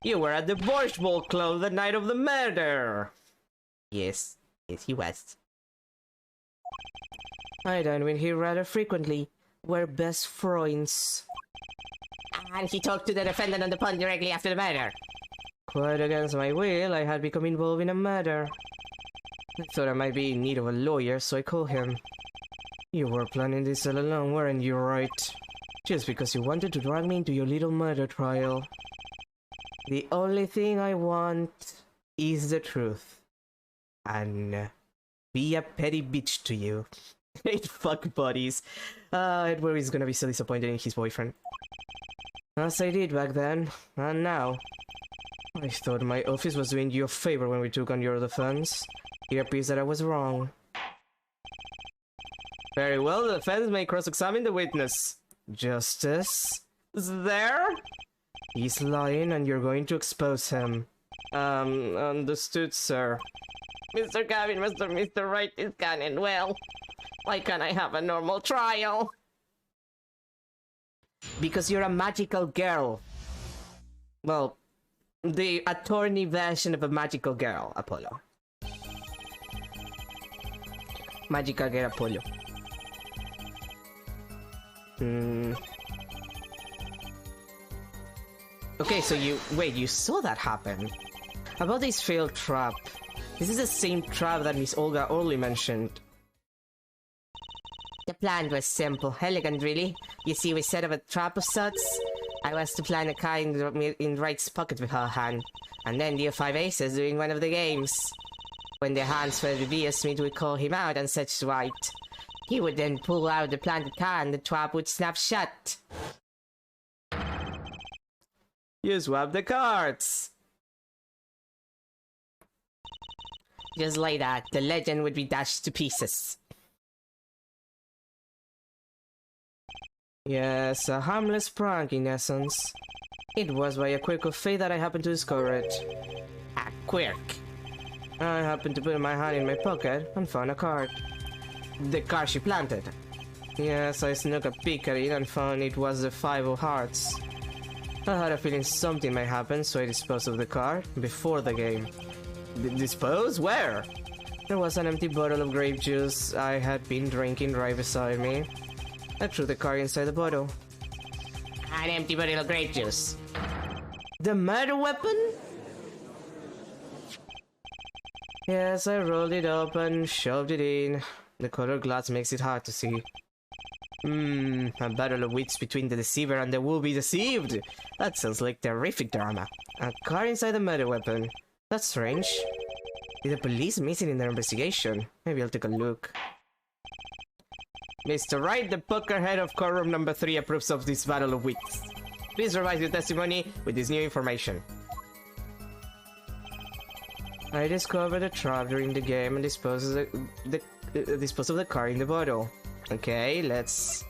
You were at the Borscht Ball Club the night of the murder! Yes, he was. I dine with him rather frequently. We're best friends. And he talked to the defendant on the phone directly after the murder. Quite against my will, I had become involved in a murder. I thought I might be in need of a lawyer, so I called him. You were planning this all along, weren't you, right? Just because you wanted to drag me into your little murder trial. The only thing I want is the truth. And be a petty bitch to you. Hate fuck buddies. Edward is gonna be so disappointed in his boyfriend. As I did back then, and now. I thought my office was doing you a favor when we took on your defense. It appears that I was wrong. Very well, the defense may cross-examine the witness. Justice? Is there? He's lying and you're going to expose him. Understood, sir. Mr. Gavin, Mr. Wright is gone, and well, why can't I have a normal trial? Because you're a magical girl. Well, the attorney version of a magical girl, Apollo. Magical girl Apollo. Okay, so you saw that happen. About this failed trap. This is the same trap that Miss Olga Orley mentioned. The plan was simple, elegant really. You see, we set up a trap of sorts. I was to plant a card in Wright's pocket with her hand, and then deal 5 aces during one of the games. When the hands were revealed, Smith would call him out and such Wright. He would then pull out the planted card and the trap would snap shut. You swap the cards! Just like that, the legend would be dashed to pieces. Yes, a harmless prank in essence. It was by a quirk of fate that I happened to discover it. A quirk. I happened to put my hand in my pocket and found a card. The card she planted. Yes, I snuck a peek at it and found it was the Five of Hearts. I had a feeling something might happen, so I disposed of the card before the game. Dispose? Where? There was an empty bottle of grape juice I had been drinking right beside me. I threw the card inside the bottle. An empty bottle of grape juice. The murder weapon? Yes, I rolled it up and shoved it in. The colored glass makes it hard to see. A battle of wits between the deceiver and the will-be deceived. That sounds like terrific drama. A card inside the murder weapon. That's strange. Did the police miss it in their investigation? Maybe I'll take a look. Mr. Wright, the poker head of courtroom number 3 approves of this battle of wits. Please revise your testimony with this new information. I discovered a trap during the game and disposed of the card in the bottle. Okay, let's...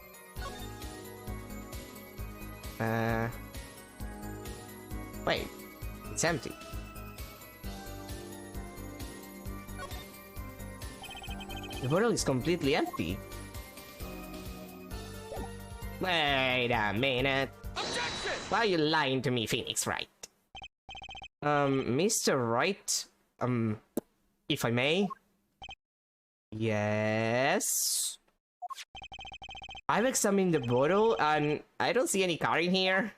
Wait, it's empty. The bottle is completely empty. Wait a minute. Objection! Why are you lying to me, Phoenix Wright? Mr. Wright, if I may? Yes? I've examined the bottle and I don't see any card in here.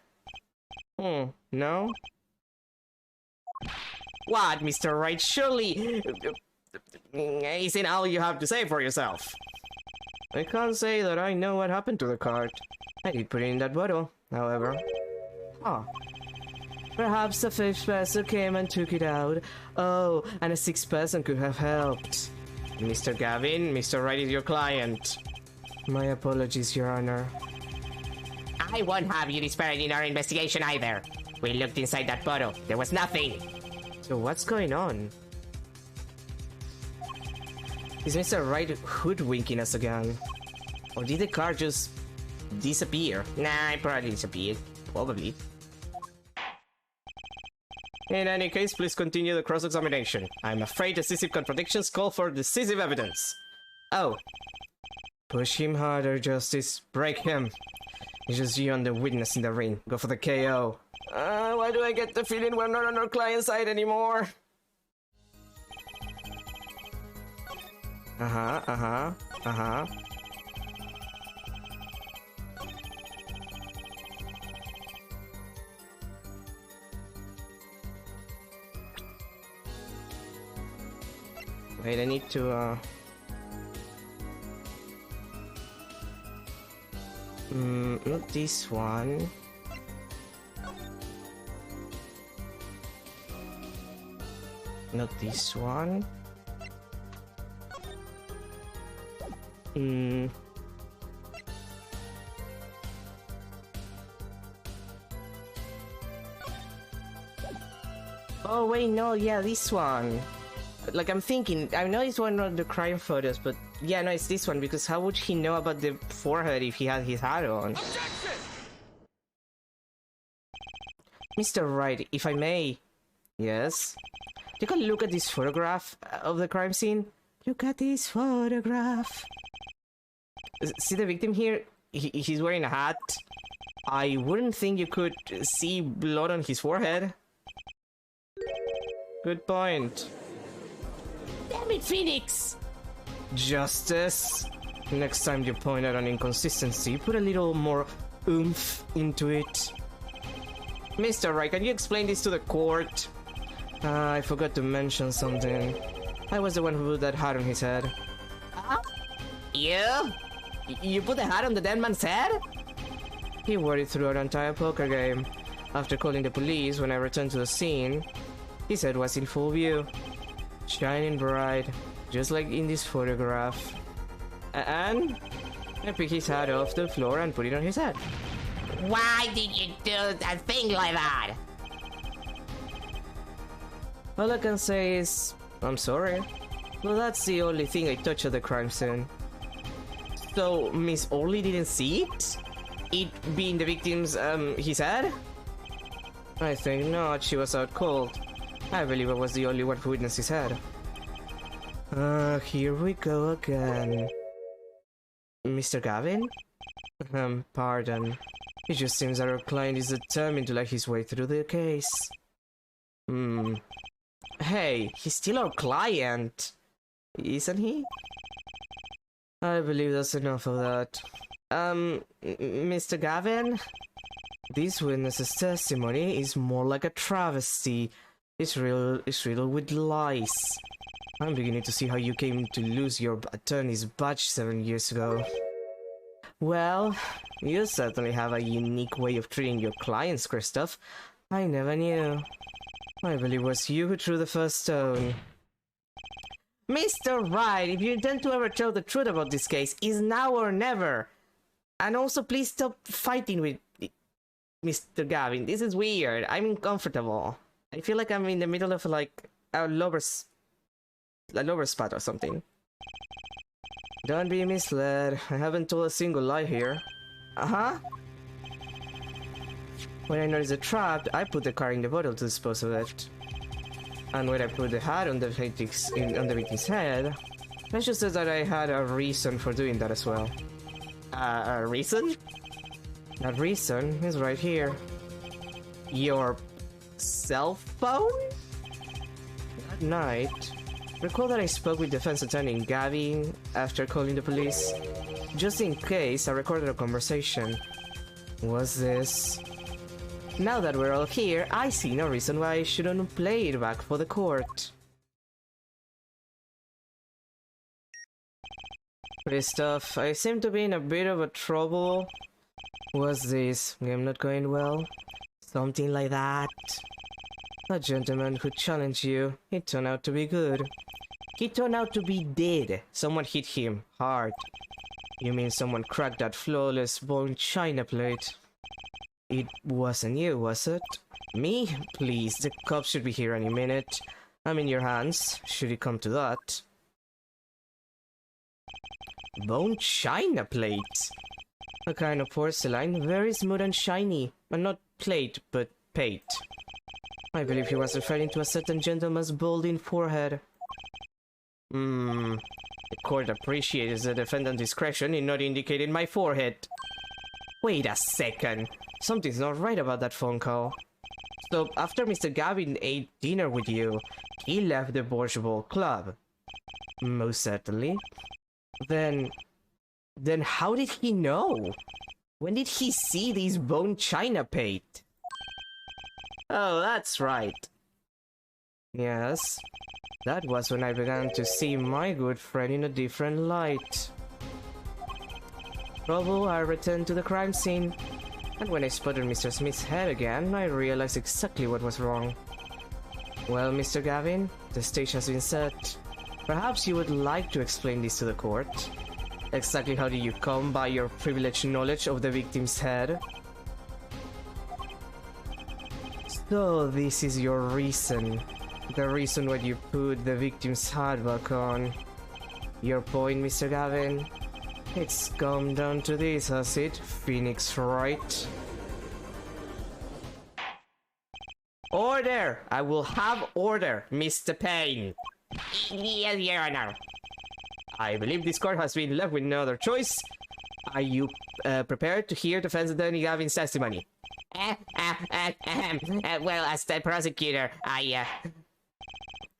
No? What, Mr. Wright? Surely... isn't all you have to say for yourself? I can't say that I know what happened to the card. I did put it in that bottle, however. Perhaps the 5th person came and took it out. Oh, and a 6th person could have helped. Mr. Gavin, Mr. Wright is your client. My apologies, Your Honor. I won't have you disparaging our investigation either. We looked inside that bottle. There was nothing. So what's going on? Is Mr. Wright hoodwinking us again? Or did the card just disappear? Nah, it probably disappeared. Probably. In any case, please continue the cross-examination. I'm afraid decisive contradictions call for decisive evidence. Oh. Push him harder, Justice. Break him. It's just you and the witness in the ring. Go for the KO. Why do I get the feeling we're not on our client's side anymore? Wait, I need to, not this one. Not this one. Oh wait, no, yeah, this one. Like, I'm thinking, I know it's one of the crime photos, but yeah, no, it's this one, because how would he know about the forehead if he had his hat on? Objection! Mr. Wright, if I may. Yes? Take a look at this photograph of the crime scene. Look at this photograph. See the victim here? He's wearing a hat. I wouldn't think you could see blood on his forehead. Good point. Damn it, Phoenix! Justice. Next time you point out an inconsistency, put a little more oomph into it. Mr. Wright, can you explain this to the court? I forgot to mention something. I was the one who put that hat on his head. You? You put the hat on the dead man's head? He wore it throughout the entire poker game. After calling the police when I returned to the scene, his head was in full view. Shining bright, just like in this photograph. And? I picked his hat off the floor and put it on his head. Why did you do a thing like that? All I can say is, I'm sorry. Well, that's the only thing I touched at the crime scene. So, Miss Orly didn't see it? It being the victim's, his head? I think not, she was out cold. I believe I was the only one who witnessed his head. Here we go again. Mr. Gavin? Pardon. It just seems that our client is determined to let his way through the case. Hey, he's still our client, isn't he? I believe that's enough of that. Mr. Gavin? This witness's testimony is more like a travesty. It's riddled with lies. I'm beginning to see how you came to lose your attorney's badge 7 years ago. Well, you certainly have a unique way of treating your clients, Kristoff. I never knew. I believe it was you who threw the first stone. Mr. Wright, if you intend to ever tell the truth about this case, it's now or never. And also, please stop fighting with Mr. Gavin. This is weird. I'm uncomfortable. I feel like I'm in the middle of like a lover spot or something. Don't be misled. I haven't told a single lie here. When I noticed the trap, I put the car in the bottle to dispose of it. And when I put the hat on the victim's head, let's just say that I had a reason for doing that as well. A reason? That reason is right here. Your cell phone? That night, recall that I spoke with Defense Attorney Gavin after calling the police. Just in case, I recorded a conversation. Was this? Now that we're all here, I see no reason why I shouldn't play it back for the court. Kristoff, I seem to be in a bit of a trouble. Was this game not going well? Something like that. A gentleman who challenged you, it turned out to be good. He turned out to be dead. Someone hit him hard. You mean someone cracked that flawless bone china plate? It wasn't you, was it? Me? Please, the cops should be here any minute. I'm in your hands, should it come to that. Bone china plate? A kind of porcelain, very smooth and shiny. And not plate, but pate. I believe he was referring to a certain gentleman's balding forehead. The court appreciates the defendant's discretion in not indicating my forehead. Wait a second. Something's not right about that phone call. So, after Mr. Gavin ate dinner with you, he left the Borscht Ball Club. Most certainly. Then how did he know? When did he see these bone china plate? Oh, that's right. Yes. That was when I began to see my good friend in a different light. Trouble, I returned to the crime scene. And when I spotted Mr. Smith's head again, I realized exactly what was wrong. Well, Mr. Gavin, the stage has been set. Perhaps you would like to explain this to the court. Exactly how did you come by your privileged knowledge of the victim's head? So this is your reason. The reason why you put the victim's hat back on. Your point, Mr. Gavin? It's come down to this, has it, Phoenix Wright? Order! I will have order, Mr. Payne. Yes, Your Honor. I believe this court has been left with no other choice. Are you prepared to hear Defense Attorney Gavin's testimony? Well, as the prosecutor,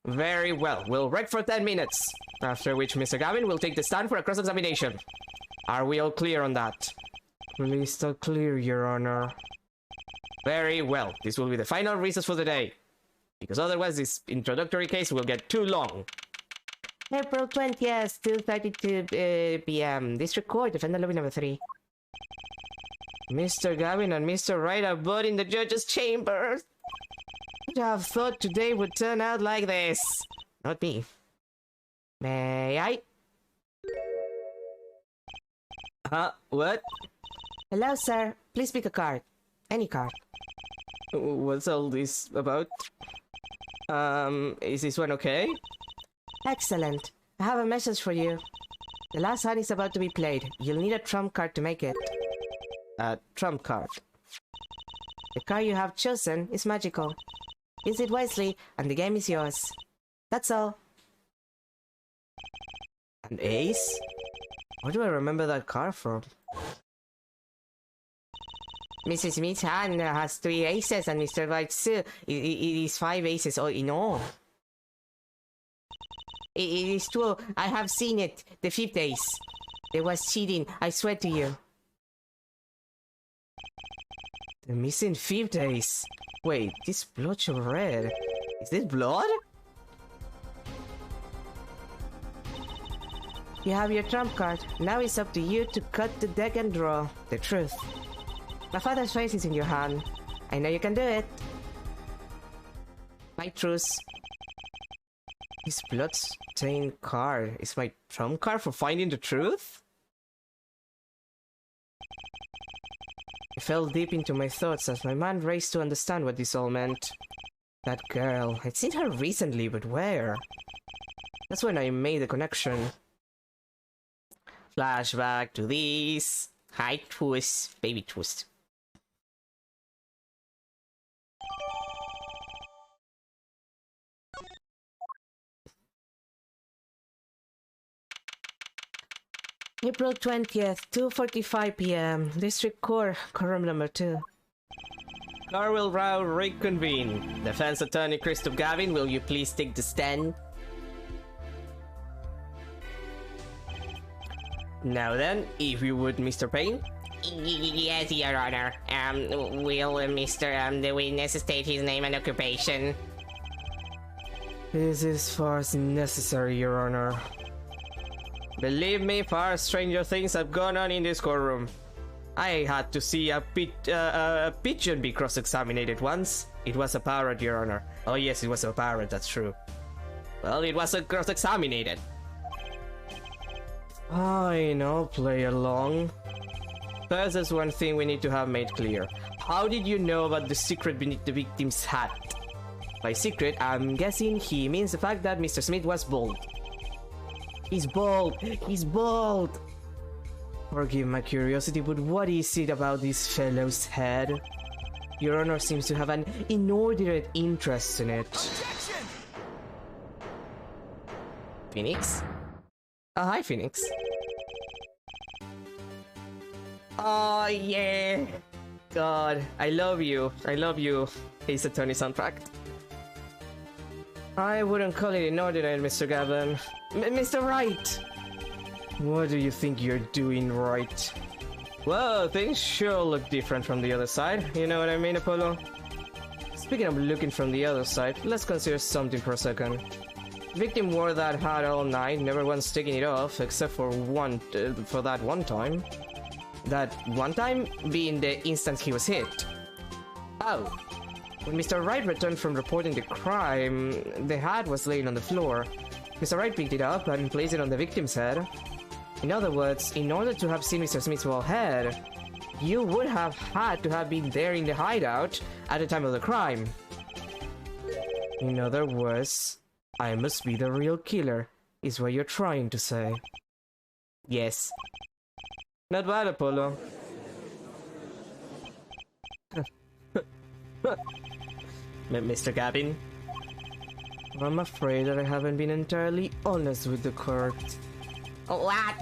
Very well. We'll wait for 10 minutes. After which Mr. Gavin will take the stand for a cross-examination. Are we all clear on that? Crystal clear, Your Honor. Very well. This will be the final recess for the day. Because otherwise this introductory case will get too long. April 20th, 2:32 p.m. District Court, defendant lobby number 3. Mr. Gavin and Mr. Wright are both in the judge's chambers. I'd have thought today would turn out like this. Not me. May I? What? Hello, sir. Please pick a card. Any card. What's all this about? Is this one okay? Excellent. I have a message for you. The last hand is about to be played. You'll need a trump card to make it. A trump card. The card you have chosen is magical. Use it wisely, and the game is yours. That's all. An ace? Where do I remember that card from? Mrs. Smith's hand has 3 aces, and Mr. Wright's too. It is 5 aces all in all. It is true. I have seen it. The 5th ace. There was cheating. I swear to you. The missing 5th ace. Wait, this blotch of red. Is this blood? You have your trump card. Now it's up to you to cut the deck and draw the truth. My father's face is in your hand. I know you can do it. My truth. This blood-stained card is my trump card for finding the truth? I fell deep into my thoughts as my mind raced to understand what this all meant. That girl, I'd seen her recently, but where? That's when I made the connection. Flashback to this. Hi, Twist. Baby Twist. April 20th, 2:45 p.m. District Court, Quorum number 2. Car will now reconvene. Defense Attorney Christoph Gavin, will you please take the stand? Now then, if you would, Mr. Payne. Yes, Your Honor. Will the witness state his name and occupation? This is far as necessary, Your Honor. Believe me, far stranger things have gone on in this courtroom. I had to see a pigeon be cross-examined once. It was a parrot, Your Honor. Oh yes, it was a parrot, that's true. Well, it was a cross-examined. Fine, I'll play along. First, there's one thing we need to have made clear. How did you know about the secret beneath the victim's hat? By secret, I'm guessing he means the fact that Mr. Smith was bald. He's bald! He's bald! Forgive my curiosity, but what is it about this fellow's head? Your Honor seems to have an inordinate interest in it. Objection! Phoenix? Hi, Phoenix. Oh, yeah! God, I love you. I love you, Ace Attorney soundtrack. I wouldn't call it inordinate, Mr. Gavin. Mr. Wright! What do you think you're doing, Wright? Well, things sure look different from the other side. You know what I mean, Apollo? Speaking of looking from the other side, let's consider something for a second. Victim wore that hat all night, never once taking it off, except for that one time. That one time being the instance he was hit. Oh. When Mr. Wright returned from reporting the crime, the hat was laying on the floor. Mr. Wright picked it up and placed it on the victim's head. In other words, in order to have seen Mr. Smith's bald head, you would have had to have been there in the hideout at the time of the crime. In other words, I must be the real killer, is what you're trying to say. Yes. Not bad, Apollo. Mr. Gavin? I'm afraid that I haven't been entirely honest with the court. What?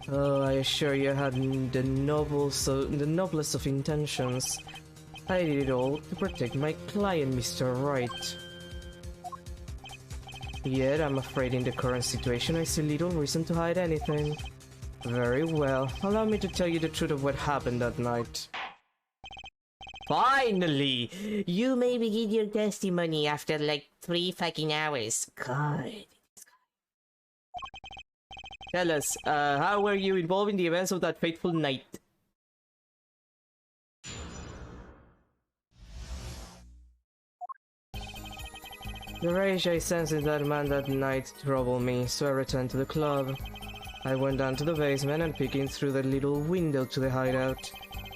Oh, I assure you I had the noblest of intentions. I did it all to protect my client, Mr. Wright. Yet, I'm afraid in the current situation I see little reason to hide anything. Very well, allow me to tell you the truth of what happened that night. Finally! You may begin your testimony after like 3 fucking hours. God. Tell us, how were you involved in the events of that fateful night? The rage I sensed in that man that night troubled me, so I returned to the club. I went down to the basement and peeking through the little window to the hideout.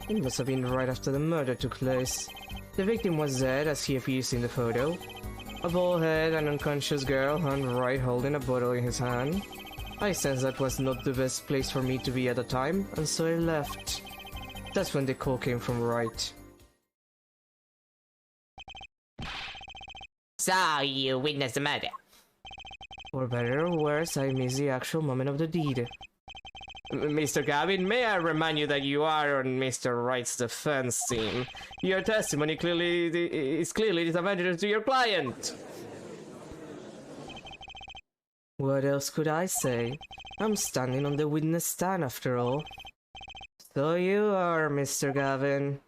It must have been right after the murder took place. The victim was dead as he appears in the photo. A bald head, an unconscious girl, and Wright holding a bottle in his hand. I sensed that was not the best place for me to be at the time, and so I left. That's when the call came from Wright. So, you witnessed the murder? For better or worse, I missed the actual moment of the deed. Mr. Gavin, may I remind you that you are on Mr. Wright's defense team. Your testimony is clearly disadvantageous to your client. What else could I say? I'm standing on the witness stand after all. So you are, Mr. Gavin.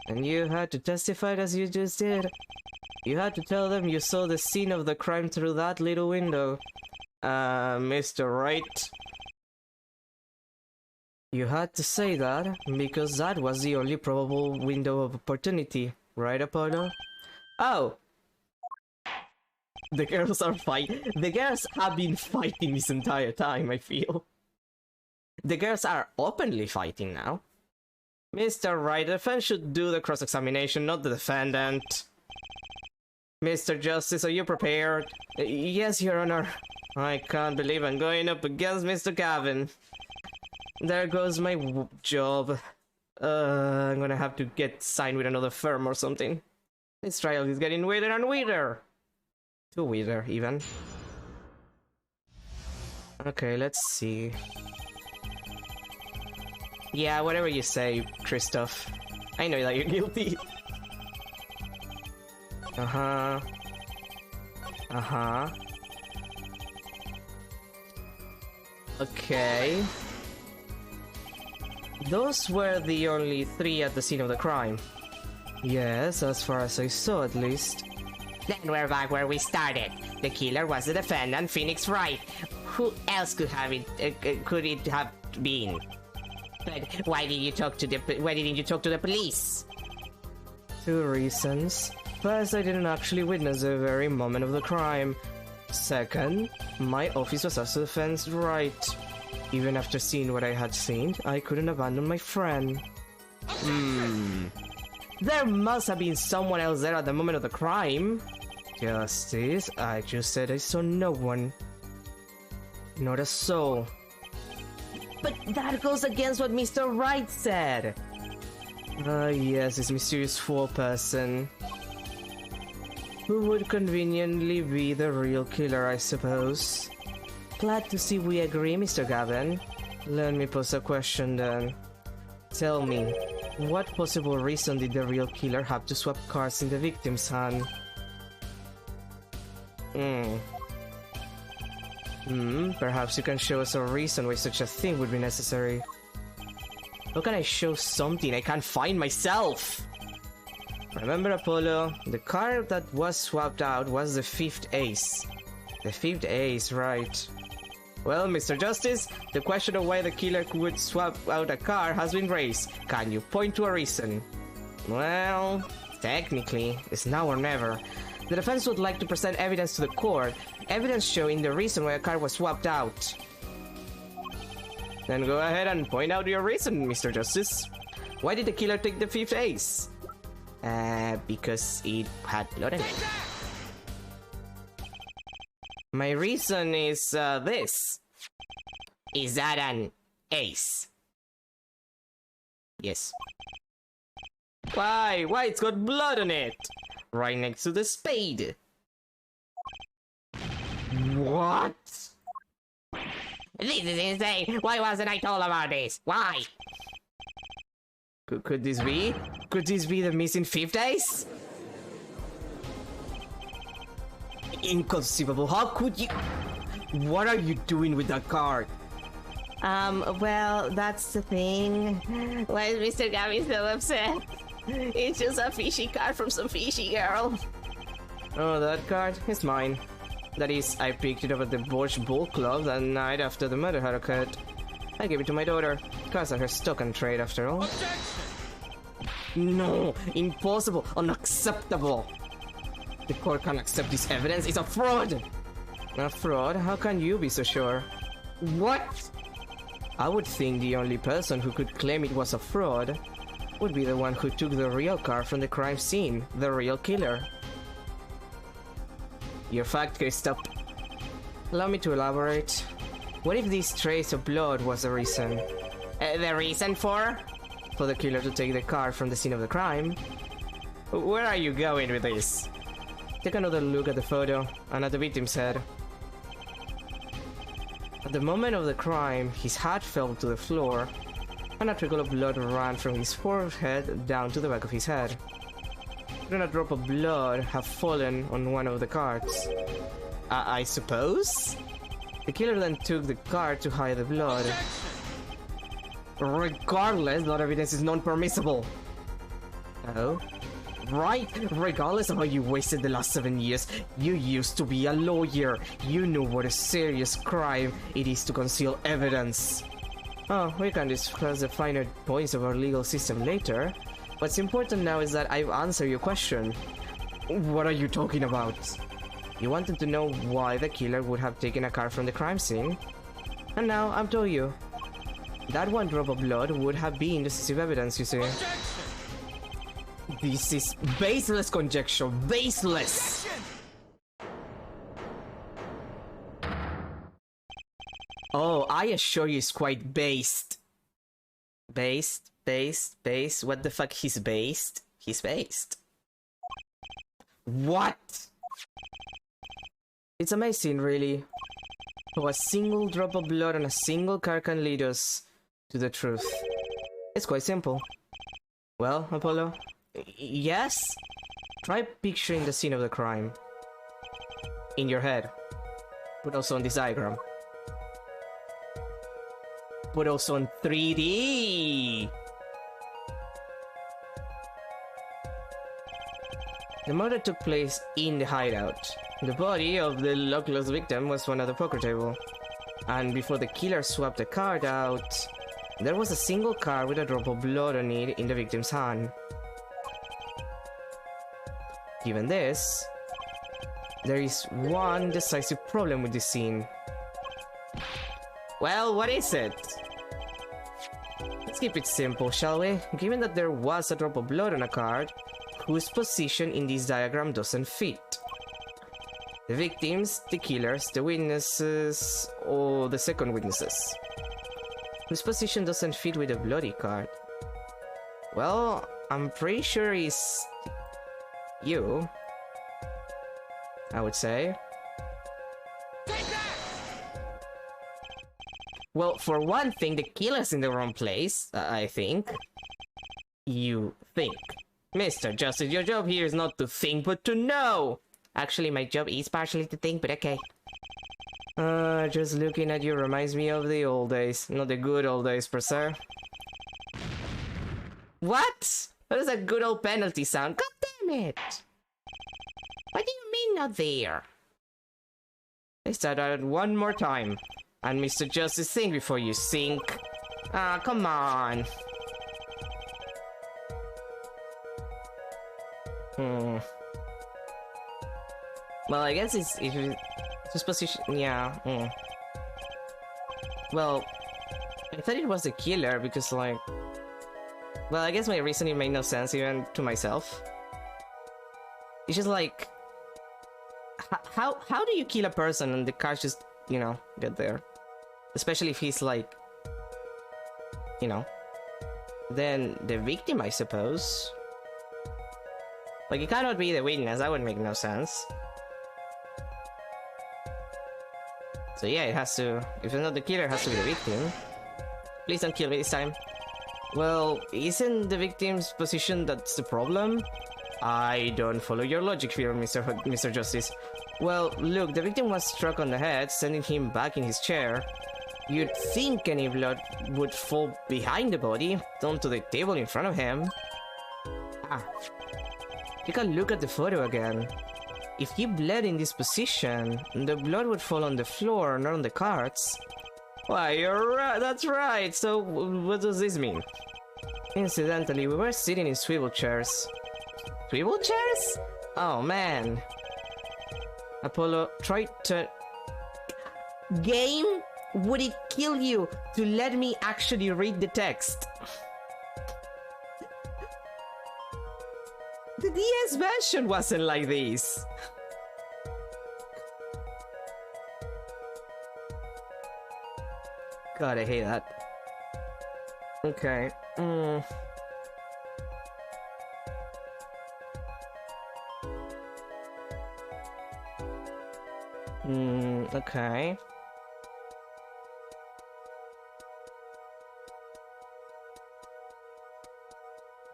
And you had to testify as you just did. You had to tell them you saw the scene of the crime through that little window. Mr. Wright. You had to say that because that was the only probable window of opportunity, right, Apollo? Oh! The girls are fighting. The girls have been fighting this entire time, I feel. The girls are openly fighting now. Mr. Wright, the defense should do the cross-examination, not the defendant. Mr. Justice, are you prepared? Yes, Your Honor. I can't believe I'm going up against Mr. Gavin. There goes my job. I'm gonna have to get signed with another firm or something. This trial is getting weirder and weirder. Too weirder, even. Okay, let's see. Yeah, whatever you say, Christoph. I know that you're guilty. Uh-huh. Uh-huh. Okay. Those were the only 3 at the scene of the crime. Yes, as far as I saw at least. Then we're back where we started. The killer was the defendant, Phoenix Wright. Who else could it have been? But why didn't you talk to the police? 2 reasons. First, I didn't actually witness the very moment of the crime. Second, my office was asked to defend Wright. Even after seeing what I had seen, I couldn't abandon my friend. There must have been someone else there at the moment of the crime. Justice, I just said I saw no one. Not a soul. But that goes against what Mr. Wright said. Yes, this mysterious 4-person. Who would conveniently be the real killer, I suppose. Glad to see we agree, Mr. Gavin. Let me pose a question then. Tell me, what possible reason did the real killer have to swap cards in the victim's hand? Perhaps you can show us a reason why such a thing would be necessary. How can I show something I can't find myself? Remember, Apollo, the card that was swapped out was the 5th ace. The 5th ace, right. Well, Mr. Justice, the question of why the killer would swap out a card has been raised. Can you point to a reason? Well, technically, it's now or never. The defense would like to present evidence to the court, evidence showing the reason why a card was swapped out. Then go ahead and point out your reason, Mr. Justice. Why did the killer take the 5th ace? Because it had blood in it. My reason is, this. Is that an ace? Yes. Why? Why? It's got blood on it! Right next to the spade. What? This is insane! Why wasn't I told about this? Why? Could this be? Could this be the missing 5th ace? Inconceivable. How could you? What are you doing with that card? Well, that's the thing. Why is Mr. Gavin so upset? It's just a fishy card from some fishy girl. Oh, that card is mine. That is, I picked it up at the Borch Bull Club that night after the murder had occurred. I gave it to my daughter. Cards are her stock and trade after all. Objection! No! Impossible! Unacceptable! The court can't accept this evidence. It's a fraud! A fraud? How can you be so sure? What? I would think the only person who could claim it was a fraud would be the one who took the real card from the crime scene, the real killer. Your fact, Kristoff. Allow me to elaborate. What if this trace of blood was the reason? The reason for? For the killer to take the car from the scene of the crime. Where are you going with this? Take another look at the photo and at the victim's head. At the moment of the crime, his hat fell to the floor, and a trickle of blood ran from his forehead down to the back of his head. Then a drop of blood have fallen on one of the cards. I suppose? The killer then took the card to hide the blood. Regardless, blood evidence is non-permissible. Oh? Right, regardless of how you wasted the last 7 years, you used to be a lawyer. You knew what a serious crime it is to conceal evidence. Oh, we can discuss the finer points of our legal system later. What's important now is that I've answered your question. What are you talking about? You wanted to know why the killer would have taken a car from the crime scene? And now I'm telling you. That one drop of blood would have been decisive evidence, you see. This is baseless conjecture, baseless! Oh, I assure you it's quite based. Based? What the fuck, he's based? He's based. What? It's amazing, really. How a single drop of blood on a single car can lead us to the truth. It's quite simple. Well, Apollo? Yes? Try picturing the scene of the crime. In your head. But also on this diagram. But also on 3D! The murder took place in the hideout. The body of the luckless victim was found at the poker table. And before the killer swapped the card out, there was a single card with a drop of blood on it in the victim's hand. Given this, there is one decisive problem with this scene. Well, what is it? Let's keep it simple, shall we? Given that there was a drop of blood on a card, whose position in this diagram doesn't fit? The victims, the killers, the witnesses, or the second witnesses? Whose position doesn't fit with the bloody card? Well, I'm pretty sure it's you, I would say. Well, for one thing, the killer's in the wrong place, I think. You think. Mr. Justice, your job here is not to think, but to know! Actually, my job is partially to think, but okay. Just looking at you reminds me of the old days. Not the good old days, per se. What? What is that good old penalty sound? God damn it! What do you mean not there? Let's start at it one more time. And Mr. Justice, think before you sink. Ah, come on. Well, I guess it's just position. Yeah. Well, I thought it was the killer because, like, well, I guess my reasoning made no sense even to myself. It's just like, how do you kill a person and the cars just, you know, get there? Especially if he's like, you know, then the victim, I suppose. Like, it cannot be the witness. That would make no sense. So yeah, it has to, if it's not the killer, it has to be the victim. Please don't kill me this time. Well, isn't the victim's position that's the problem? I don't follow your logic here, Mr. Justice. Well, look, the victim was struck on the head, sending him back in his chair. You'd think any blood would fall behind the body, onto the table in front of him. Ah. Take a look at the photo again. If he bled in this position, the blood would fall on the floor, not on the cards. Why, you're right, that's right. So, what does this mean? Incidentally, we were sitting in swivel chairs. Swivel chairs? Oh, man. Apollo, try to... Game? Would it kill you to let me actually read the text? The DS version wasn't like this. God, I hate that. Okay. Okay.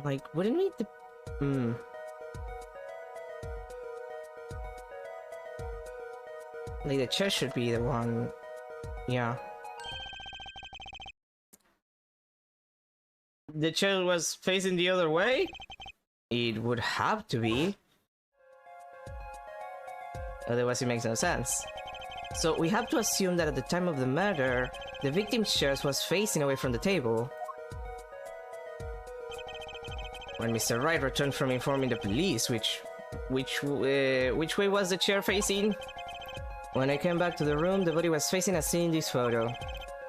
Like, wouldn't we like, the chair should be the one. Yeah. The chair was facing the other way? It would have to be. Otherwise it makes no sense. So we have to assume that at the time of the murder, the victim's chair was facing away from the table. When Mr. Wright returned from informing the police, which way was the chair facing? When I came back to the room, the body was facing as seen in this photo.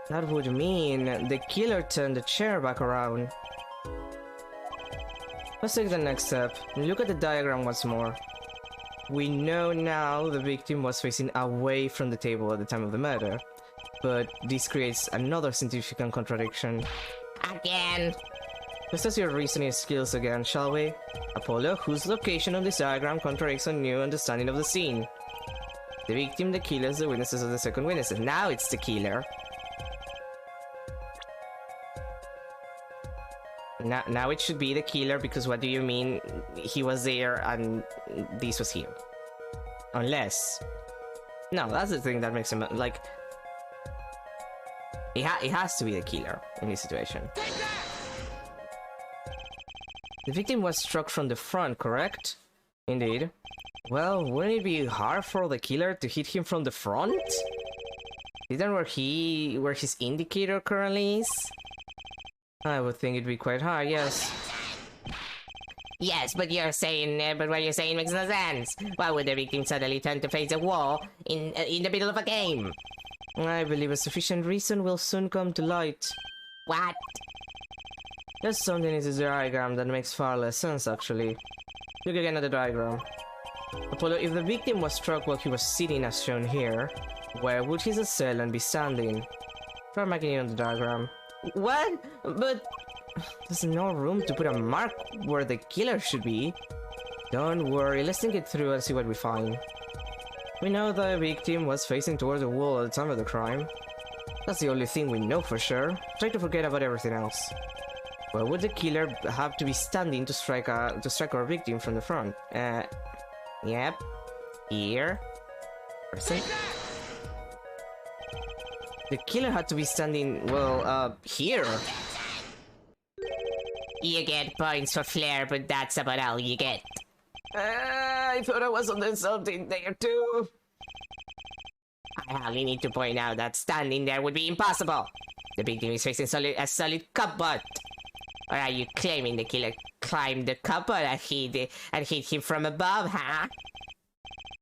That would mean the killer turned the chair back around. Let's take the next step. Look at the diagram once more. We know now the victim was facing away from the table at the time of the murder, but this creates another significant contradiction. Again. Let's test your reasoning skills again, shall we? Apollo, whose location on this diagram contradicts a new understanding of the scene? The victim, the killers, the witnesses of the second witnesses. Now it's the killer. Now it should be the killer, because what do you mean he was there and this was him? Unless... No, that's the thing that makes him, like... It has to be the killer in this situation. The victim was struck from the front, correct? Indeed. Well, wouldn't it be hard for the killer to hit him from the front? Isn't where his indicator currently is? I would think it'd be quite hard, yes. Yes, but what you're saying makes no sense. Why would the victim suddenly turn to face a wall in the middle of a game? I believe a sufficient reason will soon come to light. What? There's something in this diagram that makes far less sense, actually. Look again at the diagram. Apollo, if the victim was struck while he was sitting as shown here, where would his assailant be standing? Try marking it on the diagram. What? But... there's no room to put a mark where the killer should be. Don't worry, let's think it through and see what we find. We know the victim was facing towards the wall at the time of the crime. That's the only thing we know for sure. Try to forget about everything else. Where would the killer have to be standing to strike our victim from the front? Yep. Here. Person. The killer had to be standing, well, here. You get points for flair, but that's about all you get. I thought I was on something there too. I only need to point out that standing there would be impossible. The victim is facing a solid cupboard. Or are you claiming the killer climbed the cupboard and hit him from above, huh?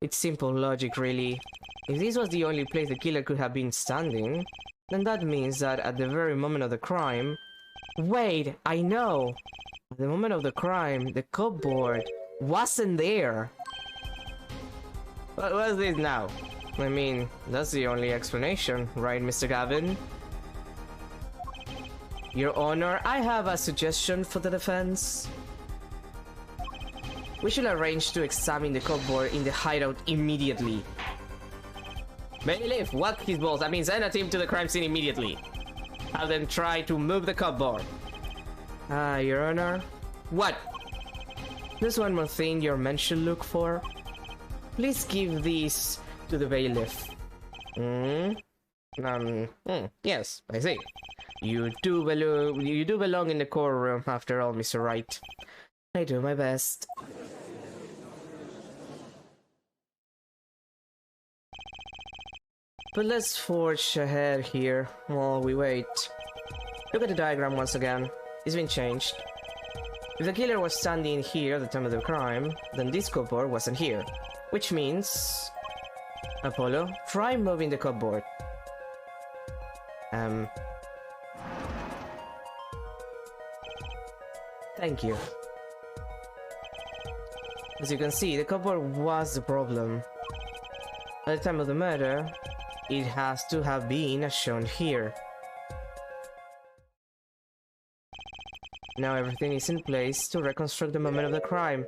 It's simple logic, really. If this was the only place the killer could have been standing, then that means that at the very moment of the crime... Wait, I know! At the moment of the crime, the cupboard wasn't there! What's this now? I mean, that's the only explanation, right, Mr. Gavin? Your Honor, I have a suggestion for the defense. We should arrange to examine the cupboard in the hideout immediately. Bailiff, whack his balls. I mean, send a team to the crime scene immediately. Have them try to move the cupboard. Your Honor. What? There's one more thing your men should look for. Please give these to the bailiff. Yes, I see. You do belong in the courtroom after all, Mr. Wright. I do my best. But let's forge ahead here while we wait. Look at the diagram once again. It's been changed. If the killer was standing here at the time of the crime, then this cupboard wasn't here. Which means... Apollo, try moving the cupboard. Thank you. As you can see, the cupboard was the problem. At the time of the murder, it has to have been as shown here. Now everything is in place to reconstruct the moment of the crime.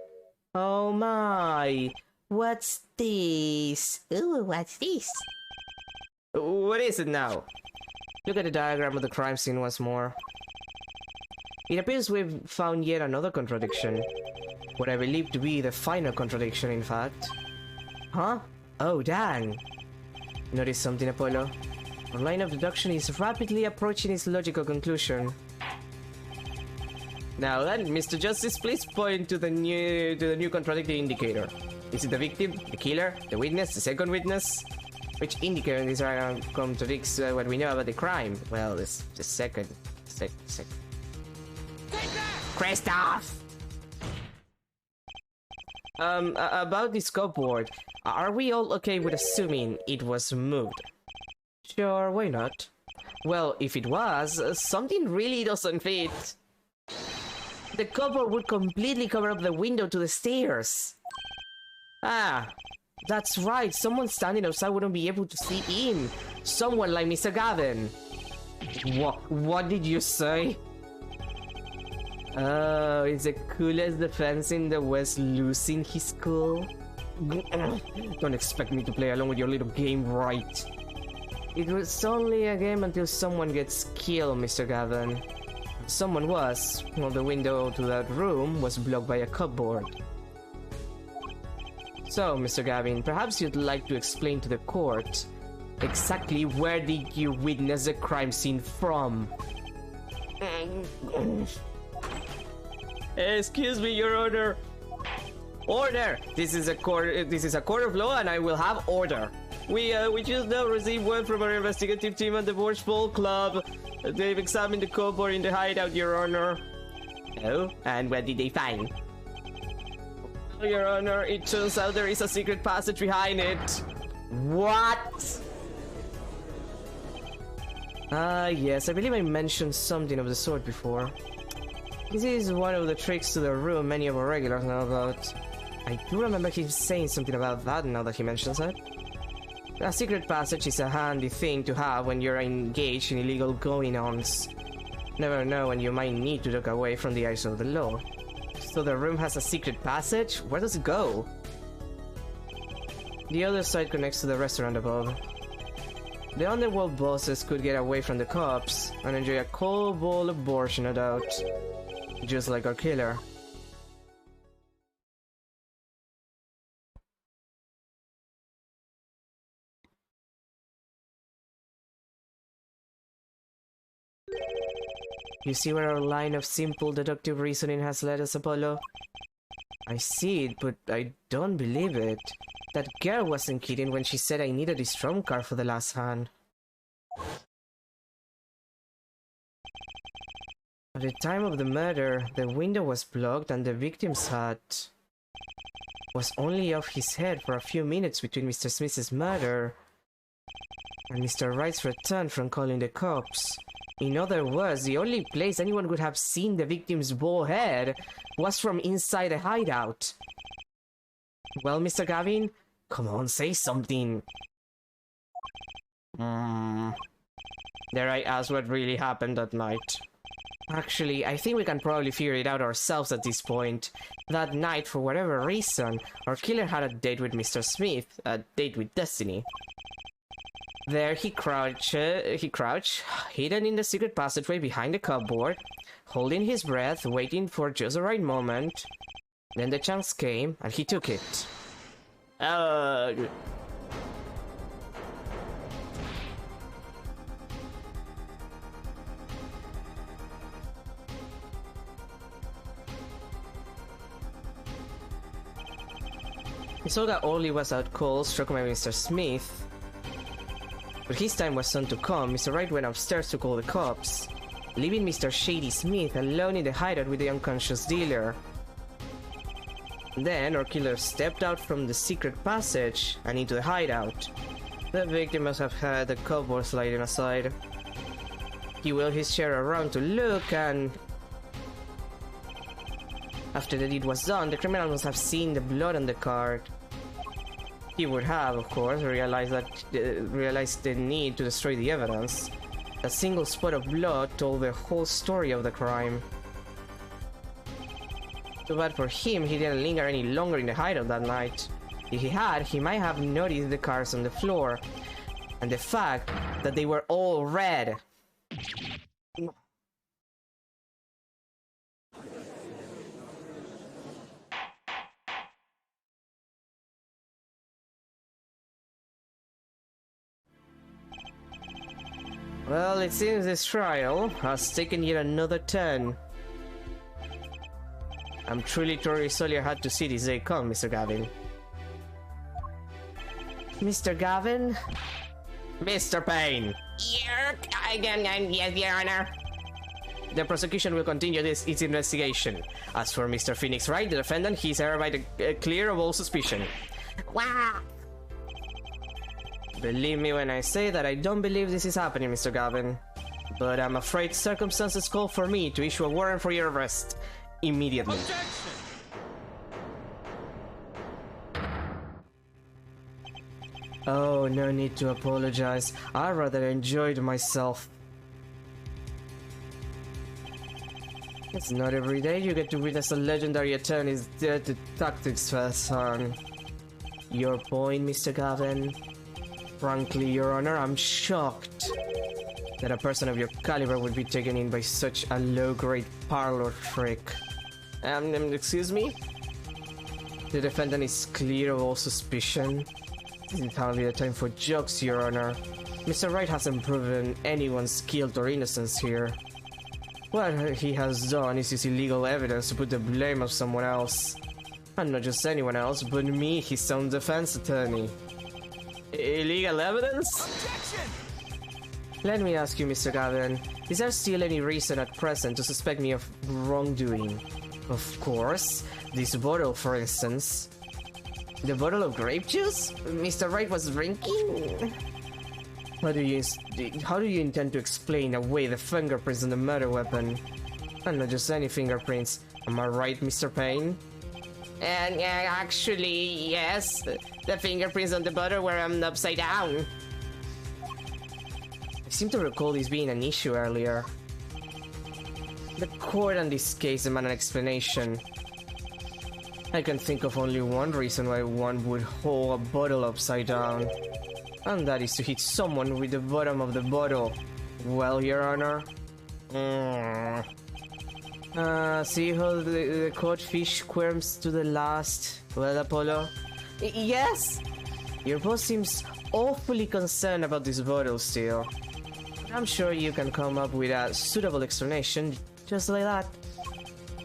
Oh my! What's this? Ooh, what's this? What is it now? Look at the diagram of the crime scene once more. It appears we've found yet another contradiction. What I believe to be the final contradiction, in fact. Huh? Oh, dang. Notice something, Apollo? Our line of deduction is rapidly approaching its logical conclusion. Now then, Mr. Justice, please point to the new contradicting indicator. Is it the victim, the killer, the witness, the second witness? Which indicator in this diagram contradicts what we know about the crime? Well, it's the second. Kristoff! About this cupboard, are we all okay with assuming it was moved? Sure, why not? Well, if it was, something really doesn't fit. The cupboard would completely cover up the window to the stairs. Ah, that's right, someone standing outside wouldn't be able to see in. Someone like Mr. Gavin. What did you say? Oh, it's the coolest defense in the West losing his cool? Don't expect me to play along with your little game, right? It was only a game until someone gets killed, Mr. Gavin. Someone was. Well, the window to that room was blocked by a cupboard. So, Mr. Gavin, perhaps you'd like to explain to the court exactly where did you witness the crime scene from? Excuse me, Your Honor. Order! This is a court of law, and I will have order. We just now received word from our investigative team at the Borch Ball Club. They've examined the cupboard in the hideout, Your Honor. Oh, and what did they find? Well, Your Honor, it turns out there is a secret passage behind it. What? Yes, I believe I mentioned something of the sort before. This is one of the tricks to the room many of our regulars know about. I do remember him saying something about that now that he mentions it. A secret passage is a handy thing to have when you're engaged in illegal going-ons. Never know when you might need to look away from the eyes of the law. So the room has a secret passage? Where does it go? The other side connects to the restaurant above. The underworld bosses could get away from the cops and enjoy a cold bowl of borscht, no doubt. Just like our killer. You see where our line of simple deductive reasoning has led us, Apollo? I see it, but I don't believe it. That girl wasn't kidding when she said I needed this trump card for the last hand. At the time of the murder, the window was blocked and the victim's hat was only off his head for a few minutes between Mr. Smith's murder and Mr. Wright's return from calling the cops. In other words, the only place anyone would have seen the victim's bald head was from inside the hideout. Well, Mr. Gavin, come on, say something. Dare I ask what really happened that night? Actually, I think we can probably figure it out ourselves at this point. That night, for whatever reason, our killer had a date with Mr. Smith, a date with Destiny. There he crouched, hidden in the secret passageway behind the cupboard, holding his breath, waiting for just the right moment. Then the chance came, and he took it. He saw that Orly was out cold, struck by Mr. Smith. But his time was soon to come. Mr. Wright went upstairs to call the cops, leaving Mr. Shady Smith alone in the hideout with the unconscious dealer. Then our killer stepped out from the secret passage and into the hideout. The victim must have had the cupboard sliding aside. He wheeled his chair around to look, and after the deed was done, the criminal must have seen the blood on the card. He would have, of course, realized the need to destroy the evidence. A single spot of blood told the whole story of the crime. Too bad for him, he didn't linger any longer in the hideout that night. If he had, he might have noticed the cards on the floor, and the fact that they were all red. Well, it seems this trial has taken yet another turn. I'm truly sorry I had to see this day come, Mr. Gavin. Mr. Gavin? Mr. Payne! Yes, Your Honor. The prosecution will continue its investigation. As for Mr. Phoenix Wright, the defendant, he is hereby clear of all suspicion. Wow. Believe me when I say that I don't believe this is happening, Mr. Gavin. But I'm afraid circumstances call for me to issue a warrant for your arrest immediately. Objection! Oh, no need to apologize. I rather enjoyed myself. It's not every day you get to witness a legendary attorney's dirty tactics firsthand. Your point, Mr. Gavin? Frankly, Your Honor, I'm shocked that a person of your caliber would be taken in by such a low-grade parlor trick. Excuse me? The defendant is clear of all suspicion. This is hardly a time for jokes, Your Honor. Mr. Wright hasn't proven anyone's guilt or innocence here. What he has done is use illegal evidence to put the blame on someone else. And not just anyone else, but me, his own defense attorney. Illegal evidence? Objection! Let me ask you, Mr. Gavin, is there still any reason at present to suspect me of wrongdoing? Of course. This bottle, for instance. The bottle of grape juice Mr. Wright was drinking? How do you intend to explain away the fingerprints on the murder weapon? And not just any fingerprints. Am I right, Mr. Payne? And actually, yes. The fingerprints on the butter were upside down. I seem to recall this being an issue earlier. The court in this case demand an explanation. I can think of only one reason why one would hold a bottle upside down. And that is to hit someone with the bottom of the bottle. Well, Your Honor. See how the caught fish squirms to the last? Well, Apollo? Yes! Your boss seems awfully concerned about this bottle still. I'm sure you can come up with a suitable explanation just like that.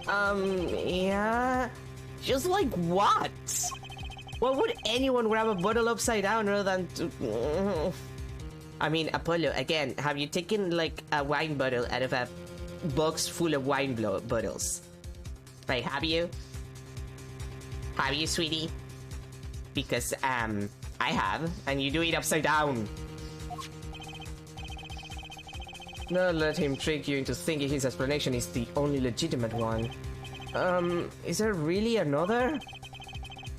Yeah? Just like what? Why would anyone grab a bottle upside down rather than to... I mean, Apollo, again, have you taken like a wine bottle out of a box full of wine bottles? Right, have you? Have you, sweetie? Because, I have, and you do it upside down. Don't let him trick you into thinking his explanation is the only legitimate one. Is there really another?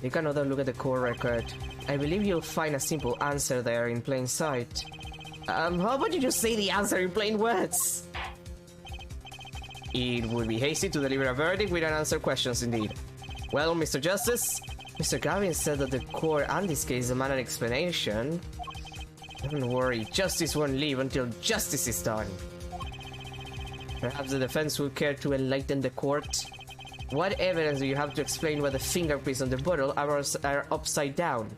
Take another look at the court record. I believe you'll find a simple answer there in plain sight. How about you just say the answer in plain words? It would be hasty to deliver a verdict with unanswered questions indeed. Well, Mr. Justice, Mr. Gavin said that the court and this case demand an explanation. Don't worry, justice won't leave until justice is done. Perhaps the defense would care to enlighten the court. What evidence do you have to explain why the fingerprints on the bottle are upside down?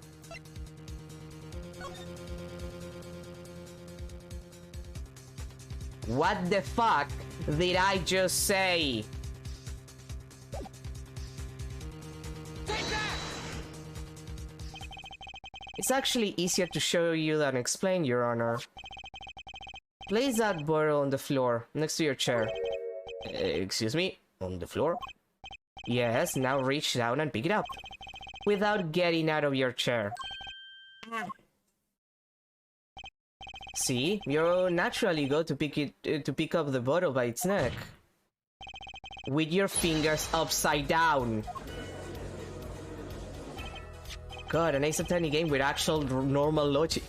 What the fuck did I just say? Take that! It's actually easier to show you than explain, Your Honor. Place that bottle on the floor, next to your chair. Excuse me? On the floor? Yes, now reach down and pick it up. Without getting out of your chair. See? You naturally go to pick up the bottle by its neck. With your fingers upside down. God, an Ace Attorney game with actual normal logic.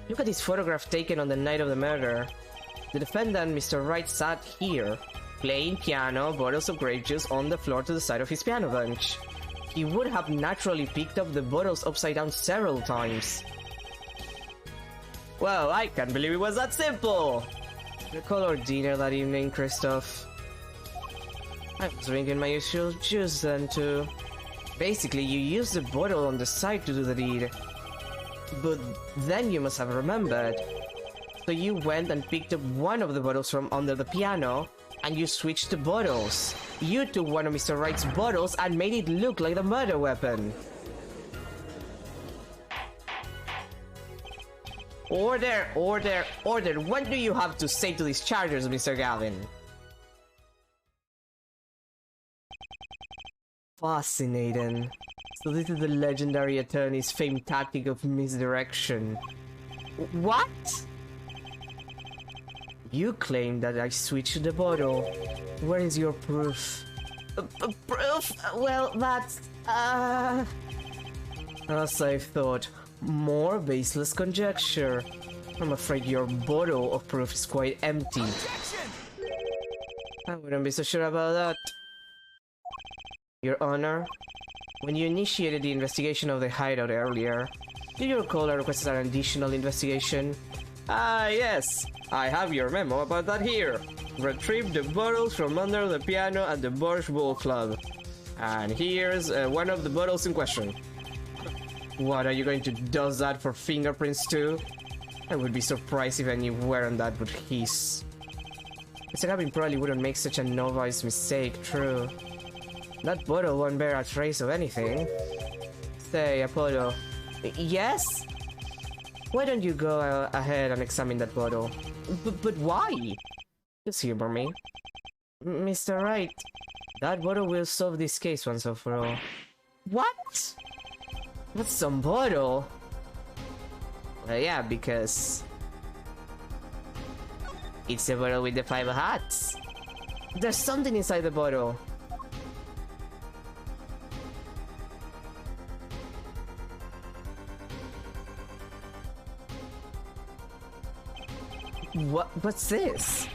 Look at this photograph taken on the night of the murder. The defendant, Mr. Wright, sat here, playing piano, bottles of grape juice on the floor to the side of his piano bench. He would have naturally picked up the bottles upside down several times. Well, I can't believe it was that simple! Recall our dinner that evening, Kristoff. I was drinking my usual juice then too. Basically, you used the bottle on the side to do the deed. But then you must have remembered. So you went and picked up one of the bottles from under the piano, and you switched the bottles. You took one of Mr. Wright's bottles and made it look like the murder weapon. Order, order, order. What do you have to say to these charges, Mr. Gavin? Fascinating. So this is the legendary attorney's famed tactic of misdirection. What? You claim that I switched the bottle. Where is your proof? Proof? Well, that's, As I thought, more baseless conjecture. I'm afraid your bottle of proof is quite empty. Objection! I wouldn't be so sure about that. Your Honor, when you initiated the investigation of the hideout earlier, do you recall I requested an additional investigation? Ah, yes. I have your memo about that here. Retrieve the bottles from under the piano at the Borscht Ball Club. And here's one of the bottles in question. What, are you going to dust that for fingerprints too? I would be surprised if any weren't that would hiss. Mr. Gavin probably wouldn't make such a novice mistake, true. That bottle won't bear a trace of anything. Say, Apollo. yes? Why don't you go ahead and examine that bottle? But why? Just humor me. Mr. Wright. That bottle will solve this case once and for all. What? What's some bottle? Well, yeah, because it's the bottle with the 5 hats. There's something inside the bottle. What's this?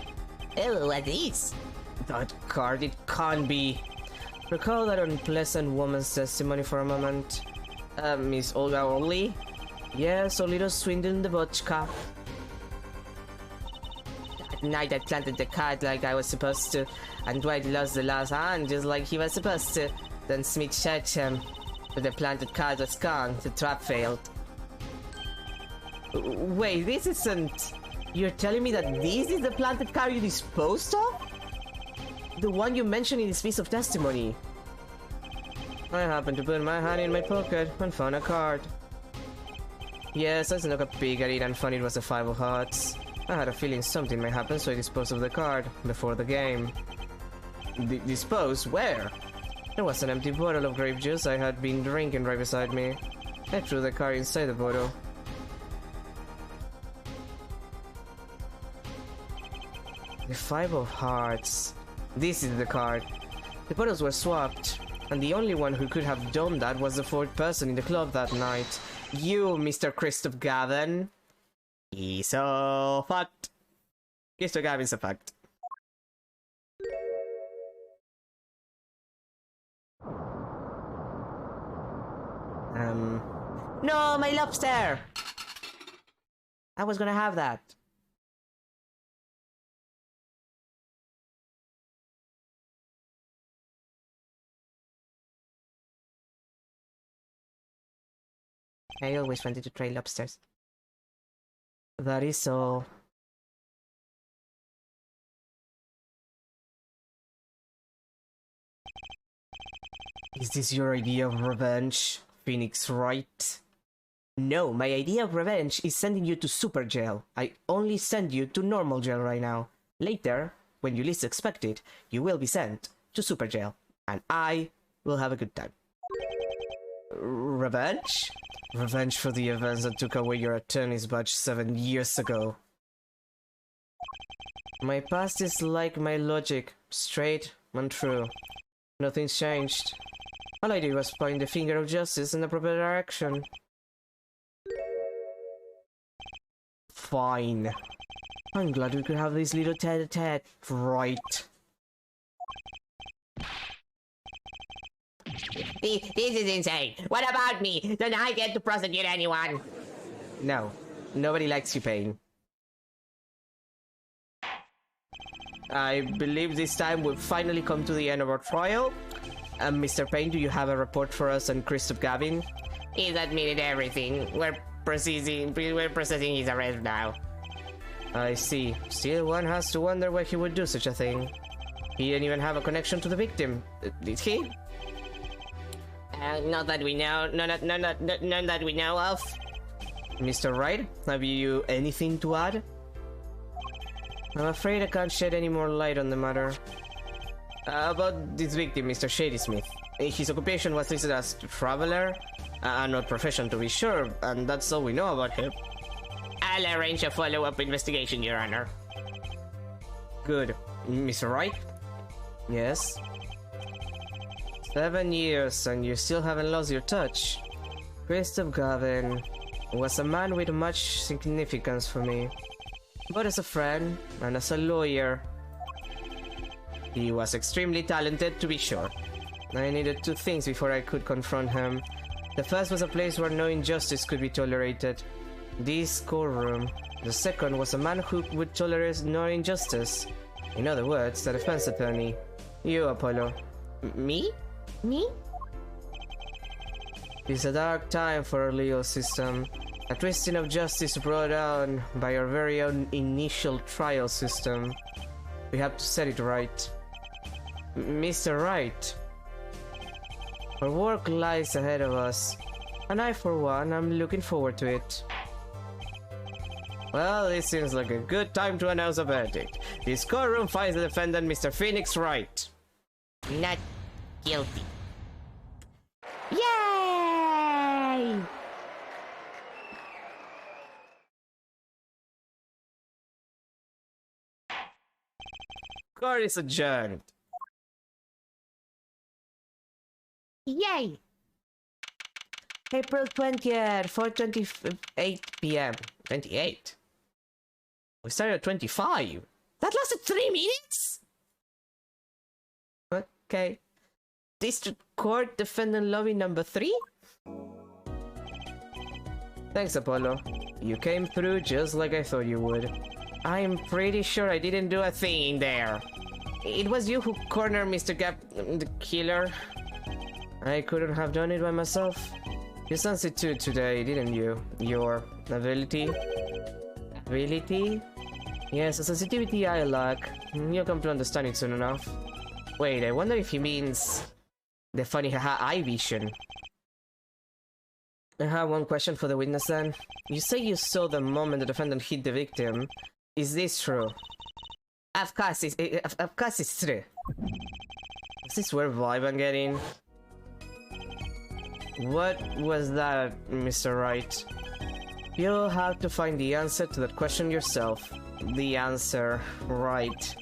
Oh, what is? That card, it can't be. Recall that unpleasant woman's testimony for a moment. Miss Olga Orly? Yes, a little Swindon the Botchka. That night I planted the card like I was supposed to, and Dwight lost the last hand just like he was supposed to. Then Smith shot him, but the planted card was gone, the trap failed. Wait, this isn't... You're telling me that this is the planted card you disposed of? The one you mentioned in this piece of testimony. I happened to put my hand in my pocket and found a card. Yes, I snuck a peek at it and found it was a 5 of hearts. I had a feeling something might happen, so I disposed of the card before the game. Dispose? Where? There was an empty bottle of grape juice I had been drinking right beside me. I threw the card inside the bottle. The 5 of hearts. This is the card. The bottles were swapped, and the only one who could have done that was the 4th person in the club that night. You, Mr. Christoph Gavin. He's so fucked. Mr. Gavin's a fucked. No, my lobster! I was gonna have that. I always wanted to try lobsters. That is all. Is this your idea of revenge, Phoenix Wright? No, my idea of revenge is sending you to super jail. I only send you to normal jail right now. Later, when you least expect it, you will be sent to super jail. And I will have a good time. Revenge? Revenge for the events that took away your attorney's badge 7 years ago. My past is like my logic, straight and true. Nothing's changed. All I did was point the finger of justice in the proper direction. Fine. I'm glad we could have this little tete-a-tete, right? This is insane. What about me? Don't I get to prosecute anyone? No, nobody likes you, Payne. I believe this time we've finally come to the end of our trial. Mr. Payne, do you have a report for us on Christoph Gavin? He's admitted everything. We're processing his arrest now. I see. Still, one has to wonder why he would do such a thing. He didn't even have a connection to the victim. Did he? Not that we know. None that we know of. Mr. Wright, have you anything to add? I'm afraid I can't shed any more light on the matter. About this victim, Mr. Shady Smith. His occupation was listed as traveler, not profession to be sure, and that's all we know about him. I'll arrange a follow-up investigation, Your Honor. Good. Mr. Wright? Yes? 7 years and you still haven't lost your touch. Christoph Gavin was a man with much significance for me. But as a friend and as a lawyer, he was extremely talented to be sure. I needed two things before I could confront him. The first was a place where no injustice could be tolerated. This courtroom. The second was a man who would tolerate no injustice. In other words, the defense attorney. You, Apollo. Me? Me? It's a dark time for our legal system. A twisting of justice brought on by our very own initial trial system. We have to set it right. Mr. Wright. Our work lies ahead of us, and I, for one, am looking forward to it. Well, this seems like a good time to announce a verdict. This courtroom finds the defendant, Mr. Phoenix Wright. Not guilty. Yay! Court is adjourned. Yay! April 20th, 4:28 p.m. 28. We started at 25. That lasted 3 minutes? Okay. District Court Defendant Lobby number 3? Thanks, Apollo. You came through just like I thought you would. I'm pretty sure I didn't do a thing in there. It was you who cornered Mr. the killer. I couldn't have done it by myself. You sensed it too today, didn't you? Your ability? Ability? Yes, a sensitivity I lack. You'll come to understand it soon enough. Wait, I wonder if he means the funny haha eye vision. I have one question for the witness then. You say you saw the moment the defendant hit the victim. Is this true? Of course it's true. Is this weird vibe I'm getting? What was that, Mr. Wright? You'll have to find the answer to that question yourself. The answer, right.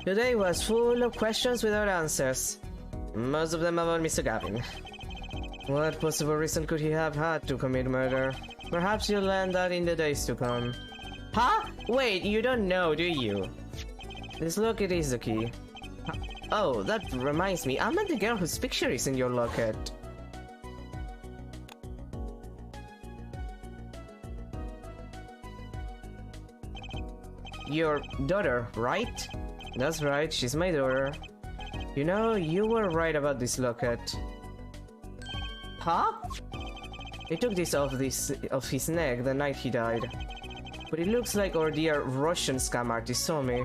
Today was full of questions without answers. Most of them about Mr. Gavin. What possible reason could he have had to commit murder? Perhaps you'll learn that in the days to come. Huh? Wait, you don't know, do you? This locket is the key. Oh, that reminds me, I met the girl whose picture is in your locket. Your daughter, right? That's right, she's my daughter. You know, you were right about this locket. Huh? They took this off his neck the night he died. But it looks like our dear Russian scam artist saw me.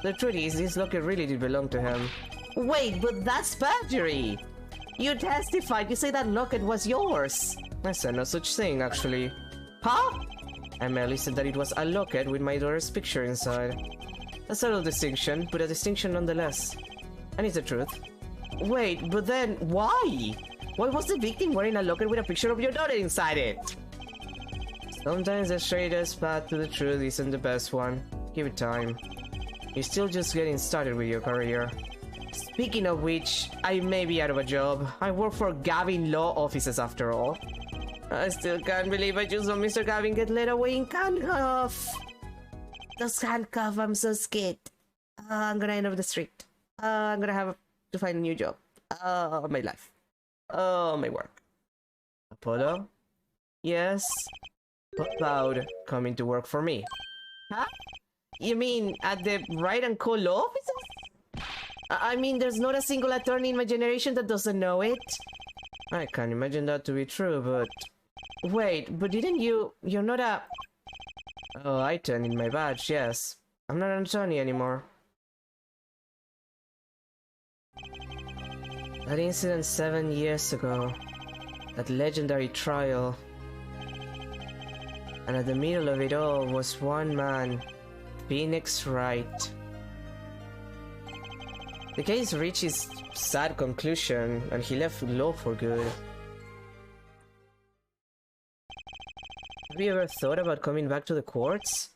The truth is, this locket really did belong to him. Wait, but that's perjury! You testified, you say that locket was yours! I said no such thing, actually. Huh? I merely said that it was a locket with my daughter's picture inside. A subtle distinction, but a distinction nonetheless. And it's the truth. Wait, but then why? Why was the victim wearing a locket with a picture of your daughter inside it? Sometimes the straightest path to the truth isn't the best one. Give it time. You're still just getting started with your career. Speaking of which, I may be out of a job. I work for Gavin Law Offices after all. I still can't believe I just saw Mr. Gavin get led away in handcuffs. Those handcuffs, I'm so scared. I'm gonna end up the street. I'm gonna have to find a new job. My life. Oh, my work. Apollo? Yes? What about coming to work for me? Huh? You mean at the Right and Co law offices? I mean, there's not a single attorney in my generation that doesn't know it. I can't imagine that to be true, but... Wait, but didn't you... You're not a... Oh, I turned in my badge, yes. I'm not an attorney anymore. That incident 7 years ago. That legendary trial. And at the middle of it all was one man, Phoenix Wright. The case reached its sad conclusion, and he left law for good. Have you ever thought about coming back to the courts?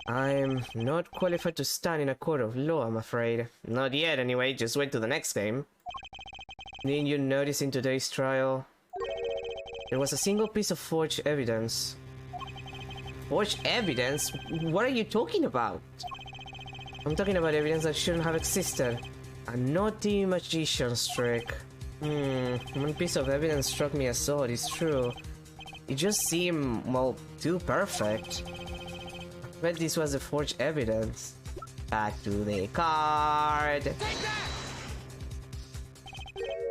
I'm not qualified to stand in a court of law, I'm afraid. Not yet, anyway, just wait till the next game. Didn't you notice in today's trial? There was a single piece of forged evidence. Forged evidence? What are you talking about? I'm talking about evidence that shouldn't have existed. A naughty magician's trick. One piece of evidence struck me as odd, it's true. It just seemed, well, too perfect. I bet this was the forged evidence. Back to the card.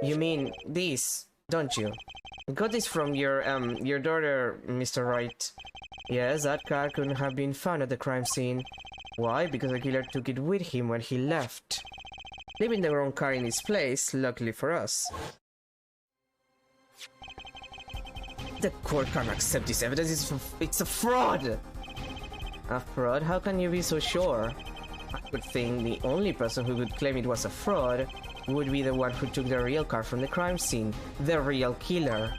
You mean this, don't you? I got this from your daughter, Mr. Wright. Yes, that car couldn't have been found at the crime scene. Why? Because the killer took it with him when he left. Leaving the wrong car in his place, luckily for us. The court can't accept this evidence, it's a fraud! A fraud? How can you be so sure? I would think the only person who could claim it was a fraud would be the one who took the real car from the crime scene, the real killer.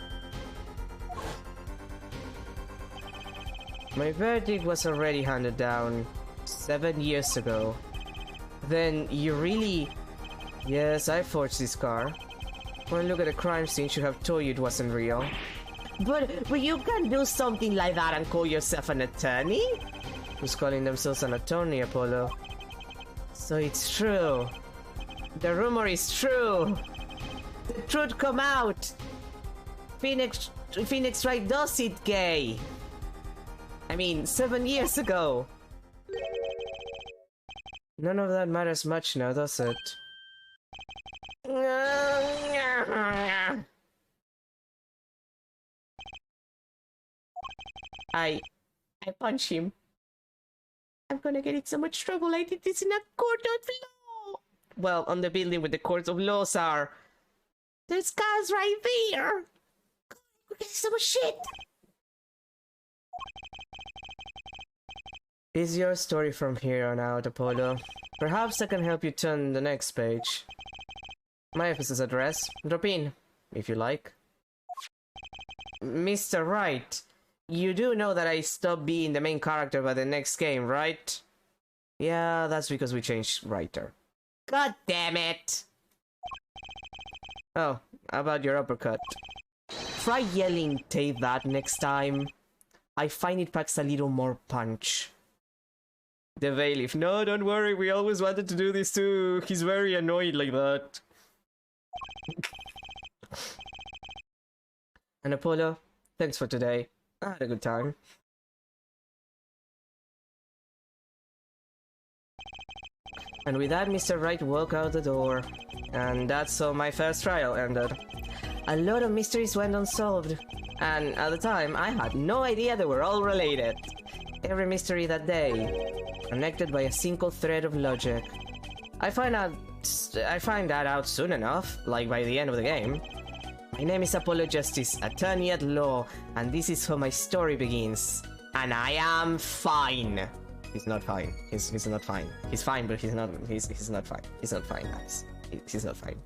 My verdict was already handed down 7 years ago. Then you really... Yes, I forged this car. One look at the crime scene should have told you it wasn't real. But you can do something like that and call yourself an attorney? Who's calling themselves an attorney, Apollo? So it's true. The rumor is true. The truth come out. Phoenix Wright does it, gay. I mean, 7 years ago. None of that matters much now, does it? I punch him. I'm gonna get in so much trouble. I did this in a court of law. Well, on the building where the courts of laws are. There's cars right there. We're getting so much shit. It's your story from here on out, Apollo. Perhaps I can help you turn the next page. My office's address. Drop in, if you like. Mr. Wright, you do know that I stopped being the main character by the next game, right? Yeah, that's because we changed writer. God damn it! Oh, how about your uppercut? Try yelling "take that" next time. I find it packs a little more punch. The bailiff. No, don't worry, we always wanted to do this too. He's very annoyed like that. And Apollo, thanks for today. I had a good time. And with that, Mr. Wright walked out the door. And that's how my first trial ended. A lot of mysteries went unsolved. And at the time, I had no idea they were all related. Every mystery that day, connected by a single thread of logic. I find that out soon enough, like by the end of the game. My name is Apollo Justice, attorney at law, and this is how my story begins. And I am fine. He's not fine. He's not fine. He's fine, but he's not fine. He's not fine, guys. He's not fine.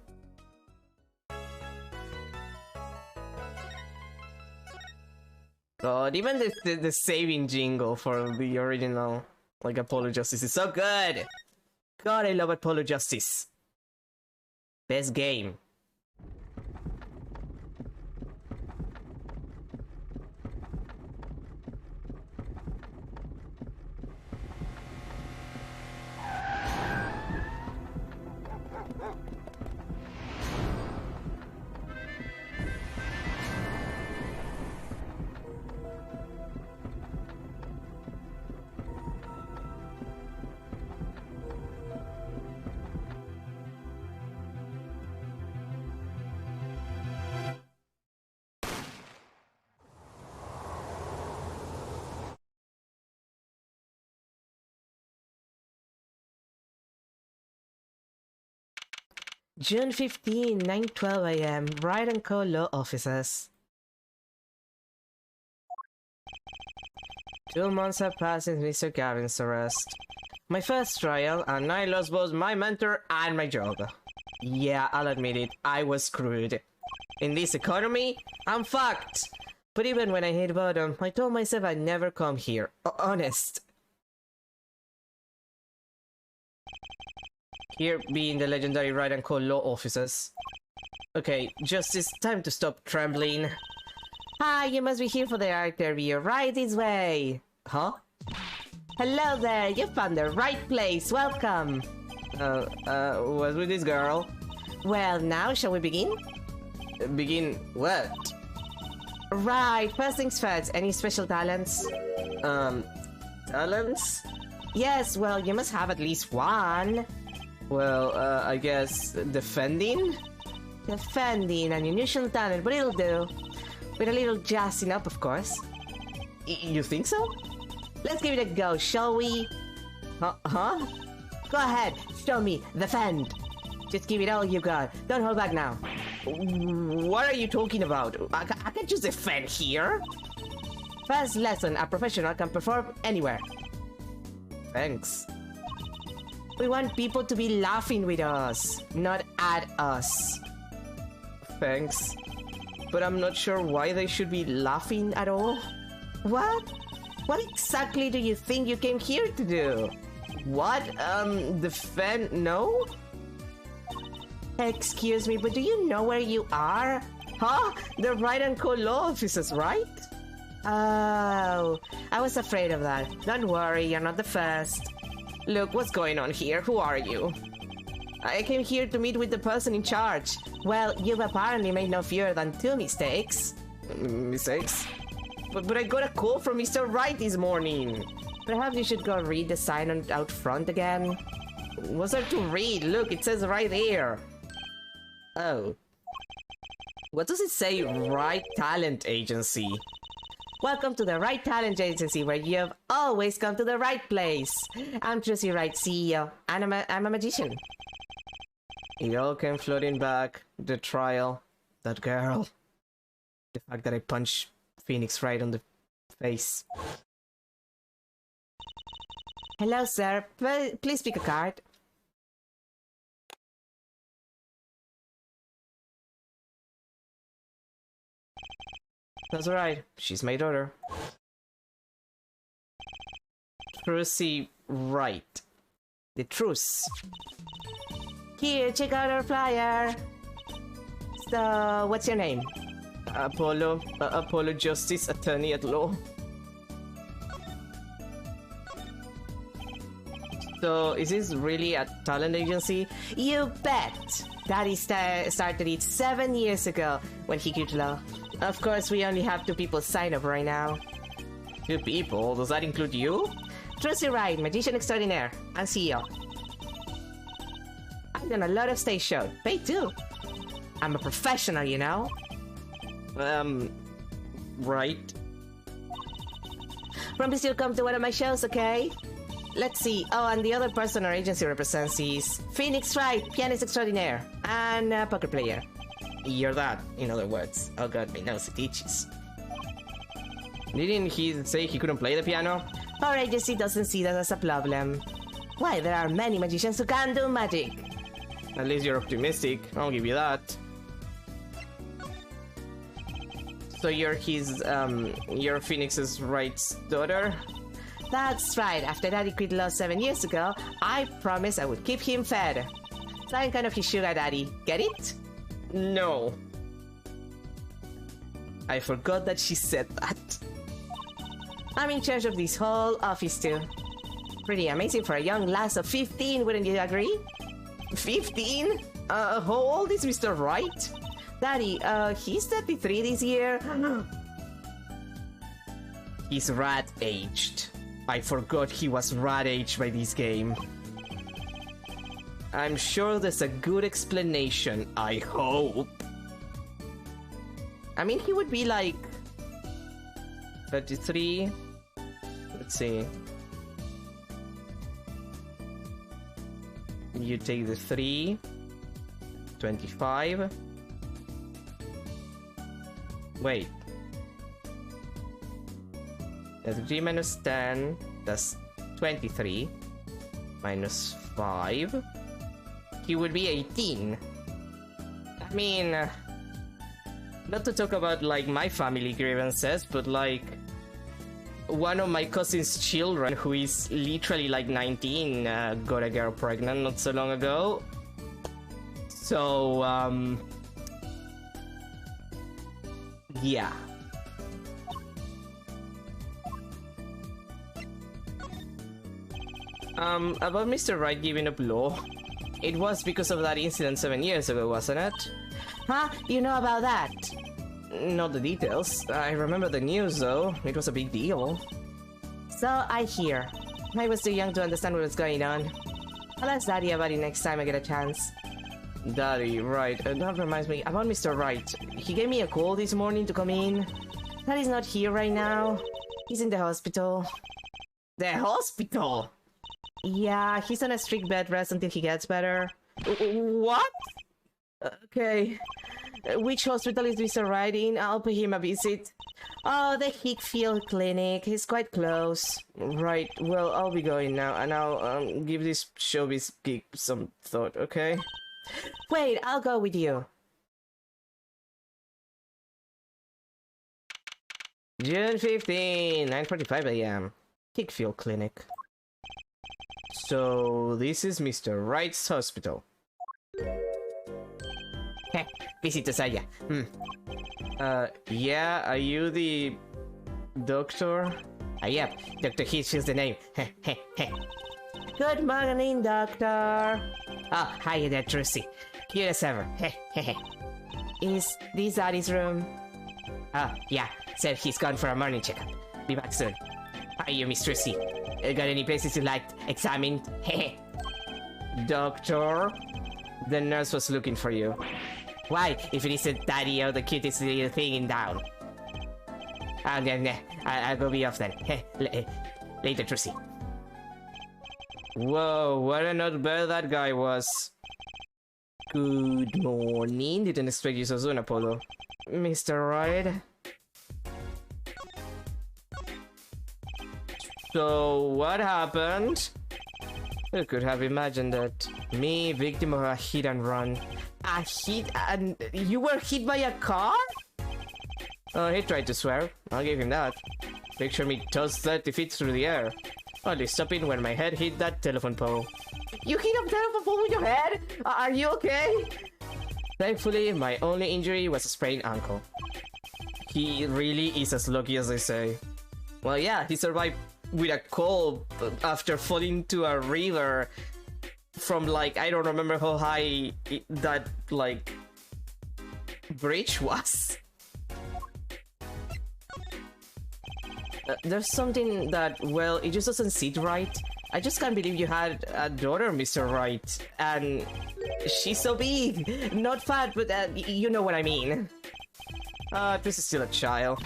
God, even the saving jingle for the original, like, Apollo Justice is so good! God, I love Apollo Justice. Best game. June 15, 9:12 a.m. Write & Co. Law Offices. 2 months have passed since Mr. Gavin's arrest. My first trial, and I lost both my mentor and my job. Yeah, I'll admit it, I was screwed. In this economy, I'm fucked. But even when I hit bottom, I told myself I'd never come here. Honest. Here being the legendary Write & Co. Law Offices. Okay, Justice, time to stop trembling. Hi, you must be here for the interview. Right this way. Huh? Hello there, you found the right place. Welcome. What's with this girl? Well, now shall we begin? Begin what? Right, first things first. Any special talents? Talents? Yes, well, you must have at least one. Well, I guess defending? Defending, an unusual talent, but it'll do. With a little jazzing up, of course. You think so? Let's give it a go, shall we? Huh? Go ahead, show me, defend. Just give it all you got. Don't hold back now. What are you talking about? I can't just defend here. First lesson, a professional can perform anywhere. Thanks. We want people to be laughing with us, not at us. Thanks. But I'm not sure why they should be laughing at all. What? What exactly do you think you came here to do? What? Defend? No? Excuse me, but do you know where you are? Huh? The Write & Co. Law Offices, right? Oh, I was afraid of that. Don't worry, you're not the first. Look, what's going on here? Who are you? I came here to meet with the person in charge. Well, you've apparently made no fewer than 2 mistakes. Mistakes? But I got a call from Mr. Wright this morning. Perhaps you should go read the sign out front again. What's there to read? Look, it says right there. Oh. What does it say? Wright Talent Agency. Welcome to the Wright Talent Agency, where you have always come to the right place. I'm Tracy Wright, CEO, and I'm a magician. It all came floating back. The trial. That girl. The fact that I punched Phoenix right on the face. Hello, sir. Please pick a card. That's right. She's my daughter. Tracy Wright. The truce. Here, check out our flyer. So, what's your name? Apollo. Apollo Justice, attorney at law. So, is this really a talent agency? You bet! Daddy started it 7 years ago when he quit law. Of course, we only have 2 people sign up right now. 2 people? Does that include you? Tracy Wright, magician extraordinaire, and CEO. I've done a lot of stage shows, paid too. I'm a professional, you know? Right. Promise you'll come to one of my shows, okay? Let's see. Oh, and the other person our agency represents is Phoenix Wright, pianist extraordinaire, and a poker player. You're that, in other words. Oh god, my nose it itches. Didn't he say he couldn't play the piano? Our agency doesn't see that as a problem. Why, there are many magicians who can do magic. At least you're optimistic, I'll give you that. So you're Phoenix's Wright's daughter? That's right. After Daddy quit law 7 years ago, I promised I would keep him fed. So I'm kind of his sugar daddy. Get it? No. I forgot that she said that. I'm in charge of this whole office too. Pretty amazing for a young lass of 15, wouldn't you agree? 15? How old is Mr. Wright? Daddy, he's 33 this year. He's rat-aged. I forgot he was rat-aged by this game. I'm sure there's a good explanation, I hope. I mean, he would be like 33. Let's see. You take the 3. 25. Wait. That's 3 minus 10. That's 23. Minus 5. He would be 18. I mean, not to talk about like my family grievances, but like one of my cousin's children, who is literally like 19, got a girl pregnant not so long ago. So, yeah. About Mr. Wright giving up law, it was because of that incident 7 years ago, wasn't it? Huh? You know about that? Not the details. I remember the news though. It was a big deal. So I hear. I was too young to understand what was going on. I'll ask Daddy about it next time I get a chance. Daddy, right. That reminds me about Mr. Wright. He gave me a call this morning to come in. Daddy's not here right now. He's in the hospital. The hospital? Yeah, he's on a strict bed rest until he gets better. What? Okay. Which hospital is Mr. Wright in? I'll pay him a visit. Oh, the Hickfield Clinic. He's quite close. Right. Well, I'll be going now, and I'll give this showbiz gig some thought, okay? Wait, I'll go with you. June 15, 9:45 a.m. Hickfield Clinic. So, this is Mr. Wright's hospital. Heh, visit to Saya. Yeah, are you the doctor? Yep, Dr. Hitchfield's the name. Heh, heh, heh. Good morning, doctor. Oh, hiya there, Trucy. Cute as ever. Heh, heh, heh. Is this Daddy's room? Oh, yeah, said he's gone for a morning checkup. Be back soon. Hiya, Miss Trucy. Got any places you liked examined? Heh. Doctor? The nurse was looking for you. Why, if it isn't Daddy or the cutest little thing in town? I'll go be off then. Later, Trucy. Whoa, what a nutbird that guy was. Good morning. Didn't expect you so soon, Apollo. Mr. Wright? So, what happened? Who could have imagined that? Me, victim of a hit and run. A hit and... You were hit by a car? Oh, he tried to swear. I'll give him that. Picture me tossed 30 feet through the air. Only stopping when my head hit that telephone pole. You hit a telephone pole with your head? Are you okay? Thankfully, my only injury was a sprained ankle. He really is as lucky as they say. Well, yeah, he survived with a cold after falling into a river from like, I don't remember how high that like bridge was. There's something that, well, it just doesn't sit right. I just can't believe you had a daughter, Mr. Wright, and she's so big. Not fat, but you know what I mean. This is still a child.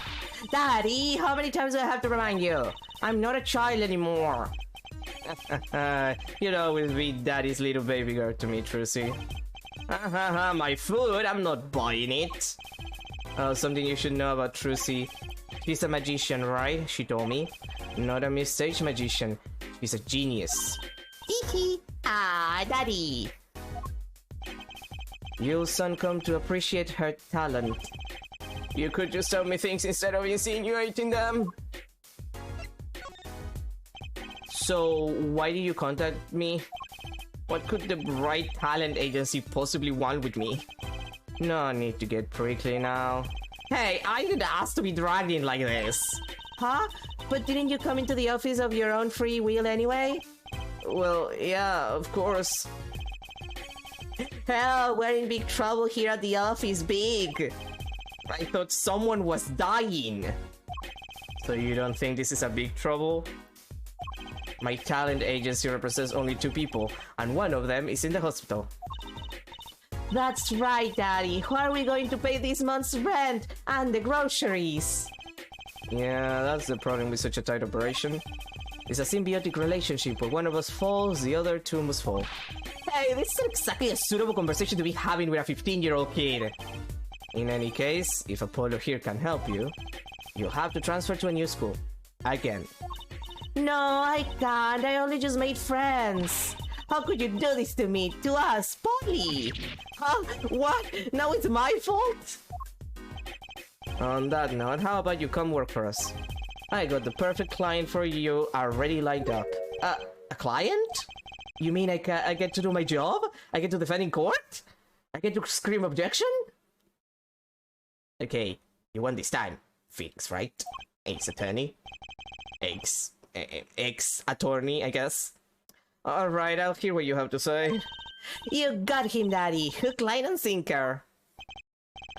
Daddy, how many times do I have to remind you? I'm not a child anymore. You'll always be Daddy's little baby girl to me, Trucy. My food, I'm not buying it. Something you should know about Trucy. She's a magician, right? She told me. Not a mid-stage magician. She's a genius. Hee Daddy. You'll soon come to appreciate her talent. You could just tell me things instead of insinuating them. So, why did you contact me? What could the Bright Talent Agency possibly want with me? No need to get prickly now. Hey, I didn't ask to be dragged in like this. Huh? But didn't you come into the office of your own free will anyway? Well, yeah, of course. Hell, we're in big trouble here at the office, big. I thought someone was dying. So you don't think this is a big trouble? My talent agency represents only 2 people, and one of them is in the hospital. That's right, Daddy. How are we going to pay this month's rent and the groceries? Yeah, that's the problem with such a tight operation. It's a symbiotic relationship where one of us falls, the other 2 must fall. Hey, this isn't exactly a suitable conversation to be having with a 15-year-old kid. In any case, if Apollo here can help you, you'll have to transfer to a new school. Again. No, I can't. I only just made friends. How could you do this to me? To us, Polly? Huh? What? Now it's my fault? On that note, how about you come work for us? I got the perfect client for you already lined up. A client? You mean I get to do my job? I get to defend in court? I get to scream objection? Okay, you won this time. Felix, right? Ex-attorney? Ex-attorney, I guess. Alright, I'll hear what you have to say. You got him, Daddy. Hook, line, and sinker.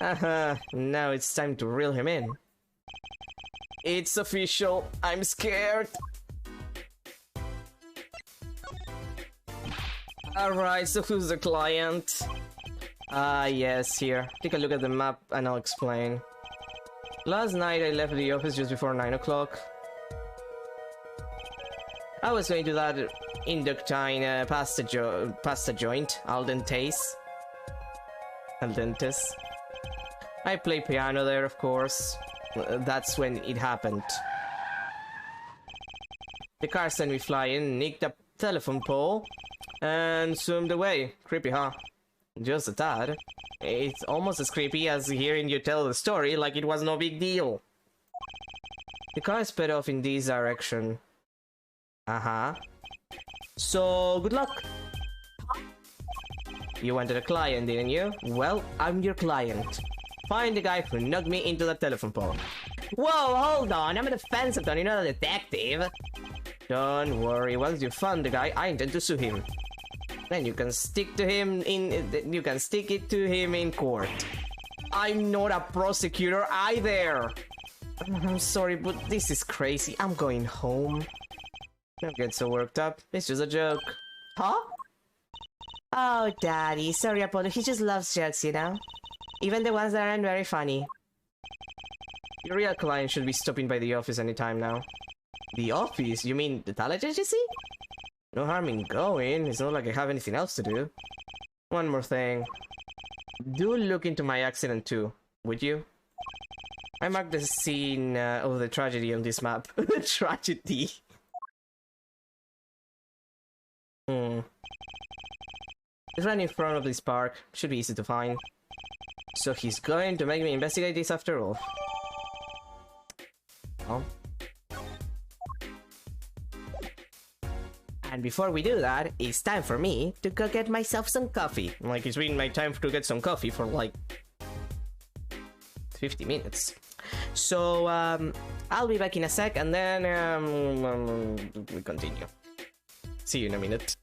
Now it's time to reel him in. It's official. I'm scared. Alright, so who's the client? Yes, here. Take a look at the map and I'll explain. Last night I left the office just before 9 o'clock. I was going to that Indochine pasta joint, Al Dentes. I play piano there, of course. That's when it happened. The car sent me flying, nicked a telephone pole, and zoomed away. Creepy, huh? Just a tad. It's almost as creepy as hearing you tell the story like it was no big deal. The car sped off in this direction. So, good luck. You wanted a client, didn't you? Well, I'm your client. Find the guy who knocked me into the telephone pole. Whoa, hold on. I'm a defense attorney, not a detective. Don't worry, once you found the guy, I intend to sue him. Then you can stick it to him in court. I'm not a prosecutor either. I'm sorry, but this is crazy. I'm going home. Don't get so worked up. It's just a joke. Huh? Oh, Daddy. Sorry, Apollo. He just loves jokes, you know? Even the ones that aren't very funny. Your real client should be stopping by the office anytime now. The office? You mean the talent agency? No harm in going. It's not like I have anything else to do. One more thing. Do look into my accident too, would you? I marked the scene of the tragedy on this map. Tragedy. It's right in front of this park. Should be easy to find. So he's going to make me investigate this after all. Oh. And before we do that, it's time for me to go get myself some coffee. Like, it's been my time to get some coffee for like 50 minutes. So, I'll be back in a sec and then we continue. See you in a minute.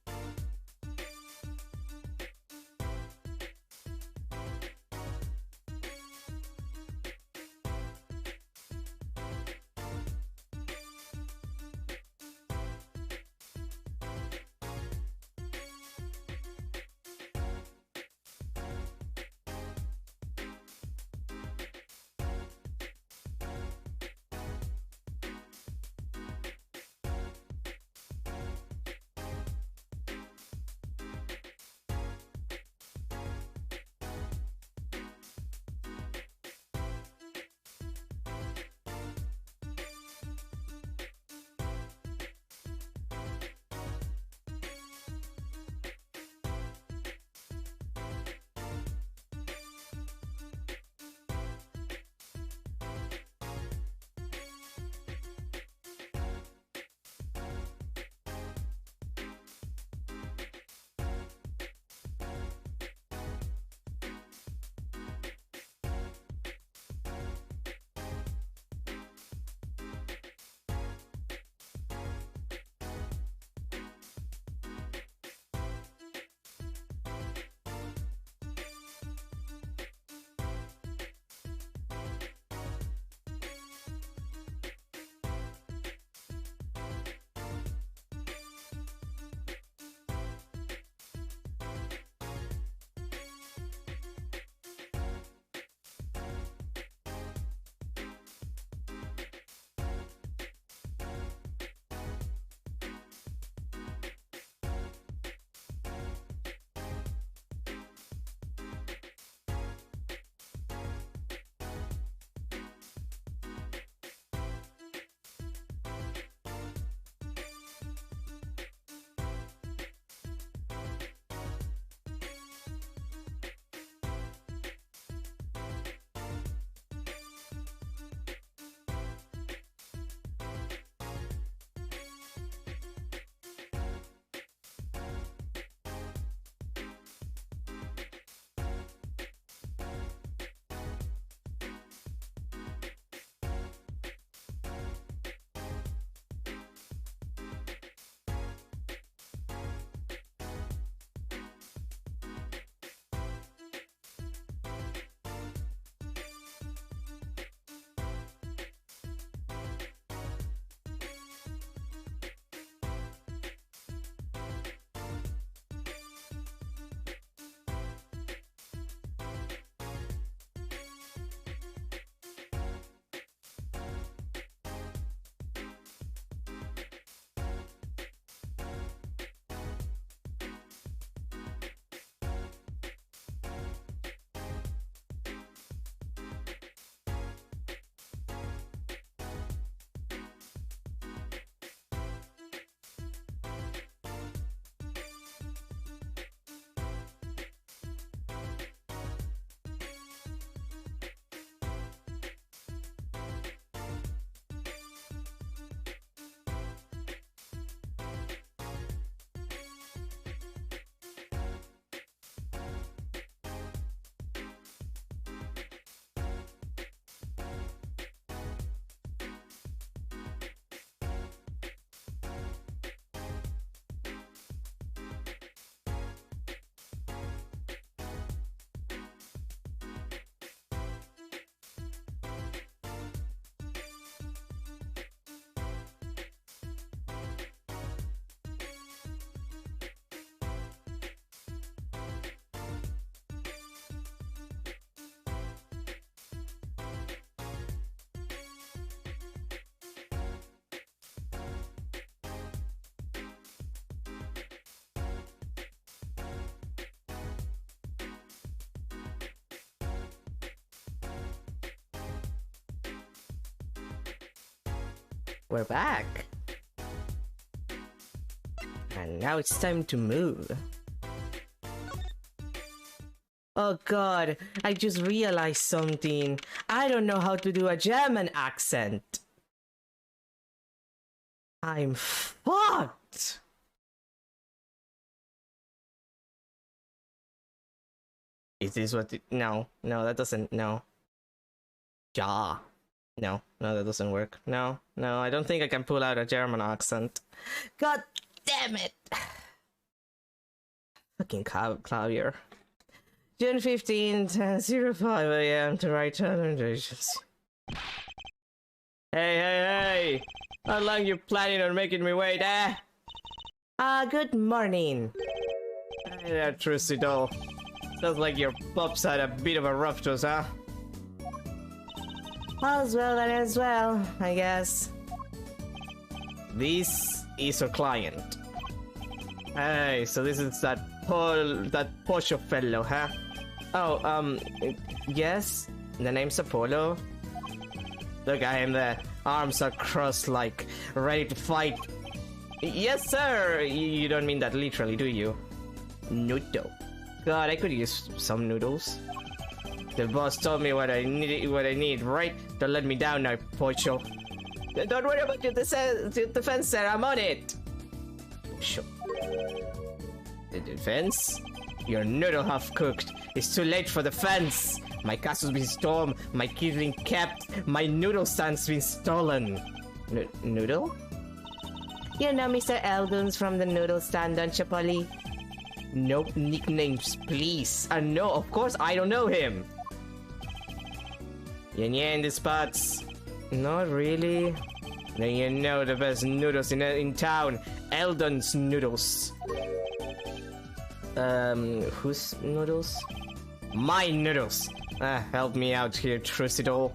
we're back. And now it's time to move. Oh god, I just realized something. I don't know how to do a German accent. I'm fucked. Is this what no, that doesn't, no. Ja. No, that doesn't work. No, I don't think I can pull out a German accent. God damn it! Fucking Clavier. June 15th, 05 AM to write challenges. Hey! How long you planning on making me wait, eh? Good morning. Hey there, Trusty Doll. Sounds like your pups had a bit of a rough toast, huh? All's well that ends well, I guess. This is our client. Hey, so this is that Pocho fellow, huh? Oh, yes? The name's Apollo. Look at him there. Arms are crossed like, ready to fight. Yes, sir! You don't mean that literally, do you? Noodle. God, I could use some noodles. The boss told me what I need, right? Don't let me down now, Pocho. Don't worry about your defense, sir. I'm on it. Sure. The defense? Your noodle half cooked. It's too late for the fence. My castle's been stormed. My keys been kept. My noodle stand's been stolen. Noodle? You know Mr. Eldons from the noodle stand, don't you, Polly? Nope, nicknames, please. No, of course I don't know him. Yeah, in the spots. Not really. Then you know the best noodles in town. Eldon's noodles. Whose noodles? My noodles. Help me out here, Trucidol.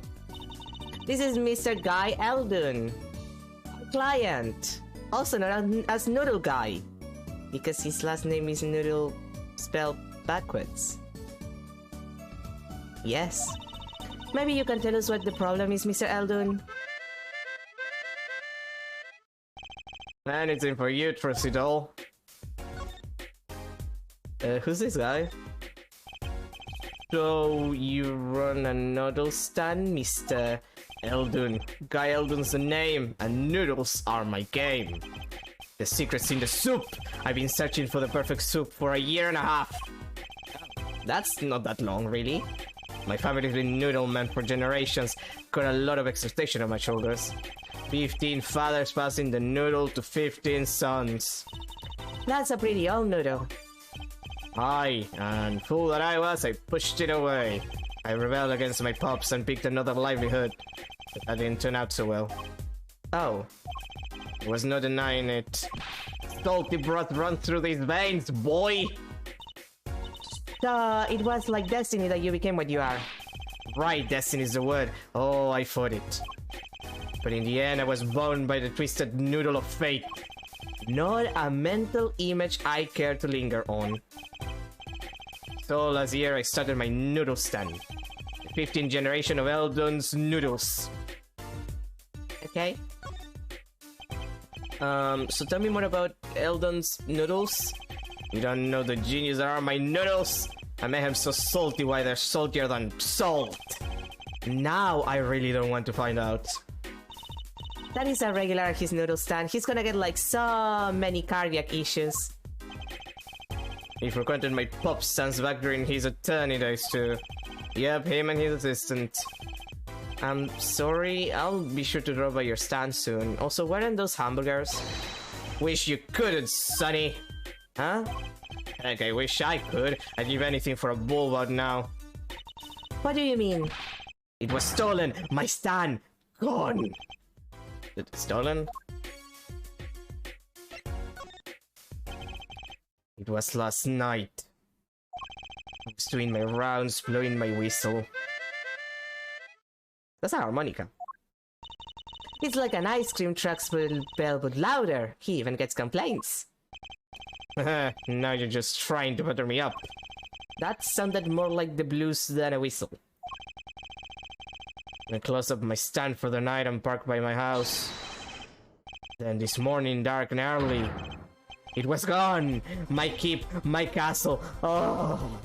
This is Mr. Guy Eldon. Client. Also known as Noodle Guy. Because his last name is Noodle spelled backwards. Yes. Maybe you can tell us what the problem is, Mr. Eldon? Anything for you, Trucidol. Who's this guy? So, you run a noodle stand, Mr. Eldon. Guy Eldon's the name, and noodles are my game. The secret's in the soup! I've been searching for the perfect soup for 1.5 years. That's not that long, really. My family's been noodle men for generations. Got a lot of expectation on my shoulders. 15 fathers passing the noodle to 15 sons. That's a pretty old noodle. Aye, and fool that I was, I pushed it away. I rebelled against my pops and picked another livelihood. But that didn't turn out so well. Oh. Was no denying it. Salty broth run through these veins, boy! It was like destiny that you became what you are. Right, destiny's the word. Oh, I fought it. But in the end, I was bound by the twisted noodle of fate. Not a mental image I care to linger on. So last year, I started my noodle stand. The 15th generation of Eldon's noodles. Okay. So tell me more about Eldon's noodles. You don't know the genius that are my noodles. I make them so salty why they're saltier than salt. Now I really don't want to find out. That is a regular at his noodle stand. He's gonna get like so many cardiac issues. He frequented my pop stands back during his attorney days too. Yep, him and his assistant. I'm sorry, I'll be sure to drop by your stand soon. Also, weren't those hamburgers? Wish you couldn't, Sonny. Huh? Heck, I wish I could. I'd give anything for a bulldog now. What do you mean? It was stolen! My stand! Gone! Stolen? It was last night. I was doing my rounds, blowing my whistle. That's a harmonica. It's like an ice cream truck's bell, but louder. He even gets complaints. Now you're just trying to butter me up. That sounded more like the blues than a whistle. I close up my stand for the night and park by my house. Then this morning, dark and early, it was gone! My keep, my castle, oh!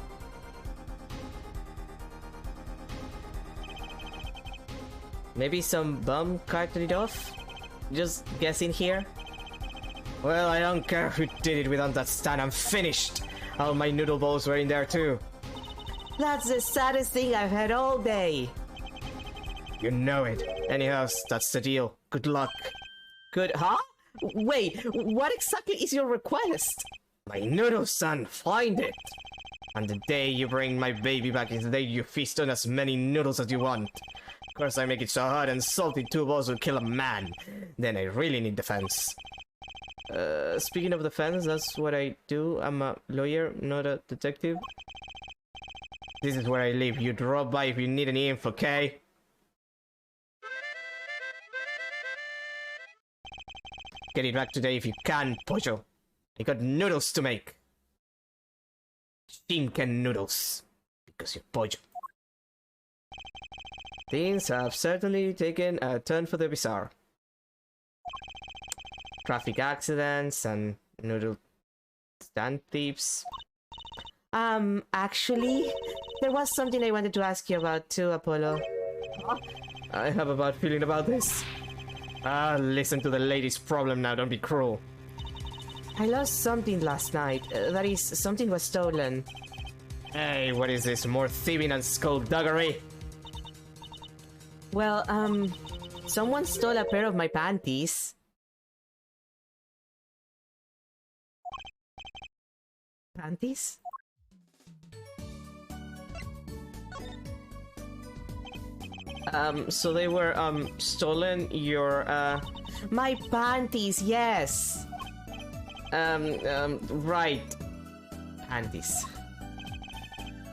Maybe some bum carted it off? Just guessing here? Well, I don't care who did it without that stand, I'm finished! All my noodle balls were in there too. That's the saddest thing I've had all day. You know it. Anyhow, that's the deal. Good luck. Good, huh? Wait, what exactly is your request? My noodle, son, find it! And the day you bring my baby back is the day you feast on as many noodles as you want. Of course, I make it so hot and salty 2 balls will kill a man. Then I really need defense. Speaking of defense, that's what I do. I'm a lawyer, not a detective. This is where I live. You drop by if you need any info, okay? Get it back today if you can, Pojo. I got noodles to make. Shinken noodles. Because you're Pojo. Things have certainly taken a turn for the bizarre. Traffic accidents and noodle stand thieves. Actually, there was something I wanted to ask you about too, Apollo. I have a bad feeling about this. Listen to the lady's problem now, don't be cruel. I lost something last night. That is, something was stolen. Hey, what is this? More thieving and skullduggery? Well, someone stole a pair of my panties. Panties? So they were, stolen your, My panties, yes! right. Panties.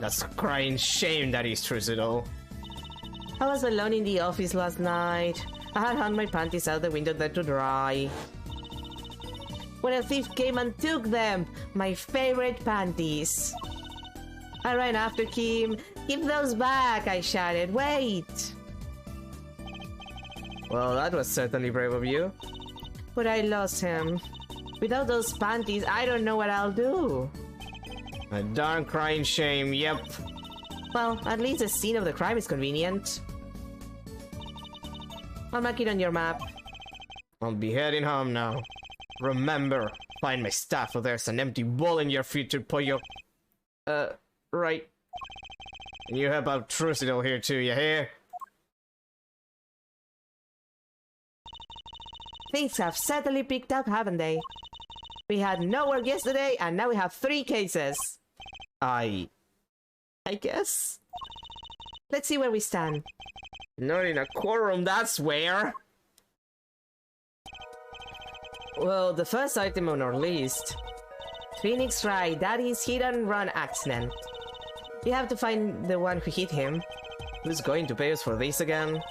That's a crying shame, that is, Trucido. I was alone in the office last night. I had hung my panties out the window there to dry. When a thief came and took them, my favorite panties. I ran after Kim. Give those back, I shouted. Wait! Well, that was certainly brave of you. But I lost him. Without those panties, I don't know what I'll do. A darn crying shame, yep. Well, at least the scene of the crime is convenient. I'll mark it on your map. I'll be heading home now. Remember, find my stuff or there's an empty bowl in your future, Pollo. Right. And you have about Trucido here too, you hear? Things have certainly picked up, haven't they? We had no work yesterday, and now we have 3 cases. I guess? Let's see where we stand. Not in a quorum, that's where! Well, the first item on our list. Phoenix Wright, that is hit and run accident. We have to find the one who hit him. Who's going to pay us for this again?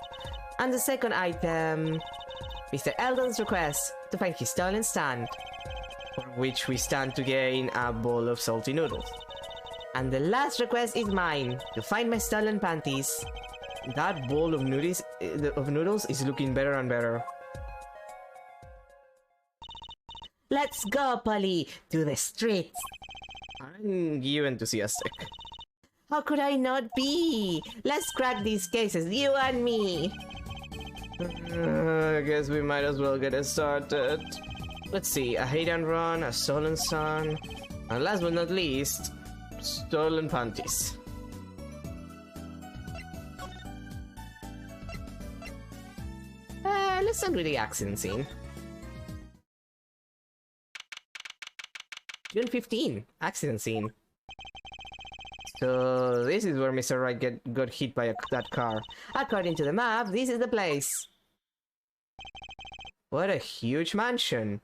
And the second item... Mr. Eldon's request to find his stolen stand. For which we stand to gain a bowl of salty noodles. And the last request is mine, to find my stolen panties. That bowl of noodles is looking better and better. Let's go, Polly, to the streets. Aren't you enthusiastic? How could I not be? Let's crack these cases, you and me. I guess we might as well get it started. Let's see, a hit and run, a stolen son, and last but not least, stolen panties. Let's start with the accident scene. June 15, accident scene. So this is where Mr. Wright got hit by that car. According to the map, this is the place. What a huge mansion.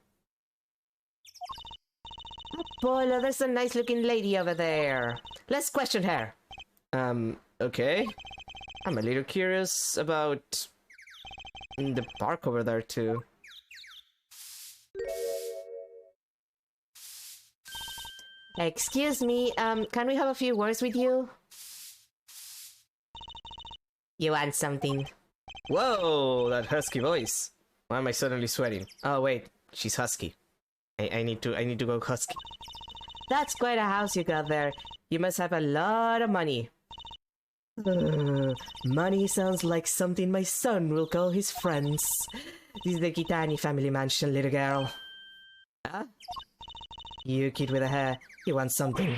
Apollo, there's a nice looking lady over there. Let's question her. Okay. I'm a little curious about the park over there too. Excuse me, can we have a few words with you? You want something? Whoa, that husky voice. Why am I suddenly sweating? Oh wait, she's husky. I need to go husky. That's quite a house you got there. You must have a lot of money. Money sounds like something my son will call his friends. This is the Kitani family mansion, little girl. Huh? You kid with the hair, you want something?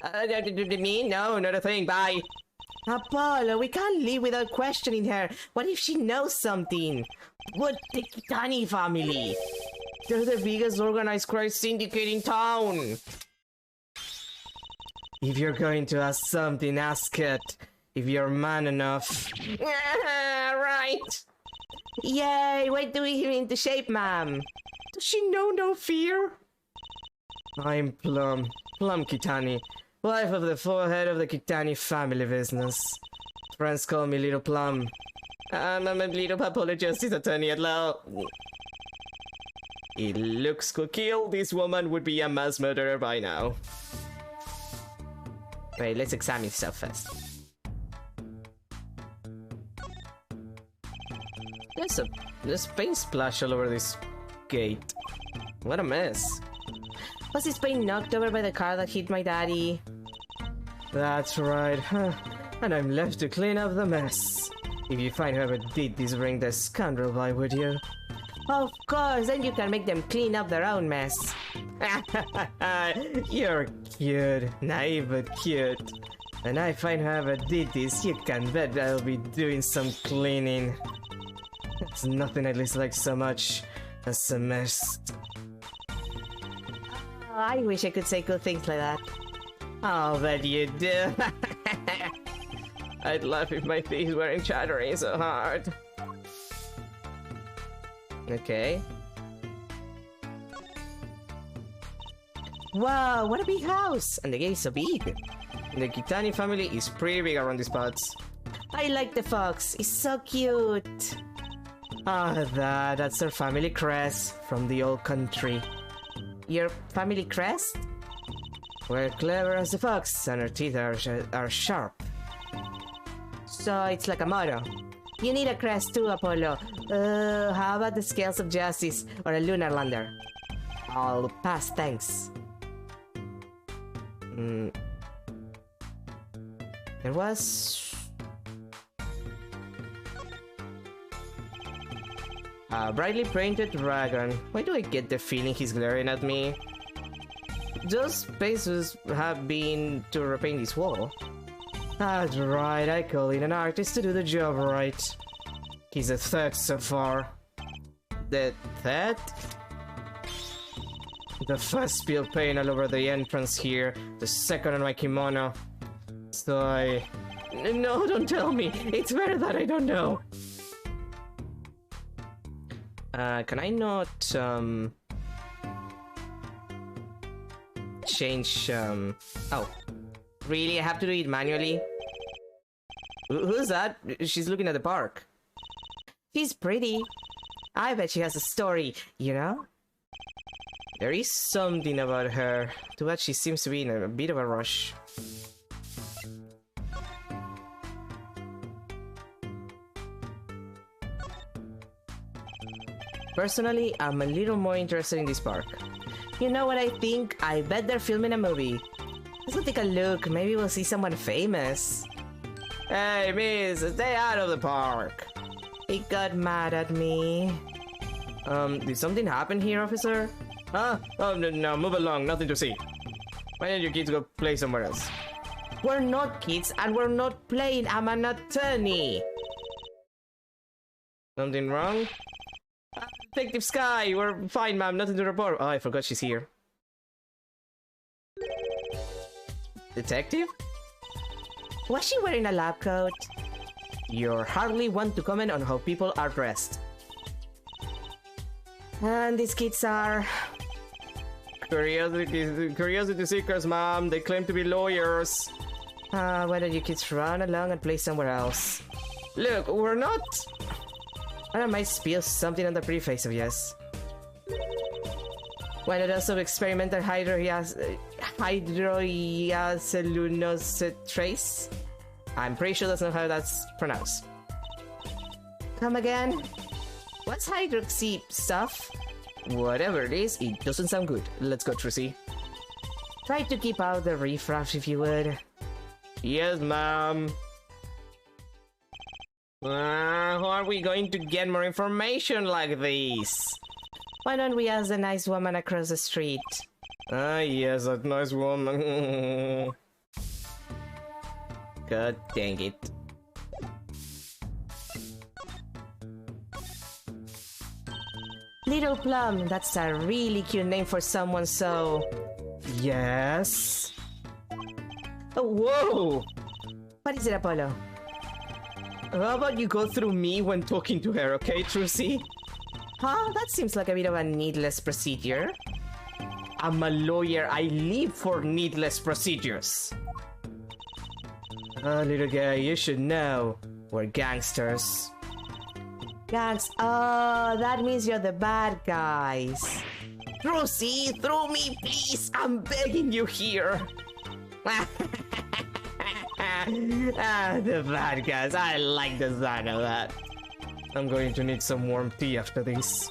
Me? No, not a thing, bye! Apollo, we can't leave without questioning her. What if she knows something? What the Kitani family? They're the biggest organized crime syndicate in town! If you're going to ask something, ask it. If you're man enough. Right. Yay, wait till we hear into shape, ma'am. Does she know no fear? I'm Plum. Plum Kitani. Wife of the forehead of the Kitani family business. Friends call me Little Plum. I'm a little public justice attorney at law. It looks could kill. This woman would be a mass murderer by now. Wait, let's examine stuff first. There's paint splash all over this gate. What a mess. Was this paint knocked over by the car that hit my daddy? That's right. And I'm left to clean up the mess. If you find whoever did this, bring the scoundrel by, would you? Of course, then you can make them clean up their own mess. You're cute. Naive but cute. When I find whoever did this, you can bet I'll be doing some cleaning. There's nothing I dislike so much as a mess. Oh, I wish I could say good things like that. I'll bet you do. I'd laugh if my teeth weren't chattering so hard. Okay. Wow, what a big house! And the gate is so big. The Kitani family is pretty big around these parts. I like the fox. It's so cute. Ah, that's our family crest from the old country. Your family crest? We're clever as the fox, and our teeth are sharp. So it's like a motto. You need a crest too, Apollo. How about the scales of justice or a lunar lander? I'll pass, thanks. There was a brightly painted dragon. Why do I get the feeling he's glaring at me? Those spaces have been to repaint this wall. That's right, I call in an artist to do the job right. He's a third so far. The third? The first spilled paint all over the entrance here, the second on my kimono. So no, don't tell me. It's better that I don't know. Can I not, change, oh. Really? I have to do it manually? Who's that? She's looking at the park. She's pretty. I bet she has a story, you know? There is something about her. Too bad she seems to be in a bit of a rush. Personally, I'm a little more interested in this park. You know what I think? I bet they're filming a movie. Let's go take a look. Maybe we'll see someone famous. Hey, miss, stay out of the park. He got mad at me. Did something happen here, officer? Huh? Oh, no, move along. Nothing to see. Why don't you kids go play somewhere else? We're not kids, and we're not playing. I'm an attorney. Something wrong? Detective Sky, we're fine, ma'am. Nothing to report. Oh, I forgot she's here. Detective? Was she wearing a lab coat? You're hardly one to comment on how people are dressed. And these kids are... Curiosity seekers, ma'am. They claim to be lawyers. Why don't you kids run along and play somewhere else? Look, we're not... I might spill something on the pretty face of yours. One of those experimental hydroxyluminous trace? I'm pretty sure that's not how that's pronounced. Come again? What's hydroxy stuff? Whatever it is, it doesn't sound good. Let's go, Trissy. Try to keep out the riffraff if you would. Yes, ma'am. How are we going to get more information like this? Why don't we ask the nice woman across the street? Ah, yes, that nice woman. God dang it. Little Plum, that's a really cute name for someone so... Yes? Oh, whoa! What is it, Apollo? How about you go through me when talking to her, okay, Trucy? Huh? That seems like a bit of a needless procedure. I'm a lawyer. I live for needless procedures. Little guy, you should know. We're gangsters. Oh, that means you're the bad guys. Trucy, through me, please. I'm begging you here. The bad guys. I like the sound of that. I'm going to need some warm tea after this.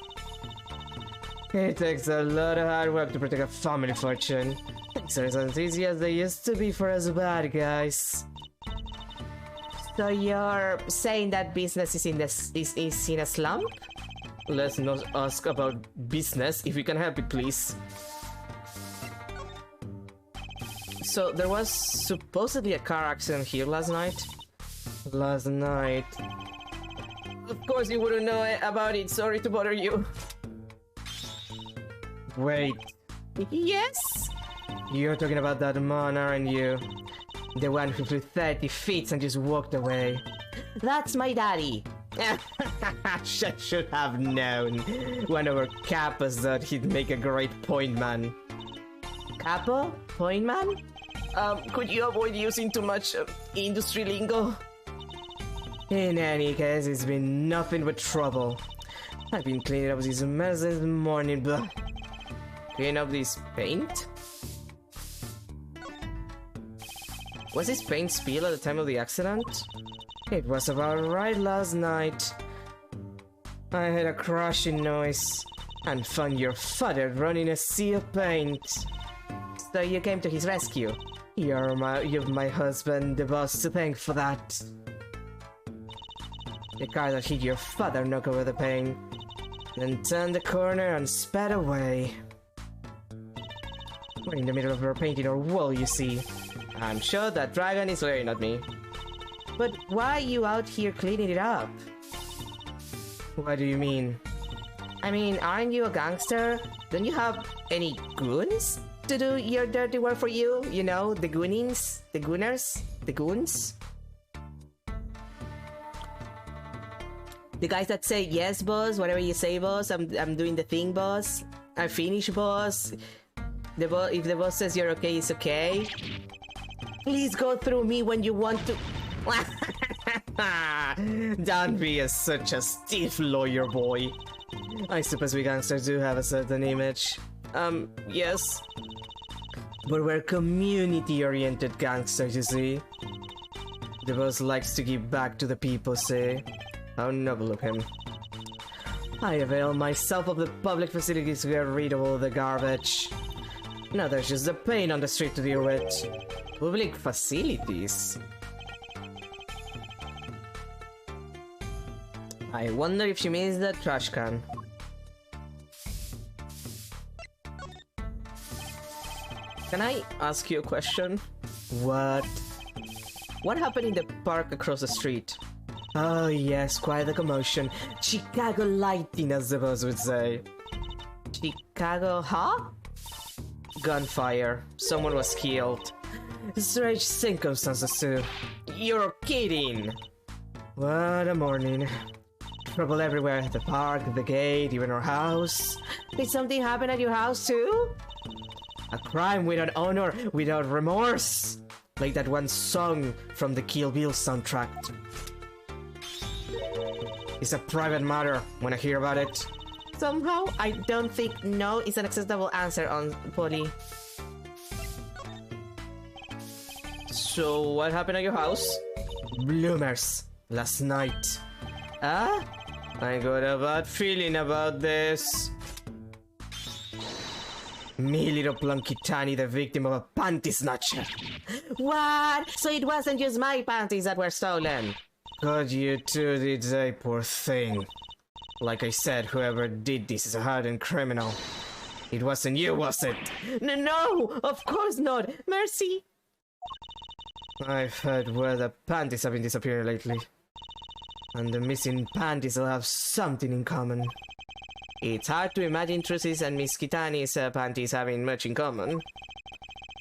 It takes a lot of hard work to protect a family fortune. Things aren't as easy as they used to be for us bad guys. So you're saying that business is in a slump? Let's not ask about business if we can help it, please. So there was supposedly a car accident here last night. Of course you wouldn't know about it. Sorry to bother you. Wait. Yes? You're talking about that man, aren't you? The one who flew 30 feet and just walked away. That's my daddy. I should have known. One of our capos thought he'd make a great point man. Capo? Point man? Could you avoid using too much industry lingo? In any case, it's been nothing but trouble. I've been cleaning up this mess this morning, but... Clean up this paint? Was this paint spilled at the time of the accident? It was about right last night. I heard a crashing noise and found your father running a sea of paint. So you came to his rescue. You've my husband, the boss, to thank for that. The car that hit your father knocked over the paint, then turned the corner and sped away. We're in the middle of repainting our wall, you see. I'm sure that dragon is glaring at me. But why are you out here cleaning it up? What do you mean? I mean, aren't you a gangster? Don't you have any goons to do your dirty work for you? You know, the goonings? The gooners? The goons? The guys that say, yes, boss, whatever you say, boss, I'm doing the thing, boss. I finish, boss. If the boss says you're okay, it's okay. Please go through me when you want to. Don't be such a stiff lawyer boy. I suppose we gangsters do have a certain image. Yes. But we're community-oriented gangsters, you see. The boss likes to give back to the people, see. How noble of him. I avail myself of the public facilities to get rid of all the garbage. Now there's just the pain on the street to deal with. Public facilities? I wonder if she means the trash can. Can I ask you a question? What? What happened in the park across the street? Oh yes, quite the commotion. Chicago lighting, as the boss would say. Chicago, huh? Gunfire. Someone was killed. Strange circumstances too. You're kidding! What a morning. Trouble everywhere. The park, the gate, even our house. Did something happen at your house too? A crime without honor, without remorse. Like that one song from the Kill Bill soundtrack. It's a private matter when I hear about it. Somehow, I don't think no is an acceptable answer on Polly. So, what happened at your house? Bloomers. Last night. I got a bad feeling about this. Me, little Plunkitani, the victim of a panty snatcher. What? So it wasn't just my panties that were stolen? God, you too did say, poor thing. Like I said, whoever did this is a hardened criminal. It wasn't you, was it? No, of course not. Mercy. I've heard where the panties have been disappearing lately. And the missing panties will have something in common. It's hard to imagine Trucy's and Miss Kitani's panties having much in common.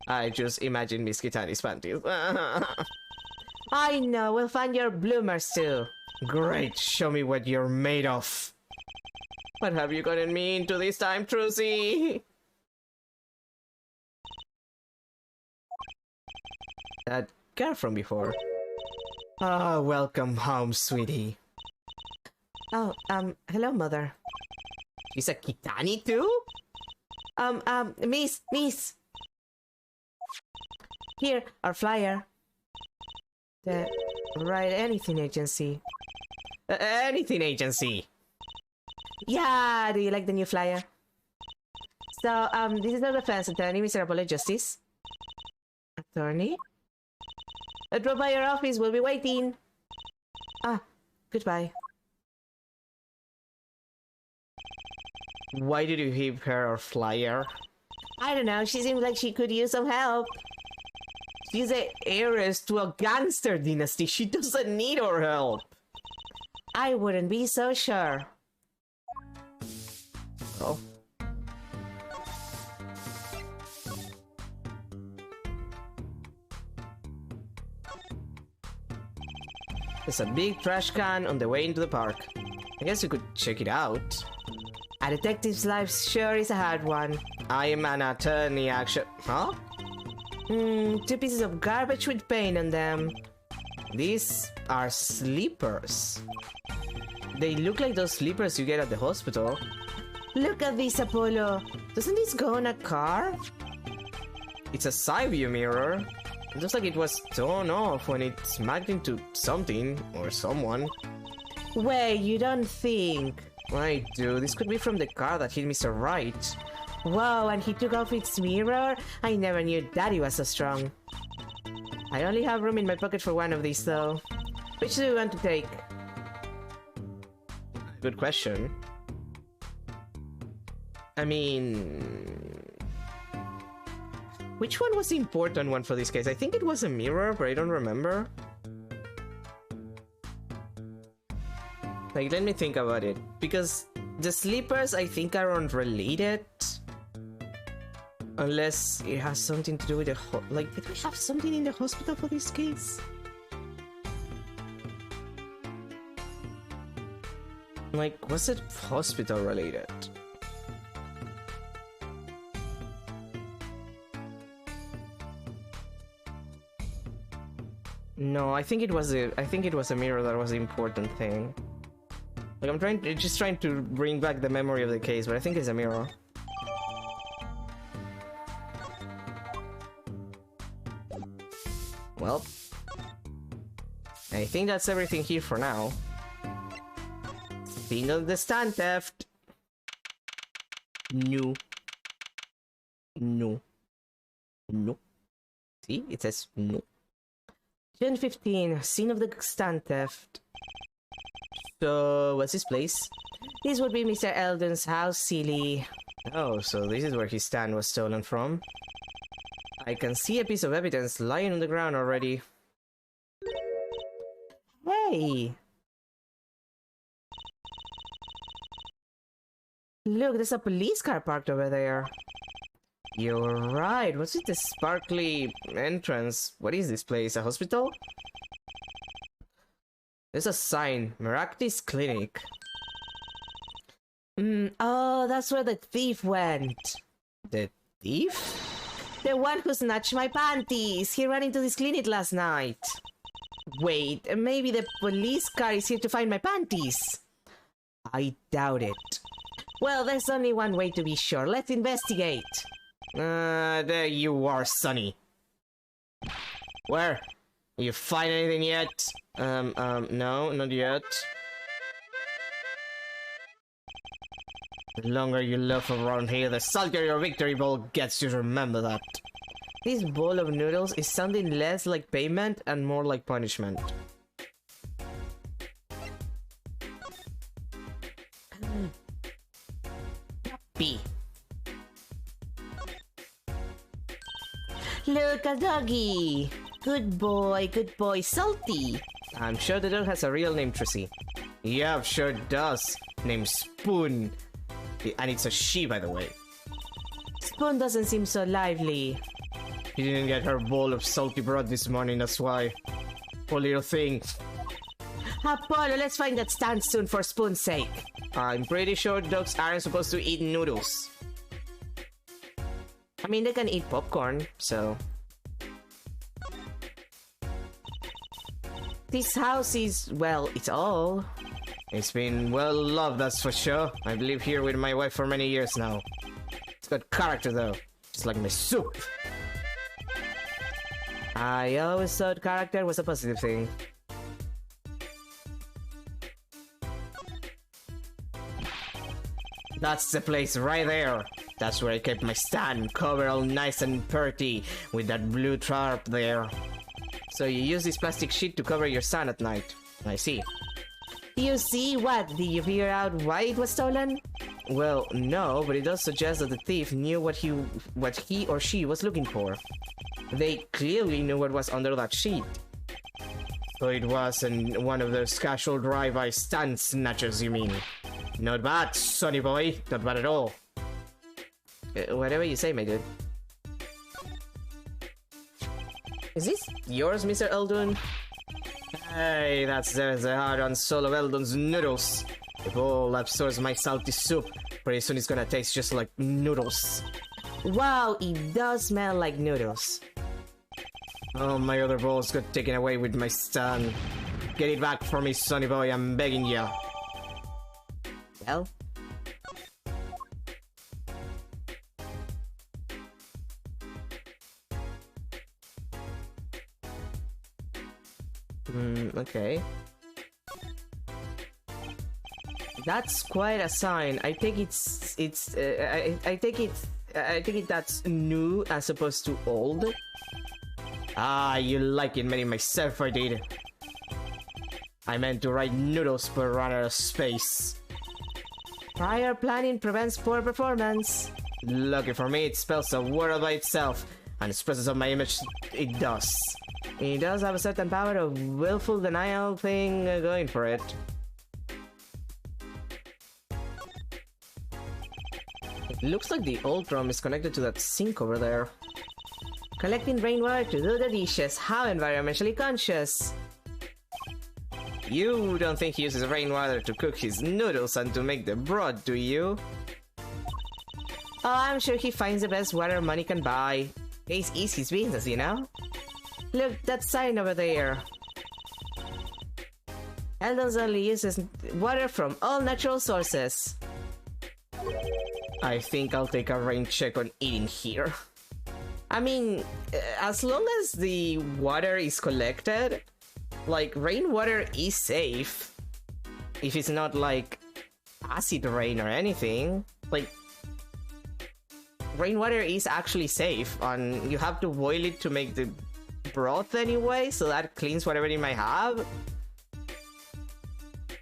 I just imagine Miss Kitani's panties. I know, we'll find your bloomers too. Great, show me what you're made of. What have you gotten me into this time, Trucy? That girl from before. Ah, welcome home, sweetie. Oh, hello, Mother. She's a Kitani too? Miss. Here, our flyer. The Right Anything Agency. Anything agency. Yeah, do you like the new flyer? So, this is the defense attorney, Mr. Apollo Justice. Attorney? Drop by your office, we'll be waiting. Ah, goodbye. Why did you give her a flyer? I don't know, she seems like she could use some help. She's the heiress to a gangster dynasty. She doesn't need our help. I wouldn't be so sure. Oh. There's a big trash can on the way into the park. I guess you could check it out. A detective's life sure is a hard one. I am an attorney, actually. Huh? Two pieces of garbage with paint on them. These are slippers. They look like those slippers you get at the hospital. Look at this, Apollo. Doesn't this go on a car? It's a side view mirror. It looks like it was torn off when it smacked into something or someone. Wait, you don't think? I do. This could be from the car that hit Mr. Wright. Wow, and he took off its mirror? I never knew Daddy was so strong. I only have room in my pocket for one of these, though. Which do you want to take? Good question. I mean... which one was the important one for this case? I think it was a mirror, but I don't remember. Like, let me think about it. Because the slippers, I think, are unrelated. Unless it has something to do with the like, did we have something in the hospital for this case? Like, was it hospital related? No, I think it was a mirror that was the important thing. Like, I'm just trying to bring back the memory of the case, but I think it's a mirror. Well, I think that's everything here for now. Thing of the stand theft. No. See, it says no. June 15, scene of the stand theft. So, what's this place? This would be Mr. Eldon's house, silly. Oh, so this is where his stand was stolen from. I can see a piece of evidence lying on the ground already. Hey! Look, there's a police car parked over there. You're right. What's with the sparkly entrance? What is this place? A hospital? There's a sign. Meraktis Clinic. Oh, that's where the thief went. The thief? The one who snatched my panties. He ran into this clinic last night. Wait, maybe the police car is here to find my panties. I doubt it. Well, there's only one way to be sure. Let's investigate. There you are, Sonny. Where? You find anything yet? No, not yet. The longer you live around here, the saltier your victory ball gets, you remember that. This bowl of noodles is sounding less like payment and more like punishment. B. Look, a doggy! Good boy, Salty! I'm sure the dog has a real name, Trissy. Yeah, sure it does. Named Spoon. And it's a she, by the way. Spoon doesn't seem so lively. She didn't get her bowl of salty broth this morning, that's why. Poor little thing. Apollo, let's find that stand soon for Spoon's sake. I'm pretty sure dogs aren't supposed to eat noodles. I mean, they can eat popcorn, so... This house is, well, it's all. It's been well loved, that's for sure. I've lived here with my wife for many years now. It's got character though, just like my soup. I always thought character was a positive thing. That's the place right there. That's where I kept my stand, covered all nice and pretty, with that blue tarp there. So you use this plastic sheet to cover your stand at night. I see. You see what? Did you figure out why it was stolen? Well, no, but it does suggest that the thief knew what he or she was looking for. They clearly knew what was under that sheet. So it wasn't one of those casual drive-by stand snatchers, you mean? Not bad, sonny boy. Not bad at all. Whatever you say, my dude. Is this yours, Mr. Eldon? Hey, that's the hard-on soul of Eldon's noodles. If all absorbs my salty soup, pretty soon it's gonna taste just like noodles. Wow, it does smell like noodles. Oh, my other bowls got taken away with my stand. Get it back for me, sonny boy, I'm begging ya. Well... Okay. That's quite a sign. I think I take it that's new as opposed to old. Ah, you like it, many myself I did. I meant to write noodles but run out of space. Prior planning prevents poor performance. Lucky for me, it spells a word by itself, and expresses of my image it does. It does have a certain power of willful denial thing going for it. It looks like the old drum is connected to that sink over there. Collecting rainwater to do the dishes. How environmentally conscious. You don't think he uses rainwater to cook his noodles and to make the broth, do you? Oh, I'm sure he finds the best water money can buy. It's easy business, you know? Look, that sign over there. Eldon's only uses water from all natural sources. I think I'll take a rain check on eating here. I mean, as long as the water is collected, like, rainwater is safe. If it's not like acid rain or anything. Like, rainwater is actually safe, and you have to boil it to make the broth anyway, so that cleans whatever it might have.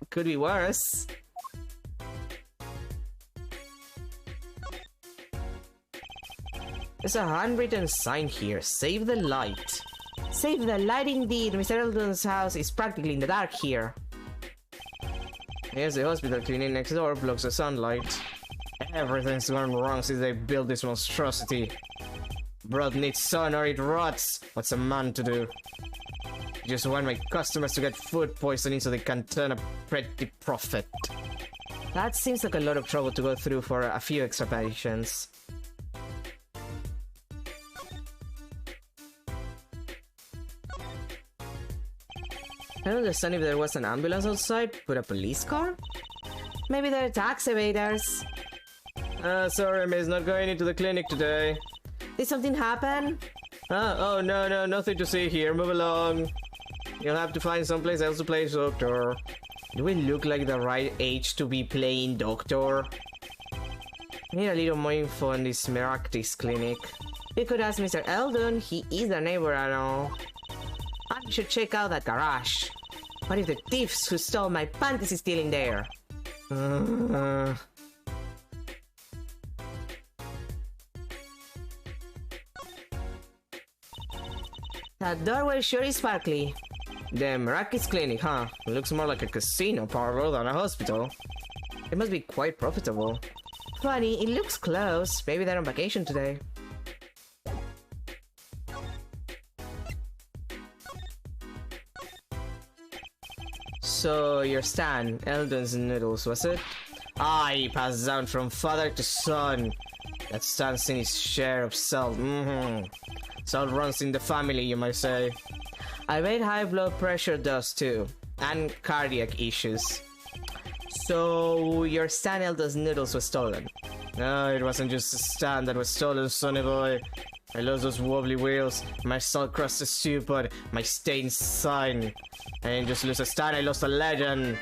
Could be worse. There's a handwritten sign here. Save the light. Save the light indeed. Mr. Eldon's house is practically in the dark here. Here's the hospital clinic next door, blocks the sunlight. Everything's gone wrong since they built this monstrosity. Broth needs sun or it rots. What's a man to do? Just want my customers to get food poisoning so they can turn a pretty profit. That seems like a lot of trouble to go through for a few extra patients. I don't understand if there was an ambulance outside, but a police car? Maybe they're tax evaders. Sorry, miss, not going into the clinic today. Did something happen? Oh, no, nothing to see here. Move along. You'll have to find someplace else to play doctor. Do we look like the right age to be playing doctor? Need a little more info on this Meraktis clinic. You could ask Mr. Eldon, he is the neighbor and all. I should check out that garage. What if the thieves who stole my panties is still in there? That doorway sure is sparkly. The Merakis clinic, huh? Looks more like a casino parlor than a hospital. It must be quite profitable. Funny, it looks close. Maybe they're on vacation today. So, your stand, Eldon's Noodles, was it? Ah, he passed down from father to son. That stands in his share of salt. Salt runs in the family, you might say. I bet high blood pressure does too. And cardiac issues. So, your stand Eldon's Noodles was stolen? No, it wasn't just a stand that was stolen, sonny boy. I lost those wobbly wheels, my salt-crusted stew pot, my stained sign. I didn't just lose a stand, I lost a legend.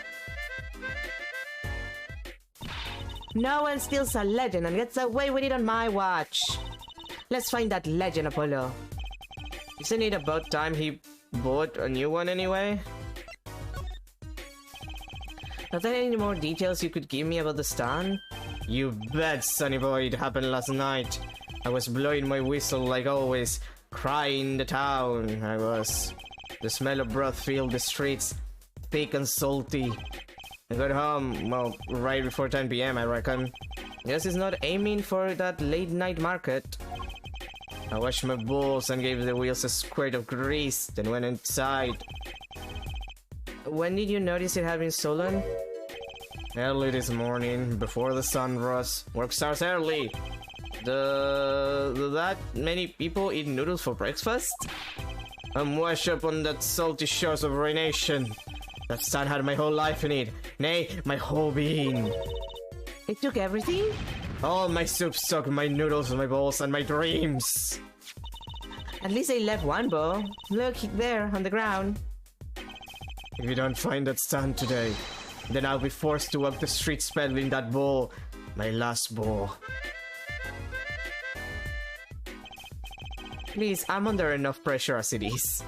No one steals a legend and gets away with it on my watch. Let's find that legend, Apollo. Isn't it about time he bought a new one anyway? Are there any more details you could give me about the stand? You bet, sonny boy, it happened last night. I was blowing my whistle like always, crying the town, I was. The smell of broth filled the streets, thick and salty. I got home, well, right before 10 PM, I reckon. Guess he's not aiming for that late night market. I washed my balls and gave the wheels a squirt of grease, then went inside. When did you notice it had been stolen? Early this morning, before the sun rose. Work starts early. That many people eat noodles for breakfast? I'm washed up on that salty shores of ruination. That stand had my whole life in it. Nay, my whole being. It took everything? All my soup stock, my noodles, my balls, and my dreams. At least I left one bowl. Look, there, on the ground. If you don't find that stand today, then I'll be forced to walk the streets peddling that bowl. My last bowl. Please, I'm under enough pressure as it is.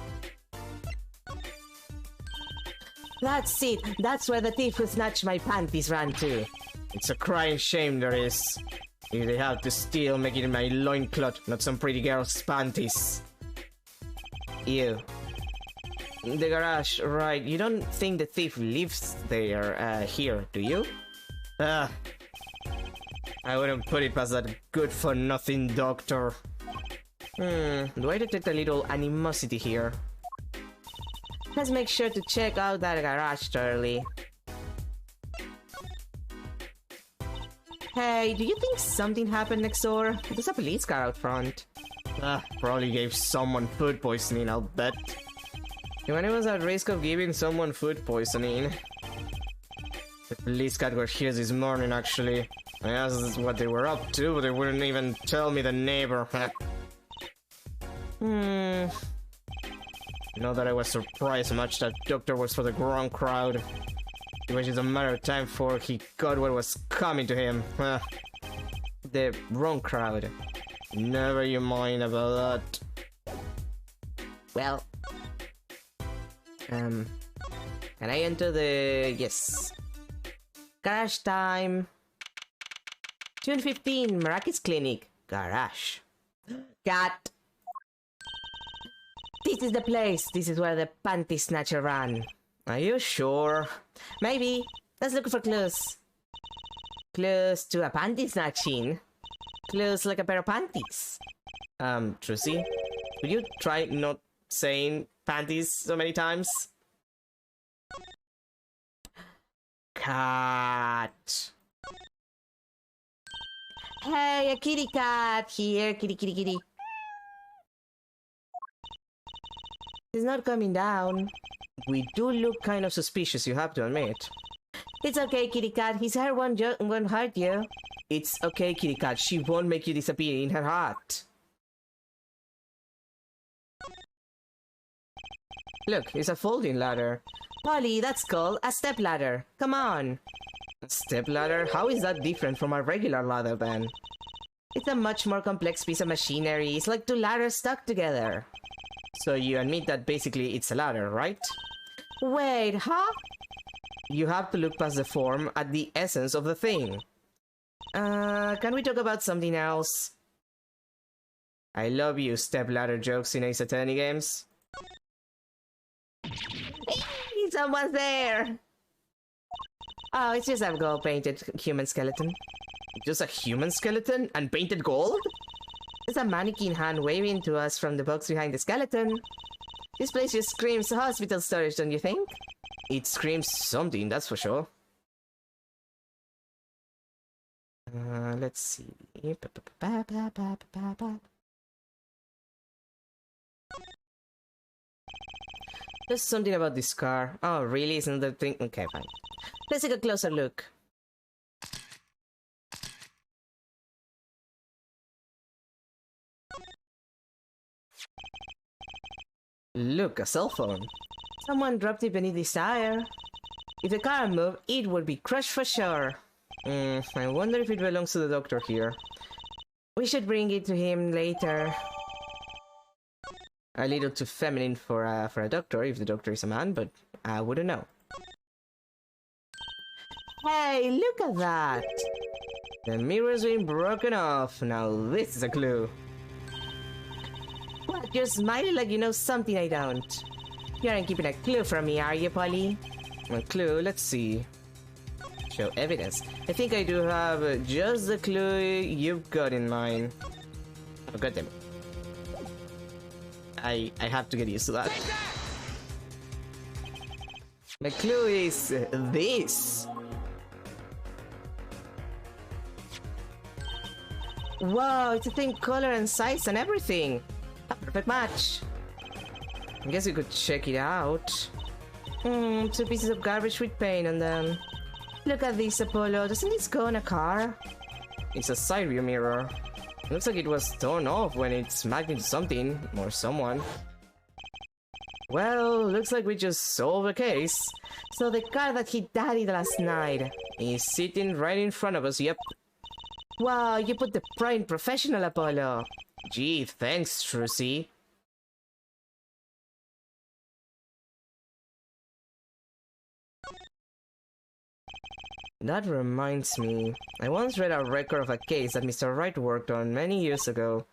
That's it. That's where the thief who snatched my panties ran to. It's a crying shame there is. If they have to steal, make it in my loincloth, not some pretty girl's panties. Ew. The garage, right. You don't think the thief lives there, here, do you? I wouldn't put it past that good-for-nothing doctor. Do I detect a little animosity here? Let's make sure to check out that garage thoroughly. Hey, do you think something happened next door? There's a police car out front. Probably gave someone food poisoning, I'll bet. If anyone's at risk of giving someone food poisoning... The police car were here this morning, actually. I asked what they were up to, but they wouldn't even tell me the neighbor. Not that I was surprised much, that doctor was for the wrong crowd. It was just a matter of time before he got what was coming to him. The wrong crowd. Never you mind about that. Well... Can I enter the... Yes. Garage time. June 15, Merakis Clinic. Garage. Cat. This is the place. This is where the panty snatcher ran. Are you sure? Maybe. Let's look for clues. Clues to a panty snatching. Clues like a pair of panties. Trucy? Would you try not saying panties so many times? Cat. Hey, a kitty cat here. Kitty, kitty, kitty. He's not coming down. We do look kind of suspicious, you have to admit. It's okay, kitty cat. His hair won't hurt you. It's okay, kitty cat. She won't make you disappear in her heart. Look, it's a folding ladder. Polly, that's called a step ladder. Come on. Stepladder? How is that different from a regular ladder then? It's a much more complex piece of machinery. It's like two ladders stuck together. So you admit that basically it's a ladder, right? Wait, huh? You have to look past the form at the essence of the thing. Can we talk about something else? I love you stepladder jokes in Ace Attorney games. Someone's there! Oh, it's just a gold-painted human skeleton. Just a human skeleton and painted gold? There's a mannequin hand waving to us from the box behind the skeleton. This place just screams hospital storage, don't you think? It screams something, that's for sure. Let's see. There's something about this car. Oh, really? Isn't that thing? Okay, fine. Let's take a closer look. Look, a cell phone. Someone dropped it beneath this tire. If the car moved, it would be crushed for sure. I wonder if it belongs to the doctor here. We should bring it to him later. A little too feminine for a doctor, if the doctor is a man, but I wouldn't know. Hey, look at that! The mirror's been broken off. Now this is a clue. What? You're smiling like you know something I don't. You aren't keeping a clue from me, are you, Polly? A clue? Let's see. Show evidence. I think I do have just the clue you've got in mind. Oh, goddamn it. I have to get used to that. The clue is this. Wow, it's the same color and size and everything. A perfect match. I guess you could check it out. Two pieces of garbage with paint on them. Look at this, Apollo. Doesn't this go in a car? It's a side view mirror. Looks like it was torn off when it smacked into something or someone. Well, looks like we just solved the case. So the car that hit Daddy last night is sitting right in front of us, yep. Wow, you put the pride in professional, Apollo. Gee, thanks, Trucy. That reminds me, I once read a record of a case that Mr. Wright worked on many years ago.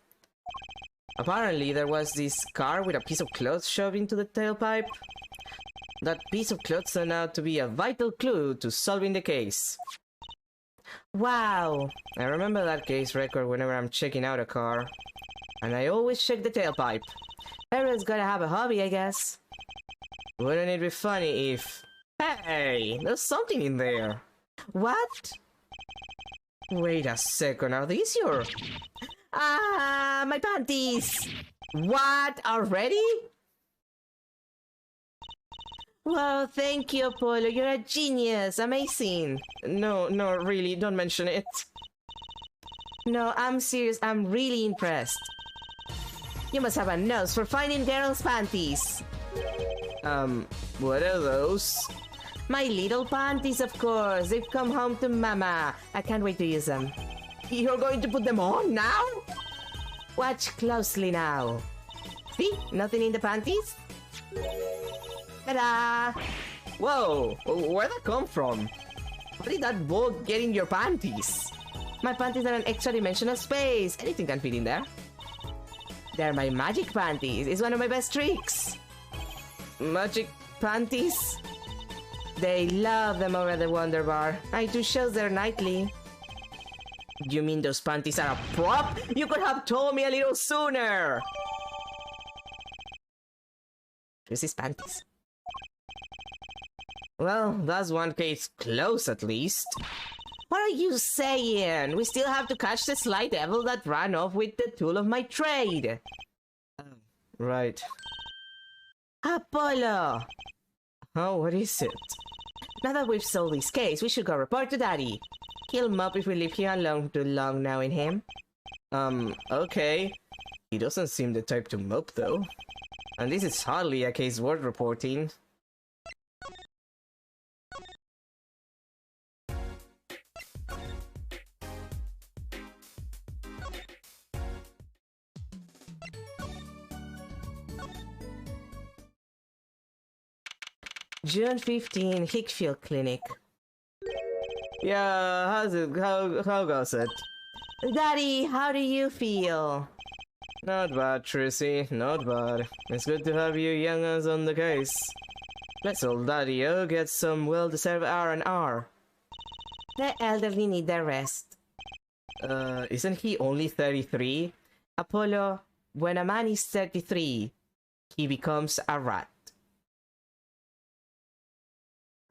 Apparently, there was this car with a piece of cloth shoved into the tailpipe. That piece of cloth turned out to be a vital clue to solving the case. Wow! I remember that case record whenever I'm checking out a car. And I always check the tailpipe. Everyone's gotta have a hobby, I guess. Wouldn't it be funny if... Hey, there's something in there. What? Wait a second, are these your... Ah, my panties! What? Already? Well, thank you, Apollo. You're a genius. Amazing. No, really, don't mention it. No, I'm serious. I'm really impressed. You must have a nose for finding Daryl's panties. What are those? My little panties, of course. They've come home to Mama. I can't wait to use them. You're going to put them on now? Watch closely now. See? Nothing in the panties? Ta-da! Whoa! Where'd that come from? How did that ball get in your panties? My panties are an extra-dimensional space. Anything can fit in there. They're my magic panties. It's one of my best tricks. Magic panties? They love them over at the Wonder Bar. I do shows there nightly. You mean those panties are a prop? You could have told me a little sooner! This is panties. Well, that's one case close at least. What are you saying? We still have to catch the sly devil that ran off with the tool of my trade. Right. Apollo! Oh, what is it? Now that we've solved this case, we should go report to Daddy. He'll mop if we leave here alone too long, knowing him. Okay. He doesn't seem the type to mop, though. And this is hardly a case worth reporting. June 15, Hickfield Clinic. Yeah, how goes it? Daddy, how do you feel? Not bad, Trissy, not bad. It's good to have you young'uns on the case. Let's old Daddy-o get some well-deserved R&R. The elderly need their rest. Isn't he only 33? Apollo, when a man is 33, he becomes a rat.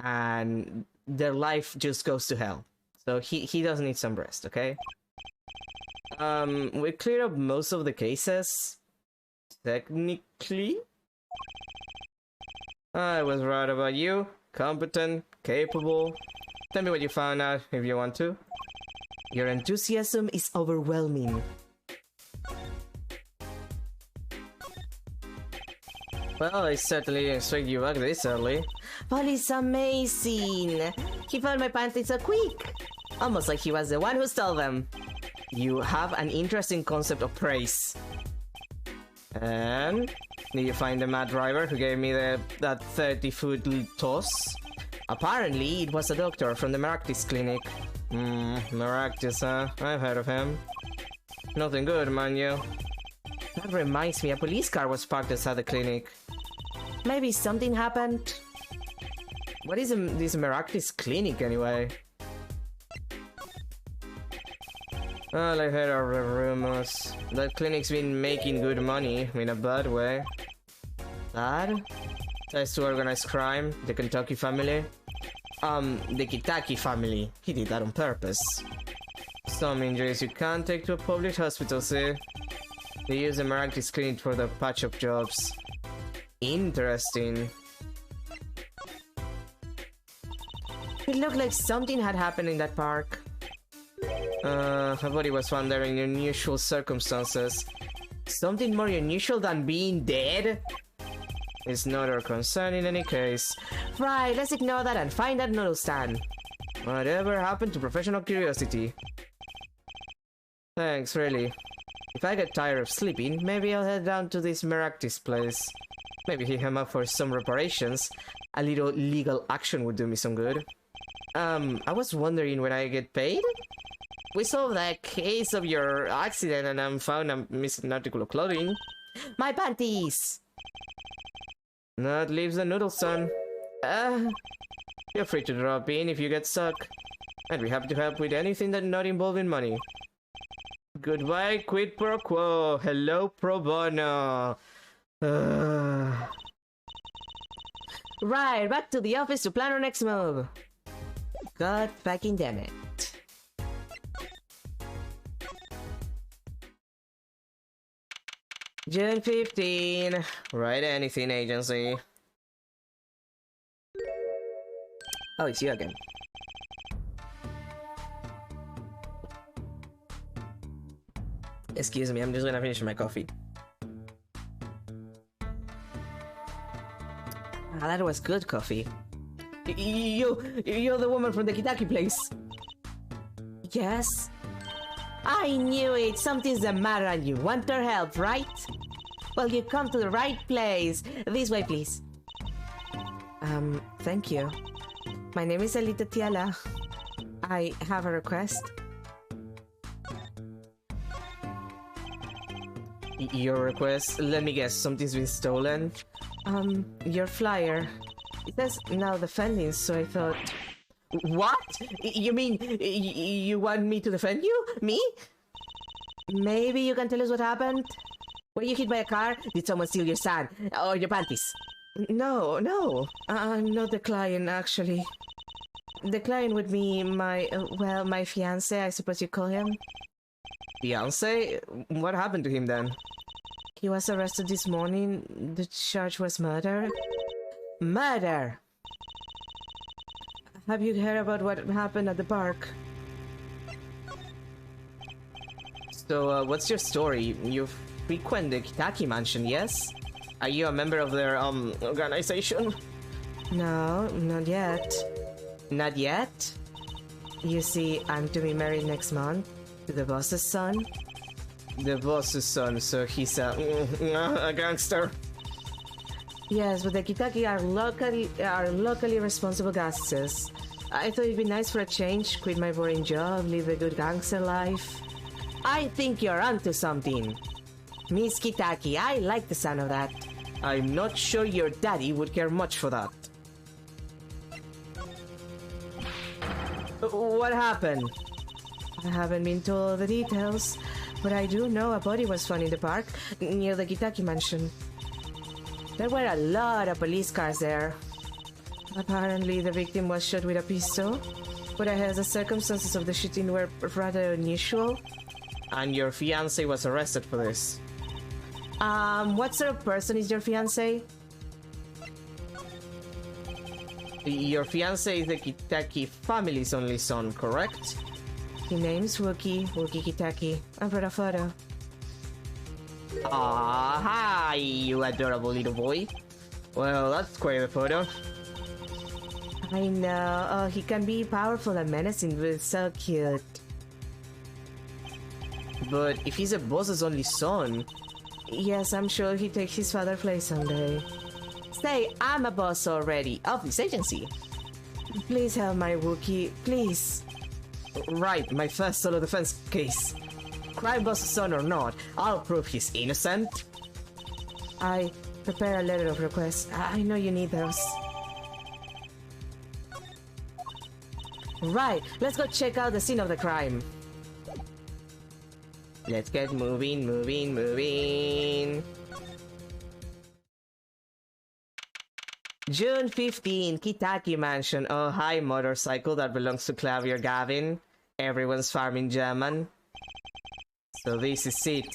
And their life just goes to hell. So he does need some rest, okay? We cleared up most of the cases. Technically. I was right about you. Competent, capable. Tell me what you found out if you want to. Your enthusiasm is overwhelming. Well, I certainly didn't expect you back this early. Paul is amazing. He found my panties so quick. Almost like he was the one who stole them. You have an interesting concept of praise. And did you find the mad driver who gave me that 30-foot toss? Apparently, it was a doctor from the Maractus Clinic. Maractus, huh? I've heard of him. Nothing good, man, you. That reminds me, a police car was parked outside the clinic. Maybe something happened. What is this Maractus Clinic, anyway? Well, I heard our rumors. That clinic's been making good money, in a bad way. Bad? Ties to organized crime, the Kentucky family. The Kitaki family. He did that on purpose. Some injuries you can't take to a public hospital, see? They use the Maractus Clinic for the patch-up jobs. Interesting. It looked like something had happened in that park. Her body was found there in unusual circumstances. Something more unusual than being dead? It's not our concern in any case. Right, let's ignore that and find that noodle stand. Whatever happened to professional curiosity? Thanks, really. If I get tired of sleeping, maybe I'll head down to this Maractus place. Maybe hit him up for some reparations. A little legal action would do me some good. I was wondering when I get paid? We solved that case of your accident and I found a missing article of clothing. My panties! That leaves the noodle, son. Feel free to drop in if you get stuck. I'd be happy to help with anything that's not involving money. Goodbye, quid pro quo. Hello, pro bono. Right, back to the office to plan our next move. God fucking damn it. June 15. Write anything, agency. Oh, it's you again. Excuse me, I'm just gonna finish my coffee. Ah, that was good coffee. You're the woman from the Kitaki place. Yes? I knew it! Something's the matter and you want our help, right? Well, you come to the right place. This way, please. Thank you. My name is Alita Tiala. I have a request. Your request? Let me guess, something's been stolen? Your flyer. It says now defending, so I thought... What? You mean you want me to defend you? Me? Maybe you can tell us what happened? Were you hit by a car? Did someone steal your sand? Or your panties? No. I'm not the client, actually. The client would be my, well, my fiancé, I suppose you call him. Fiancé? What happened to him then? He was arrested this morning. The charge was murder. Murder! Have you heard about what happened at the park? So, what's your story? You frequent the Kitaki mansion, yes? Are you a member of their, organization? No, not yet. Not yet? You see, I'm to be married next month to the boss's son. The boss's son, so he's a gangster. Yes, but the Kitaki are locally responsible gangsters. I thought it'd be nice for a change, quit my boring job, live a good gangster life. I think you're onto something. Miss Kitaki, I like the sound of that. I'm not sure your daddy would care much for that. What happened? I haven't been told the details, but I do know a body was found in the park near the Kitaki mansion. There were a lot of police cars there. Apparently, the victim was shot with a pistol, but I heard the circumstances of the shooting were rather unusual. And your fiancé was arrested for this. What sort of person is your fiancé? Your fiancé is the Kitaki family's only son, correct? His name's Wookie Kitaki. I brought a photo. Ah, hi, you adorable little boy. Well, that's quite a photo. I know. Oh, he can be powerful and menacing, but so cute. But if he's a boss's only son... Yes, I'm sure he takes his father's place someday. Say, I'm a boss already of this agency. Please help my Wookie, please. Right, my first solo defense case. Crime boss's son or not, I'll prove he's innocent. I prepare a letter of request. I know you need those. Right, let's go check out the scene of the crime. Let's get moving. June 15, Kitaki Mansion. Oh, hi, motorcycle that belongs to Clavier Gavin. Everyone's farming German. So this is it.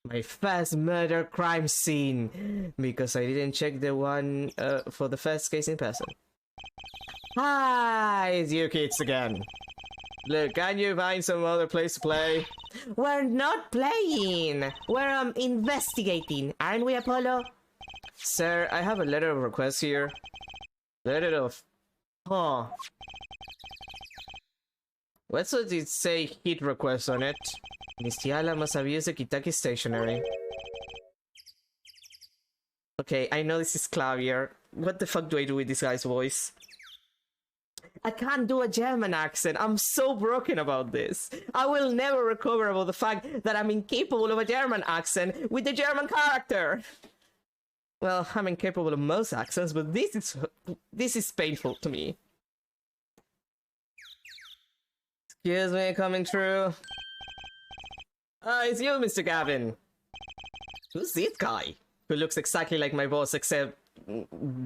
My first murder crime scene. Because I didn't check the one for the first case in person. Hi, it's you kids again. Look, can you find some other place to play? We're not playing. We're investigating, aren't we, Apollo? Sir, I have a letter of request here. Letter of... Huh. What does it say hit request on it? Miss Tiala must have used the Kitaki stationery. Okay, I know this is Clavier. What the fuck do I do with this guy's voice? I can't do a German accent. I'm so broken about this. I will never recover about the fact that I'm incapable of a German accent with the German character. Well, I'm incapable of most accents, but this is painful to me. Excuse me, coming through. It's you, Mr. Gavin. Who's this guy? Who looks exactly like my boss, except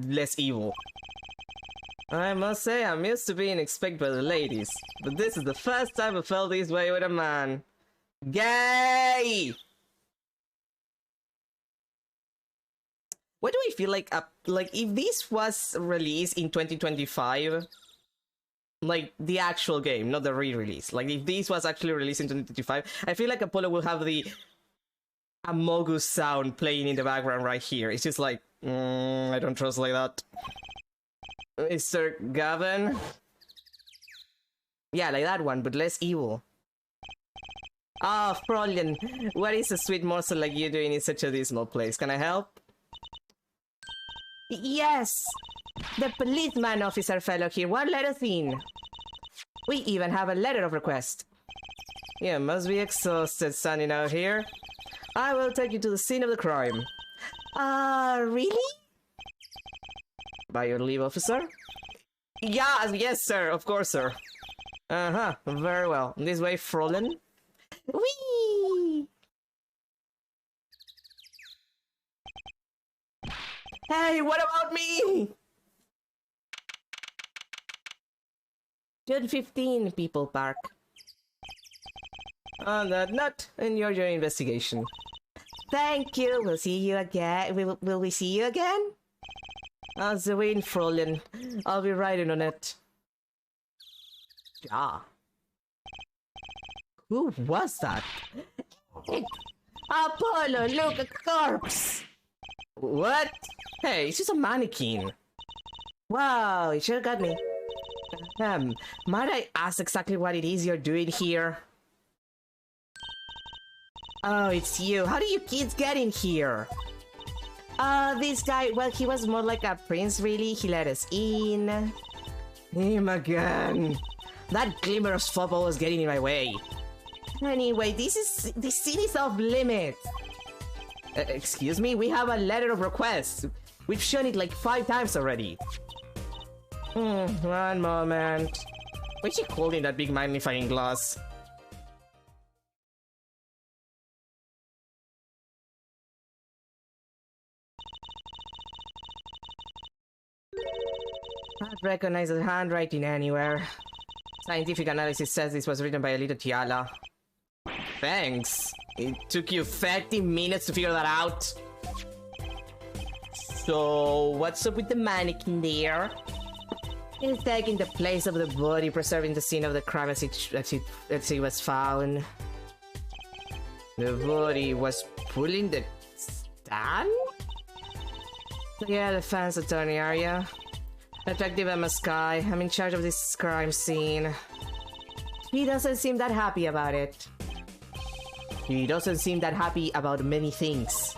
less evil. I must say, I'm used to being expected by the ladies, but this is the first time I felt this way with a man. Gay! Why do I feel like if this was released in 2025, like the actual game, not the re-release, like if this was actually released in 2025, I feel like Apollo will have the Amogus sound playing in the background right here. It's just like, I don't trust like that. Mr. Gavin? Yeah, like that one, but less evil. Ah, oh, Frolian, what is a sweet morsel like you doing in such a dismal place? Can I help? Yes! The policeman officer fellow here won't let us in. We even have a letter of request. Yeah, must be exhausted standing out here. I will take you to the scene of the crime. Really? By your leave, officer? Yes, sir, of course, sir. Uh-huh, very well. This way, Frolin. Whee! Hey, what about me? June 15, People Park. On that note, enjoy your investigation. Thank you. We'll see you again. Will we see you again? As the wind, Frolin. I'll be riding on it. Yeah. Who was that? Apollo, look, a corpse! What? Hey, it's just a mannequin. Wow, it sure got me. Might I ask exactly what it is you're doing here? Oh, it's you. How do you kids get in here? This guy, well, he was more like a prince, really. He let us in. Him again. That glimmerous football was getting in my way. Anyway, this scene is off limits. Excuse me? We have a letter of request. We've shown it like 5 times already. One moment. Why is she holding that big magnifying glass? Can't recognize the handwriting anywhere. Scientific analysis says this was written by a little Tiala. Thanks. It took you 30 minutes to figure that out. So, what's up with the mannequin there? It's taking the place of the body, preserving the scene of the crime as it was found. The body was pulling the stand? Yeah, the fans attorney, are ya? Detective Emma Sky, I'm in charge of this crime scene. He doesn't seem that happy about it. He doesn't seem that happy about many things.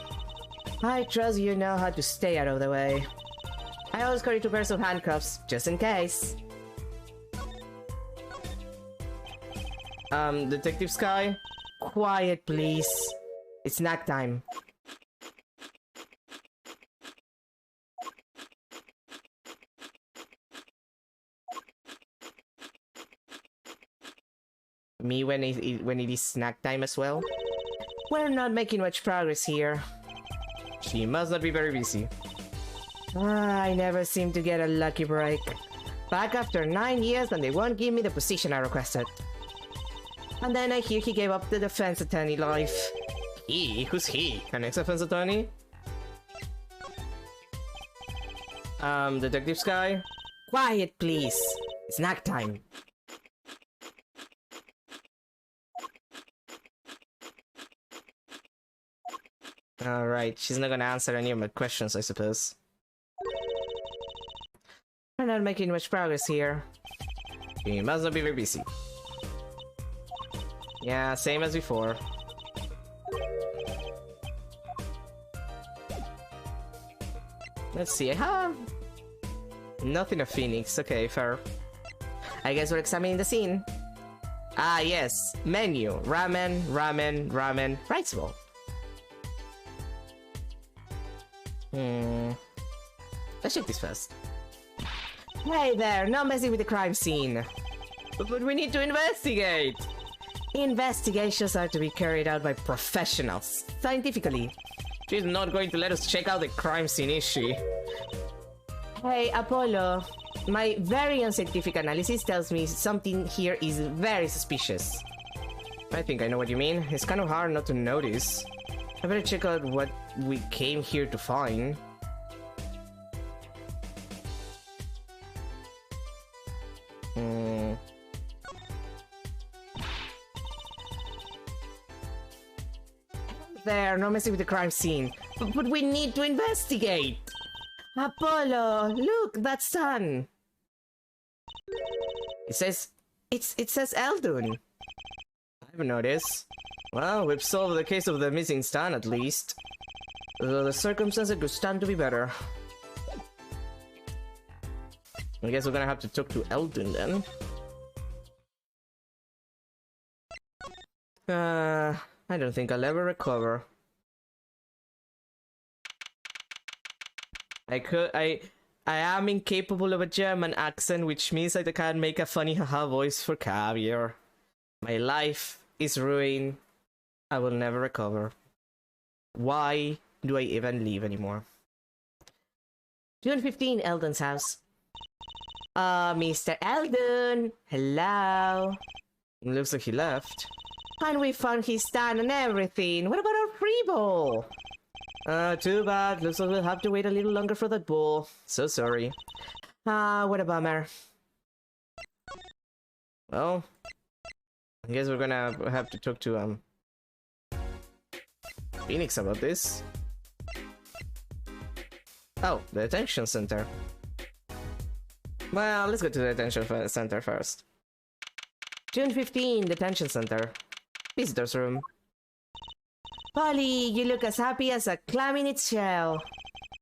I trust you know how to stay out of the way. I always carry 2 pairs of handcuffs, just in case. Detective Sky? Quiet, please. It's snack time. Me when it is snack time as well? We're not making much progress here. She must not be very busy. I never seem to get a lucky break. Back after 9 years and they won't give me the position I requested. And then I hear he gave up the defense attorney life. He? Who's he? An ex-defense attorney? Detective Sky? Quiet, please. It's snack time. Alright, she's not gonna answer any of my questions, I suppose. We're not making much progress here. She must not be very busy. Yeah, same as before. Let's see, I have nothing of Phoenix. Okay, fair. I guess we're examining the scene. Ah, yes. Menu. Ramen, ramen, ramen. Rice bowl. Let's check this first. Hey there, no messing with the crime scene. But we need to investigate. Investigations are to be carried out by professionals, scientifically. She's not going to let us check out the crime scene, is she? Hey, Apollo. My very unscientific analysis tells me something here is very suspicious. I think I know what you mean. It's kind of hard not to notice. I better check out what we came here to find. There, no messing with the crime scene. But we need to investigate. Apollo, look, that sun. It says Eldun. I've noticed. Well, we've solved the case of the missing stand at least. The circumstances could stand to be better. I guess we're gonna have to talk to Eldun then. I don't think I'll ever recover. I am incapable of a German accent, which means I can't make a funny haha voice for Caviar. My life is ruined. I will never recover. Why do I even live anymore? June 15, Eldon's house. Mr. Eldon! Hello? Looks like he left. And we found his stand and everything. What about our free bowl? Too bad. Looks like we'll have to wait a little longer for that bowl. So sorry. What a bummer. Well, I guess we're gonna have to talk to, Phoenix about this. Oh, the detention center. Well, let's go to the detention center first. June 15, detention center. Visitor's room. Polly, you look as happy as a clam in its shell.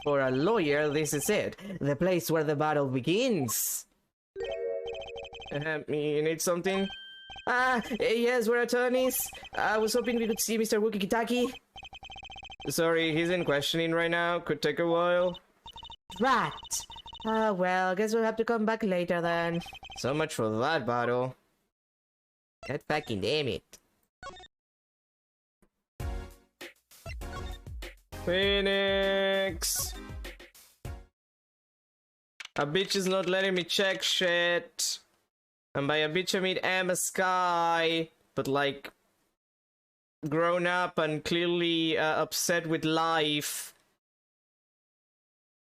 For a lawyer, this is it. The place where the battle begins. You need something? Yes, we're attorneys. I was hoping we could see Mr. Wookie Kitaki. Sorry, he's in questioning right now. Could take a while. Right. Well, guess we'll have to come back later then. So much for that battle. God fucking damn it. Phoenix! A bitch is not letting me check shit. And by a bitch I mean Emma Sky. But like... grown up and clearly upset with life.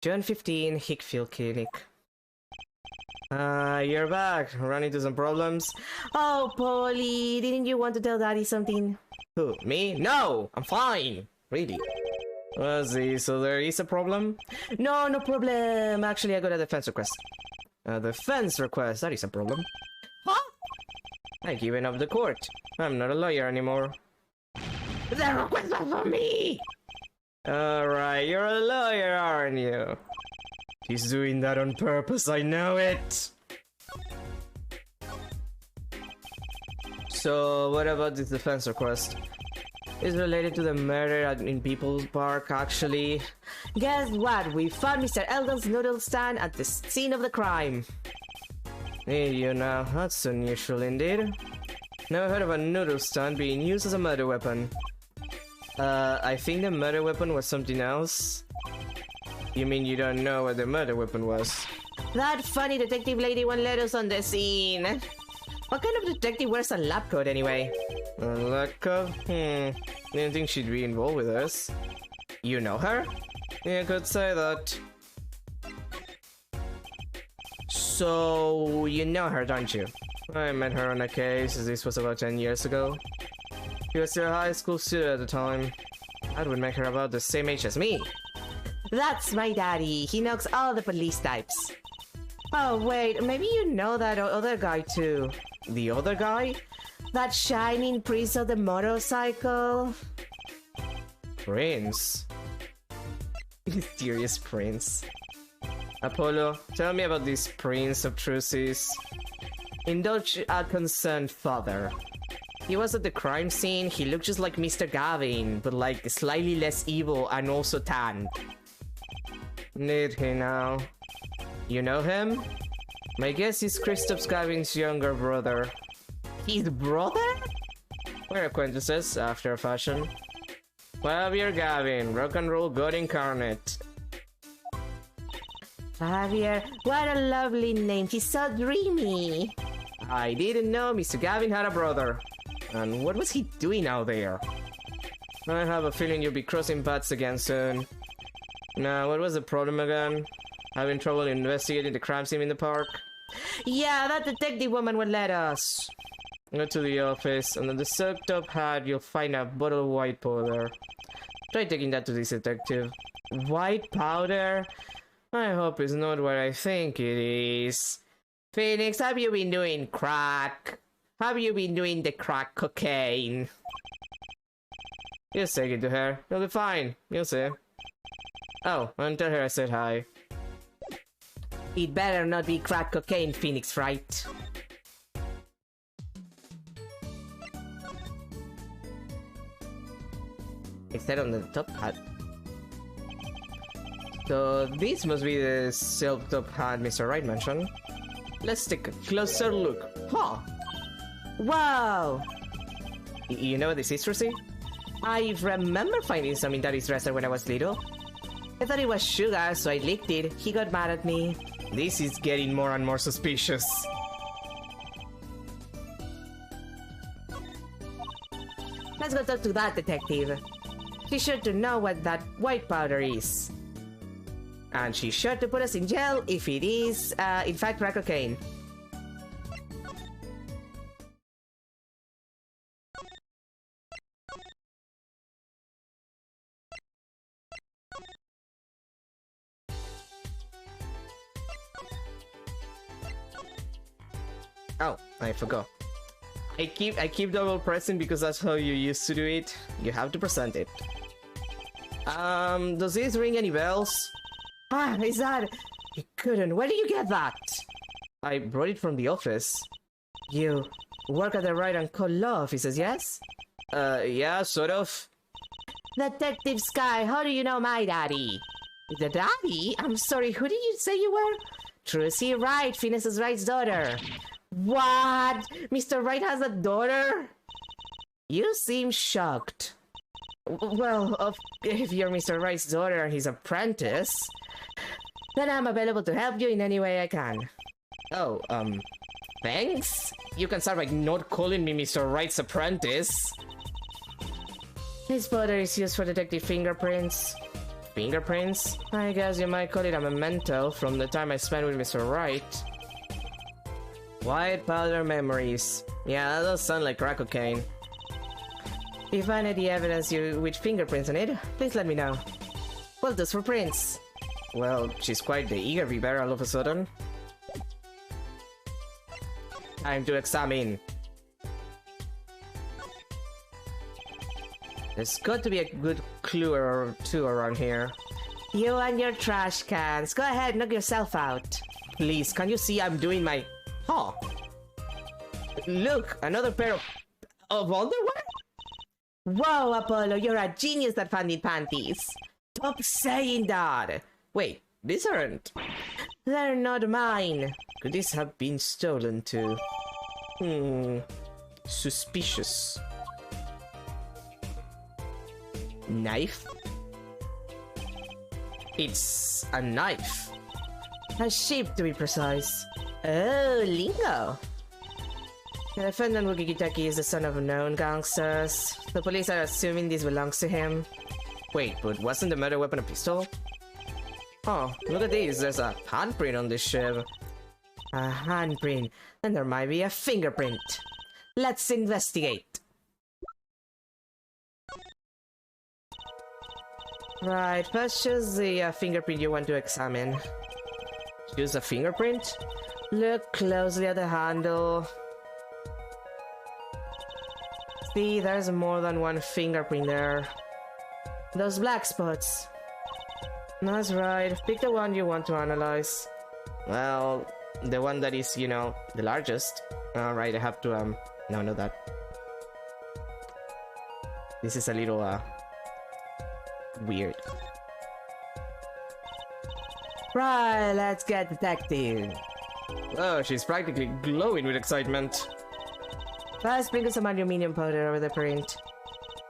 June 15, Hickfield Clinic. You're back. Run into some problems. Oh, Polly, didn't you want to tell Daddy something? Who, me? No! I'm fine! Really? See, so there is a problem? No, no problem. Actually, I got a defense request. A defense request? That is a problem. Huh? I've given up the court. I'm not a lawyer anymore. The request was for me! Alright, you're a lawyer, aren't you? He's doing that on purpose, I know it! So, what about this defense request? It's related to the murder in People's Park, actually. Guess what? We found Mr. Eldon's noodle stand at the scene of the crime. Hey, you know, that's unusual indeed. Never heard of a noodle stand being used as a murder weapon. I think the murder weapon was something else. You mean you don't know what the murder weapon was? That funny detective lady won't let us on the scene. What kind of detective wears a lab coat anyway? A lab coat? Didn't think she'd be involved with us. You know her? You could say that. So, you know her, don't you? I met her on a case. This was about 10 years ago. She was still a high school student at the time. That would make her about the same age as me. That's my daddy. He knocks all the police types. Oh, wait. Maybe you know that other guy, too. The other guy? That shining prince of the motorcycle. Prince? Mysterious prince. Apollo, tell me about this Prince of Truces. Indulge a concerned father. He was at the crime scene. He looked just like Mr. Gavin, but like slightly less evil and also tanned. Need he now? You know him? My guess is Kristoff Gavin's younger brother. His brother? We're acquaintances, after a fashion. 12-year Gavin, rock and roll god incarnate. Javier, what a lovely name. He's so dreamy. I didn't know Mr. Gavin had a brother. And what was he doing out there? I have a feeling you'll be crossing paths again soon. Now, what was the problem again? Having trouble investigating the crime scene in the park? Yeah, that detective woman would let us. Go to the office, and on the soaked up hat, you'll find a bottle of white powder. Try taking that to this detective. White powder? I hope it's not what I think it is. Phoenix, have you been doing crack? Have you been doing the crack cocaine? Just take it to her. You'll be fine. You'll see. Oh, and tell her I said hi. It better not be crack cocaine, Phoenix, right? Is that on the top hat? So this must be the silk-top hat Mr. Wright mentioned. Let's take a closer look. Huh! Wow! You know this is, Rosie? I remember finding some in Daddy's dresser when I was little. I thought it was sugar, so I licked it. He got mad at me. This is getting more and more suspicious. Let's go talk to that detective. She's sure to know what that white powder is. And she's sure to put us in jail if it is, in fact, crack cocaine. Oh, I forgot. I keep double pressing because that's how you used to do it. You have to present it. Does this ring any bells? Ah, is that... You couldn't. Where did you get that? I brought it from the office. You work at the Right and Call Law offices, yes? Yeah, sort of. Detective Sky, how do you know my daddy? The daddy? I'm sorry, who did you say you were? Trucy Wright, Phineas Wright's daughter. What? Mr. Wright has a daughter? You seem shocked. Well, if you're Mr. Wright's daughter and his apprentice, then I'm available to help you in any way I can. Oh, thanks? You can start by not calling me Mr. Wright's apprentice. This powder is used for detective fingerprints. Fingerprints? I guess you might call it a memento from the time I spent with Mr. Wright. White powder memories. Yeah, that does sound like crack cocaine. If you find any evidence with fingerprints on it, please let me know. Well, just for prints. Well, she's quite the eager bearer all of a sudden. Time to examine. There's got to be a good clue or two around here. You and your trash cans. Go ahead, knock yourself out. Please, can you see I'm doing my... Huh. Look, another pair of underwear? Whoa, Apollo, you're a genius at finding panties. Stop saying that. Wait, these aren't... They're not mine. Could this have been stolen too? Suspicious. Knife? It's a knife. A sheep, to be precise. Oh, lingo. The defendant, Wookie Kitaki, is the son of known gangsters. The police are assuming this belongs to him. Wait, but wasn't the murder weapon a pistol? Oh, look at this. There's a handprint on this ship. A handprint. Then there might be a fingerprint. Let's investigate. Right, first choose the fingerprint you want to examine. Choose a fingerprint? Look closely at the handle. See, there's more than one fingerprint there. Those black spots. That's right, pick the one you want to analyze. Well, the one that is, you know, the largest. Alright, I have to, no, not that. This is a little, weird. Right, let's get detective. Oh, she's practically glowing with excitement. First, sprinkle some aluminium powder over the print.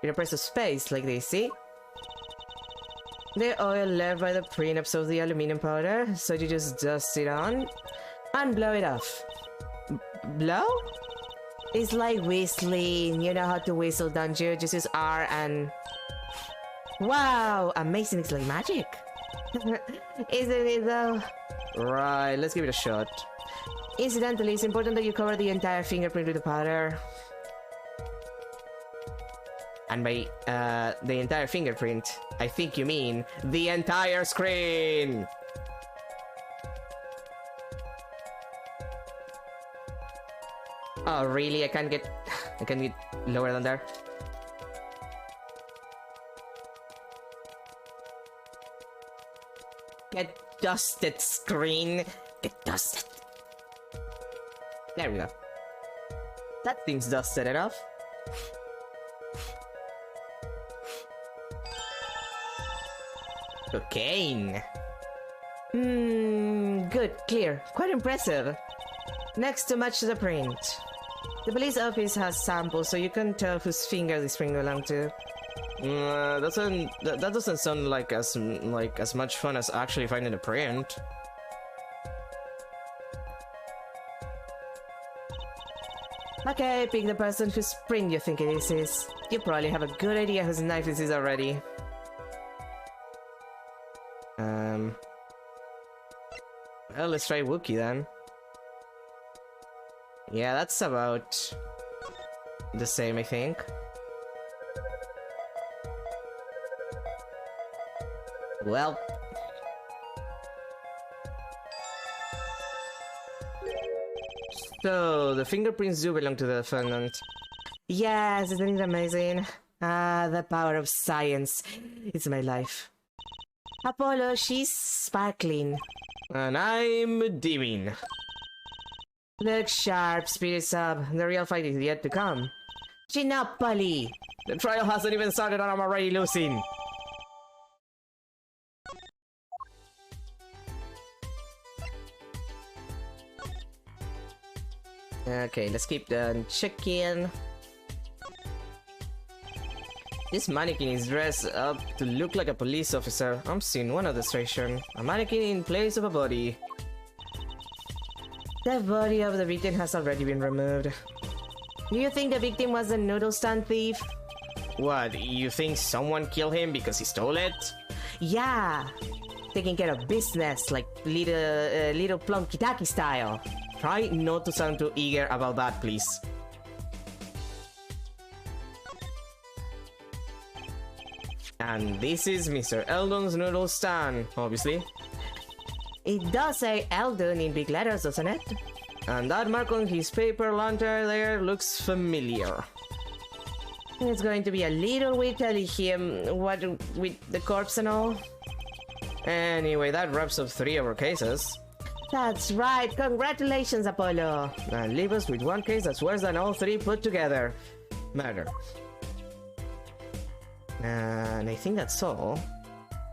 In a press of space, like this, see? The oil left by the print absorbs the aluminium powder, so you just dust it on and blow it off. Blow? It's like whistling. You know how to whistle, don't you? Just use R and... Wow! Amazing, it's like magic! Isn't it though? Right, let's give it a shot. Incidentally, it's important that you cover the entire fingerprint with the powder. And by, the entire fingerprint, I think you mean the entire screen! Oh, really? I can't get lower than there? Get dusted, screen! Get dusted! There we go. That thing's dusted enough. Cocaine! Good, clear. Quite impressive. Next to match the print. The police office has samples, so you can tell whose finger this ring belonged to. That doesn't sound like as much fun as actually finding the print. Okay, pick the person whose print you think it is. You probably have a good idea whose knife this is already. Well, let's try Wookie then. Yeah, that's about the same, I think. Well. So, the fingerprints do belong to the defendant. Yes, isn't it amazing? Ah, the power of science. It's my life. Apollo, she's sparkling. And I'm dimming. Look sharp, Spirit Sub. The real fight is yet to come. Chin up, Polly. The trial hasn't even started and I'm already losing. Okay, let's keep the check-in. This mannequin is dressed up to look like a police officer. I'm seeing one illustration. A mannequin in place of a body. The body of the victim has already been removed. Do you think the victim was a noodle stand thief? What, you think someone killed him because he stole it? Yeah! Taking care of business like little Plum Kitaki style. Try not to sound too eager about that, please. And this is Mr. Eldon's noodle stand, obviously. It does say Eldon in big letters, doesn't it? And that mark on his paper lantern there looks familiar. It's going to be a little weird telling him what with the corpse and all. Anyway, that wraps up 3 of our cases. That's right, congratulations, Apollo! And leave us with one case that's worse than all 3 put together. Murder. And I think that's all.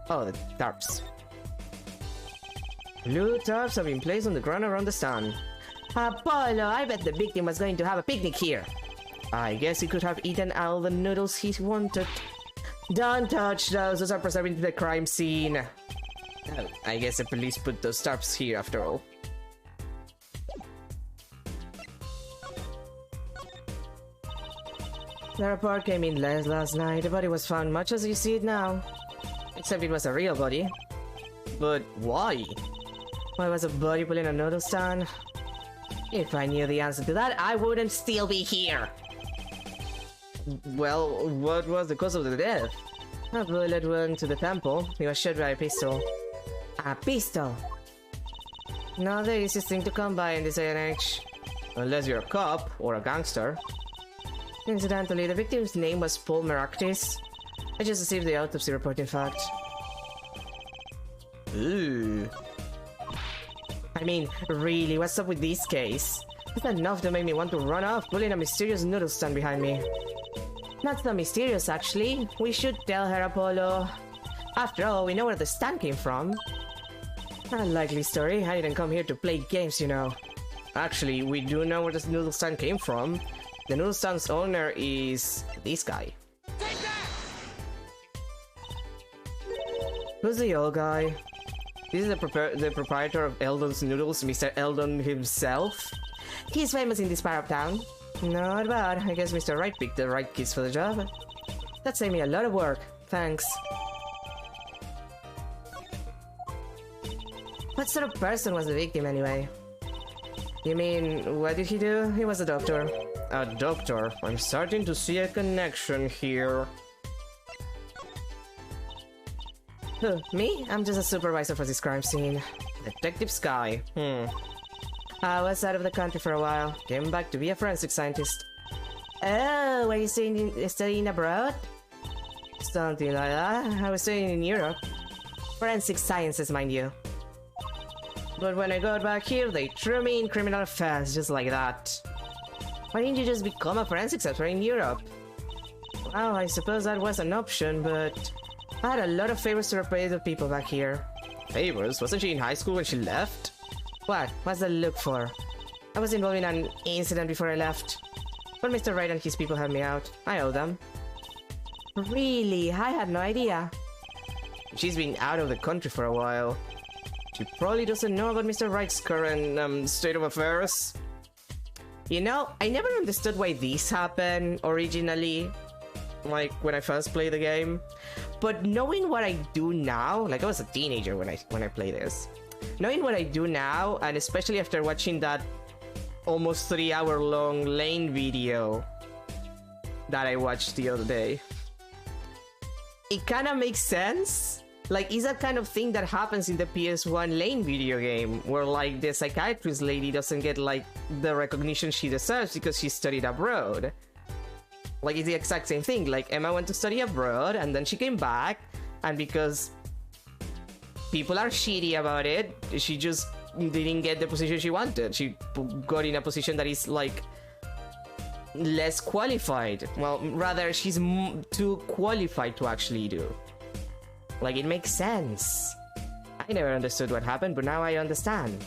Oh, the tarps. Blue tarps have been placed on the ground around the stand. Apollo, I bet the victim was going to have a picnic here. I guess he could have eaten all the noodles he wanted. Don't touch those are preserving the crime scene. Oh, I guess the police put those tarps here after all. The report came in last night. The body was found much as you see it now. Except it was a real body. But why? Why was a body put in a noodle stand? If I knew the answer to that, I wouldn't still be here. Well, what was the cause of the death? A bullet wound to the temple. He was shot by a pistol. A pistol? Not the easiest thing to come by in this day and age. Unless you're a cop or a gangster. Incidentally, the victim's name was Paul Meraktis. I just received the autopsy report, in fact. Ooh. I mean, really, what's up with this case? It's enough to make me want to run off, pulling a mysterious noodle stand behind me. Not so mysterious, actually. We should tell her, Apollo. After all, we know where the stand came from. Unlikely story. I didn't come here to play games, you know. Actually, we do know where this noodle stand came from. The noodle stand's owner is this guy. Take that! Who's the old guy? This is the proprietor of Eldon's Noodles, Mr. Eldon himself. He's famous in this part of town. Not bad. I guess Mr. Wright picked the right kids for the job. That saved me a lot of work. Thanks. What sort of person was the victim, anyway? You mean, what did he do? He was a doctor. A doctor? I'm starting to see a connection here. Who, me? I'm just a supervisor for this crime scene. Detective Sky. I was out of the country for a while. Came back to be a forensic scientist. Oh, were you studying abroad? Something like that. I was studying in Europe. Forensic sciences, mind you. But when I got back here, they threw me in criminal affairs just like that. Why didn't you just become a forensic expert in Europe? Well, I suppose that was an option, but I had a lot of favors to repay the people back here. Favors? Wasn't she in high school when she left? What? What's the look for? I was involved in an incident before I left. But Mr. Wright and his people helped me out. I owe them. Really? I had no idea. She's been out of the country for a while. She probably doesn't know about Mr. Wright's current state of affairs. You know, I never understood why this happened originally. Like, when I first played the game. But knowing what I do now, like I was a teenager when I played this. Knowing what I do now, and especially after watching that almost 3-hour long Lane video that I watched the other day, it kind of makes sense. Like, is that kind of thing that happens in the PS1 Lane video game, where like the psychiatrist lady doesn't get like the recognition she deserves because she studied abroad. Like, it's the exact same thing. Like, Emma went to study abroad, and then she came back, and because people are shitty about it, she just didn't get the position she wanted. She got in a position that is, like, less qualified. Well, rather, she's too qualified to actually do. Like, it makes sense. I never understood what happened, but now I understand.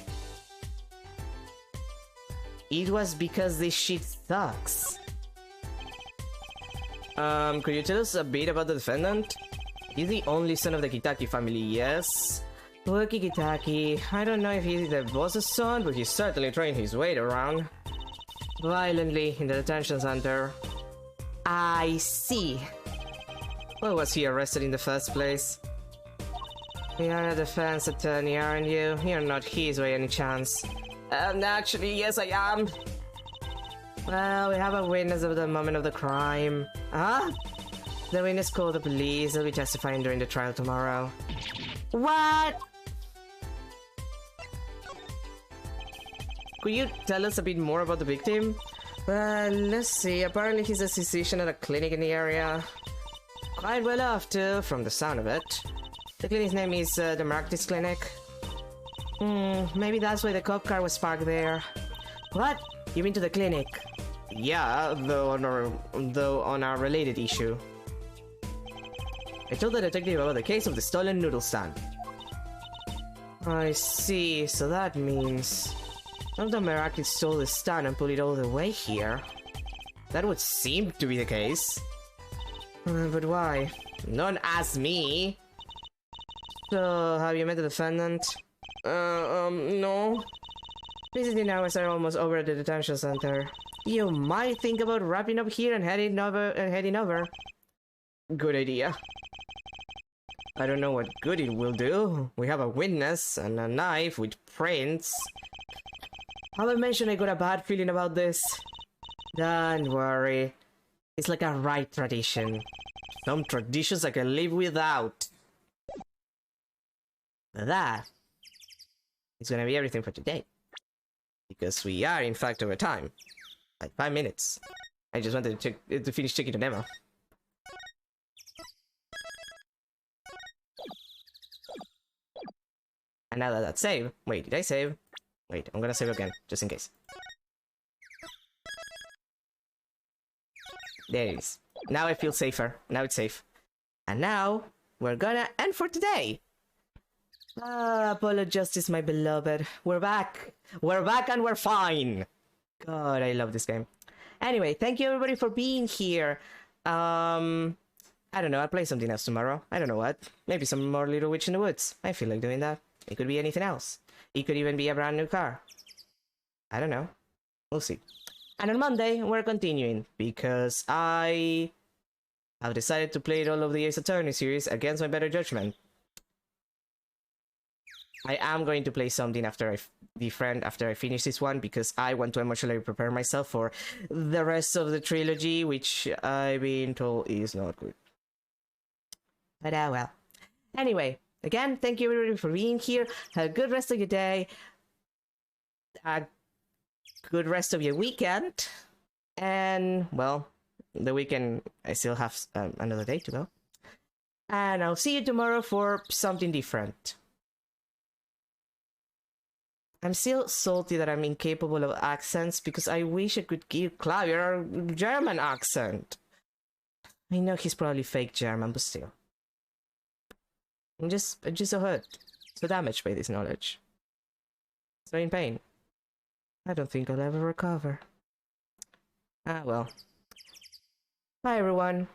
It was because this shit sucks. Could you tell us a bit about the defendant? He's the only son of the Kitaki family, yes? Poor Kitaki. I don't know if he's the boss's son, but he's certainly throwing his weight around. Violently in the detention center. I see. Why was he arrested in the first place? You're a defense attorney, aren't you? You're not his by any chance. Actually, yes I am. Well, we have a witness of the moment of the crime. Huh? The witness called the police. They'll be testifying during the trial tomorrow. What? Could you tell us a bit more about the victim? Let's see. Apparently he's a physician at a clinic in the area. Quite well off too, from the sound of it. The clinic's name is the Maractus Clinic. Maybe that's why the cop car was parked there. What? You mean to the clinic? Yeah, though on a related issue. I told the detective about the case of the stolen noodle stand. I see, so that means... One of the Meraki stole the stand and put it all the way here. That would seem to be the case. But why? Don't ask me! So, have you met the defendant? No. Visiting hours are almost over at the detention center. You might think about wrapping up here and heading over. Good idea. I don't know what good it will do. We have a witness and a knife with prints. I'll mention I got a bad feeling about this. Don't worry. It's like a right tradition. Some traditions I can live without. That is gonna be everything for today. Because we are in fact over time. Like 5 minutes. I just wanted to finish checking the demo. And now that that's saved... Wait, did I save? Wait, I'm gonna save again, just in case. There it is. Now I feel safer. Now it's safe. And now, we're gonna end for today! Apollo Justice, my beloved. We're back! We're back and we're fine! God, I love this game. Anyway, thank you everybody for being here. I don't know, I'll play something else tomorrow. I don't know what. Maybe some more Little Witch in the Woods. I feel like doing that. It could be anything else. It could even be a brand new car. I don't know. We'll see. And on Monday, we're continuing, because I have decided to play all of the Ace Attorney series against my better judgment. I am going to play something after I finish this one, because I want to emotionally prepare myself for the rest of the trilogy, which I've been told is not good. But well. Anyway, again, thank you everybody for being here. Have a good rest of your day. A good rest of your weekend. And, well, the weekend, I still have another day to go. And I'll see you tomorrow for something different. I'm still salty that I'm incapable of accents, because I wish I could give Claudia a German accent. I know he's probably fake German, but still. I'm just so hurt, so damaged by this knowledge. So in pain. I don't think I'll ever recover. Ah well. Bye everyone.